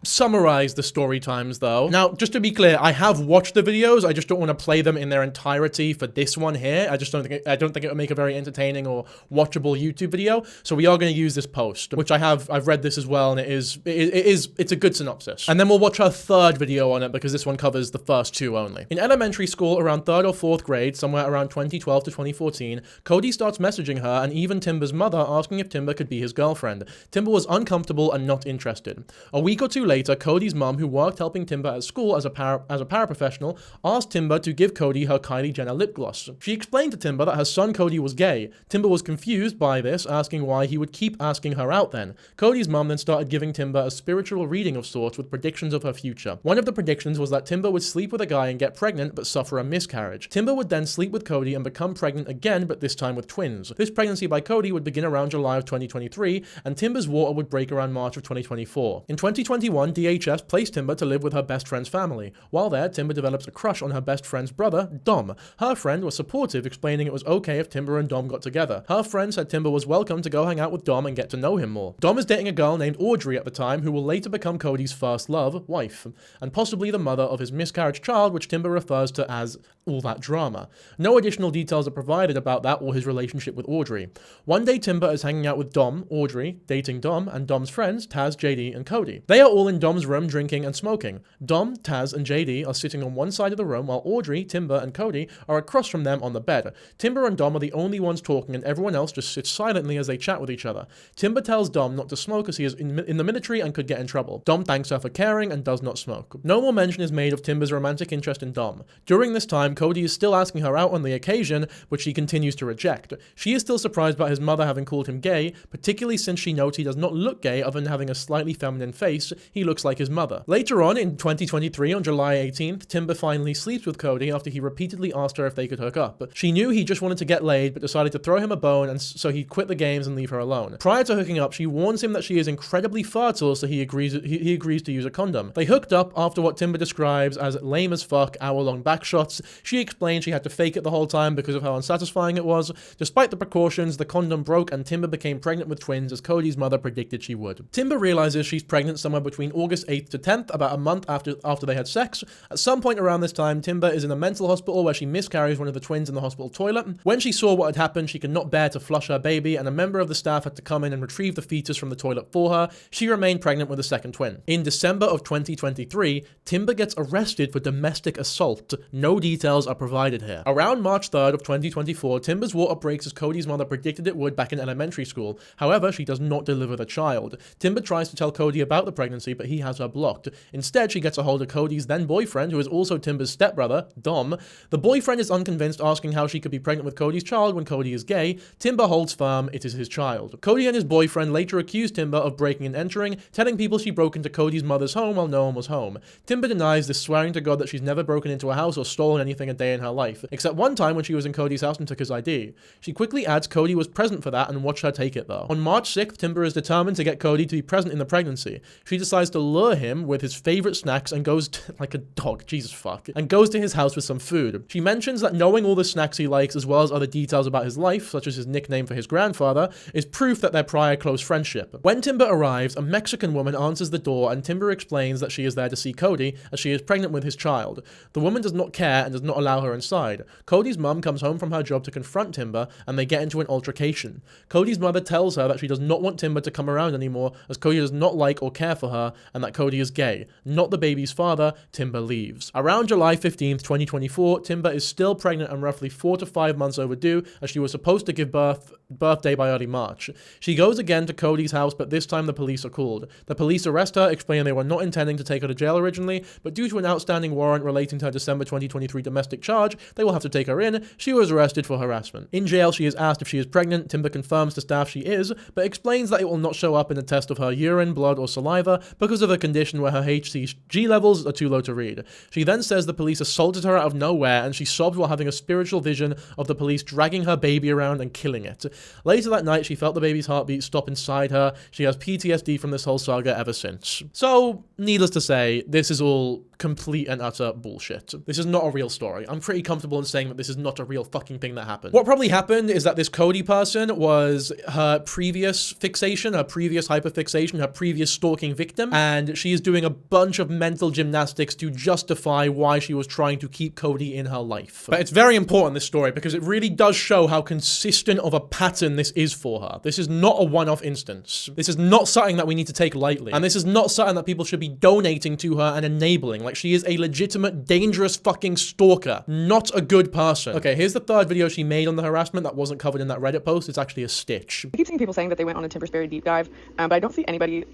S1: summarized the story times, though. Now, just to be clear, I have watched the videos, I just don't want to play them in their entirety for this one here. I don't think it would make a very entertaining or watchable YouTube video, so we are going to use this post, which I've read this as well, and it's a good synopsis. And then we'll watch her third video on it, because this one covers the first two only. In elementary school, around 3rd or 4th grade, somewhere around 2012 to 2014, Cody starts messaging her and even Timber's mother, asking if Timber could be his girlfriend. Timber was uncomfortable and not interested. A week or two later, Cody's mom, who worked helping Timber at school as a paraprofessional, asked Timber to give Cody her Kylie Jenner lip gloss. She explained to Timber that her son Cody was gay. Timber was confused by this, asking why he would keep asking her out then. Cody's mom then started giving Timber a spiritual reading of sorts with predictions of her future. One of the predictions was that Timber would sleep with a guy and get pregnant but suffer a miscarriage. Timber would then sleep with Cody and become pregnant again, but this time with twins. This pregnancy by Cody would begin around July of 2023, and Timber's water would break around March of 2024. In 2021, DHS placed Timber to live with her best friend's family. While there, Timber develops a crush on her best friend's brother, Dom. Her friend was supportive, explaining it was okay if Timber and Dom got together. Her friend said Timber was welcome to go hang out with Dom and get to know him more. Dom is dating a girl named Audrey at the time, who will later become Cody's first love, wife, and possibly the mother of his miscarriage child, which Timber refers to as all that drama. No additional details are provided about that or his relationship with Audrey. One day, Timber is hanging out with Dom, Audrey, dating Dom, and Dom's friends, Taz, JD, and Cody. They are all in Dom's room drinking and smoking. Dom, Taz, and JD are sitting on one side of the room, while Audrey, Timber, and Cody are across from them on the bed. Timber and Dom are the only ones talking, and everyone else just sits silently as they chat with each other. Timber tells Dom not to smoke as he is in the military and could get in trouble. Dom thanks her for caring and does not smoke. No more mention is made of Timber's romantic interest in Dom. During this time, Cody is still asking her out on the occasion, which she continues to reject. She is still surprised by his mother having called him gay, particularly since she notes he does not look gay other than having a slightly feminine face. He looks like his mother. Later on, in 2023, on July 18th, Timber finally sleeps with Cody after he repeatedly asked her if they could hook up. She knew he just wanted to get laid, but decided to throw him a bone, and so he quit the games and leave her alone. Prior to hooking up, she warns him that she is incredibly fertile, so he agrees to use a condom. They hooked up after what Timber describes as lame as fuck hour-long back shots. She explained she had to fake it the whole time because of how unsatisfying it was. Despite the precautions, the condom broke and Timber became pregnant with twins, as Cody's mother predicted she would. Timber realizes she's pregnant somewhere between August 8th to 10th, about a month after they had sex. At some point around this time, Timber is in a mental hospital where she miscarries one of the twins in the hospital toilet. When she saw what had happened, she could not bear to flush her baby, and a member of the staff had to come in and retrieve the fetus from the toilet for her. She remained pregnant with a second twin. In December of 2023, Timber gets arrested for domestic assault. No details are provided here. Around March 3rd of 2024, Timber's water breaks as Cody's mother predicted it would back in elementary school. However, she does not deliver the child. Timber tries to tell Cody about the pregnancy, but he has her blocked. Instead, she gets a hold of Cody's then boyfriend, who is also Timber's stepbrother, Dom. The boyfriend is unconvinced, asking how she could be pregnant with Cody's child when Cody is gay. Timber holds firm it is his child. Cody and his boyfriend later accused Timber of breaking and entering, telling people she broke into Cody's mother's home while no one was home. Timber denies this, swearing to God that she's never broken into a house or stolen anything a day in her life, except one time when she was in Cody's house and took his ID. She quickly adds Cody was present for that and watched her take it though. On March 6th, Timber is determined to get Cody to be present in the pregnancy. She decides to lure him with his favorite snacks and goes to, like a dog, Jesus fuck, and goes to his house with some food. She mentions that knowing all the snacks he likes as well as other details about his life, such as his nickname for his grandfather, is proof that their prior close friendship. When Timber arrives, a Mexican woman answers the door and Timber explains that she is there to see Cody as she is pregnant with his child. The woman does not care and does not allow her inside. Cody's mum comes home from her job to confront Timber and they get into an altercation. Cody's mother tells her that she does not want Timber to come around anymore as Cody does not like or care for her and that Cody is gay. Not the baby's father. Timber leaves. Around July 15th, 2024, Timber is still pregnant and roughly 4 to 5 months overdue as she was supposed to give birthday by early March. She goes again to Cody's house, but this time the police are called. The police arrest her, explaining they were not intending to take her to jail originally, but due to an outstanding warrant relating to her December 2023 domestic charge, they will have to take her in. She was arrested for harassment. In jail, she is asked if she is pregnant. Timber confirms to staff she is, but explains that it will not show up in a test of her urine, blood, or saliva because of a condition where her HCG levels are too low to read. She then says the police assaulted her out of nowhere, and she sobbed while having a spiritual vision of the police dragging her baby around and killing it. Later that night, she felt the baby's heartbeat stop inside her. She has PTSD from this whole saga ever since. So, needless to say, this is all complete and utter bullshit. This is not a real story. I'm pretty comfortable in saying that this is not a real fucking thing that happened. What probably happened is that this Cody person was her previous fixation, her previous hyperfixation, her previous stalking victim, and she is doing a bunch of mental gymnastics to justify why she was trying to keep Cody in her life. But it's very important, this story, because it really does show how consistent of a pattern this is for her. This is not a one-off instance. This is not something that we need to take lightly. And this is not something that people should be donating to her and enabling. Like, she is a legitimate, dangerous fucking stalker. Not a good person. Okay, here's the third video she made on the harassment that wasn't covered in that Reddit post. It's actually a stitch.
S8: I keep seeing people saying that they went on a Sperry deep dive, but I don't see anybody.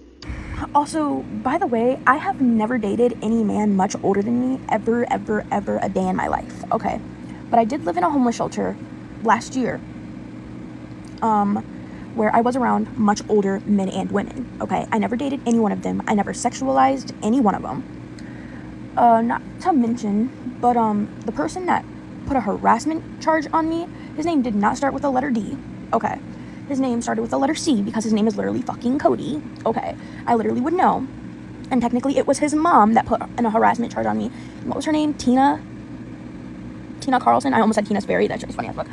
S3: Also, by the way, I have never dated any man much older than me ever a day in my life, okay? But I did live in a homeless shelter last year, where I was around much older men and women, okay? I never dated any one of them. I never sexualized any one of them. Not to mention, but the person that put a harassment charge on me, his name did not start with the letter D, okay? His name started with the letter C because his name is literally fucking Cody, okay? I literally would know. And technically it was his mom that put a harassment charge on me. What was her name? Tina Carlson? I almost said Tina Sperry, that's just funny as fuck.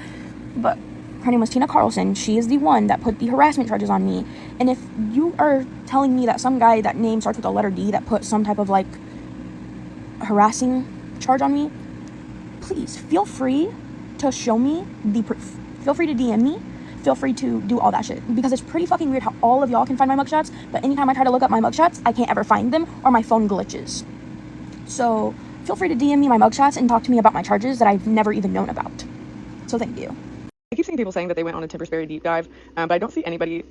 S3: But her name was Tina Carlson. She is the one that put the harassment charges on me. And if you are telling me that some guy that name starts with the letter D that put some type of like harassing charge on me, please feel free to show me the proof. Feel free to DM me. Feel free to do all that shit, because it's pretty fucking weird how all of y'all can find my mugshots, but anytime I try to look up my mugshots, I can't ever find them, or my phone glitches. So feel free to DM me my mugshots and talk to me about my charges that I've never even known about. So thank you.
S8: I keep seeing people saying that they went on a Sperry deep dive, but I don't see anybody.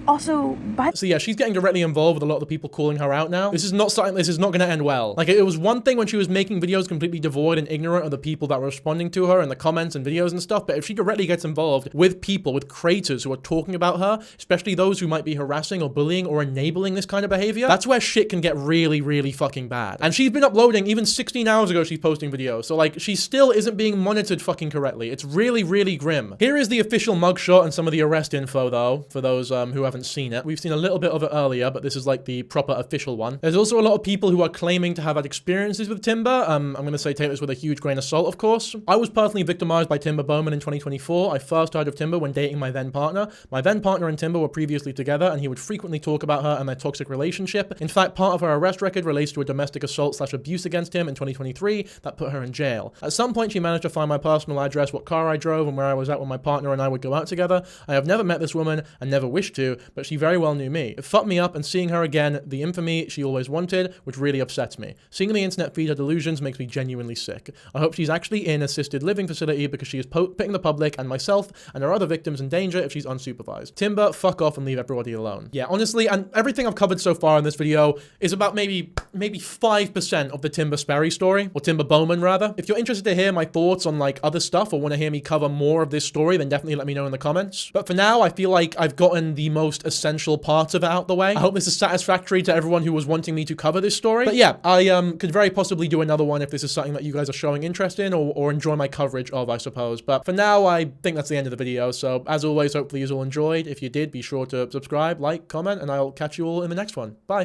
S3: Also,
S1: so yeah, she's getting directly involved with a lot of the people calling her out now. This is not going to end well. Like, it was one thing when she was making videos completely devoid and ignorant of the people that were responding to her in the comments and videos and stuff, but if she directly gets involved with people, with creators who are talking about her, especially those who might be harassing or bullying or enabling this kind of behavior, that's where shit can get really, really fucking bad. And she's been uploading, even 16 hours ago she's posting videos, so like, she still isn't being monitored fucking correctly. It's really, really grim. Here is the official mugshot and some of the arrest info though, for those who who haven't seen it. We've seen a little bit of it earlier, but this is like the proper official one. There's also a lot of people who are claiming to have had experiences with Timber. I'm going to say take this with a huge grain of salt, of course. I was personally victimized by Timber Bowman in 2024. I first heard of Timber when dating my then partner. My then partner and Timber were previously together, and he would frequently talk about her and their toxic relationship. In fact, part of her arrest record relates to a domestic assault/abuse against him in 2023 that put her in jail. At some point, she managed to find my personal address, what car I drove, and where I was at when my partner and I would go out together. I have never met this woman and never wished to, but she very well knew me. It fucked me up, and seeing her again, the infamy she always wanted, which really upsets me. Seeing the internet feed her delusions makes me genuinely sick. I hope she's actually in assisted living facility because she is putting the public and myself and her other victims in danger if she's unsupervised. Timber, fuck off and leave everybody alone. Yeah, honestly, and everything I've covered so far in this video is about maybe 5% of the Timber Sperry story, or Timber Bowman rather. If you're interested to hear my thoughts on like other stuff or want to hear me cover more of this story, then definitely let me know in the comments. But for now, I feel like I've gotten the most essential parts of it out the way. I hope this is satisfactory to everyone who was wanting me to cover this story. But yeah, I could very possibly do another one if this is something that you guys are showing interest in or enjoy my coverage of, I suppose. But for now, I think that's the end of the video. So as always, hopefully you all enjoyed. If you did, be sure to subscribe, like, comment, and I'll catch you all in the next one. Bye.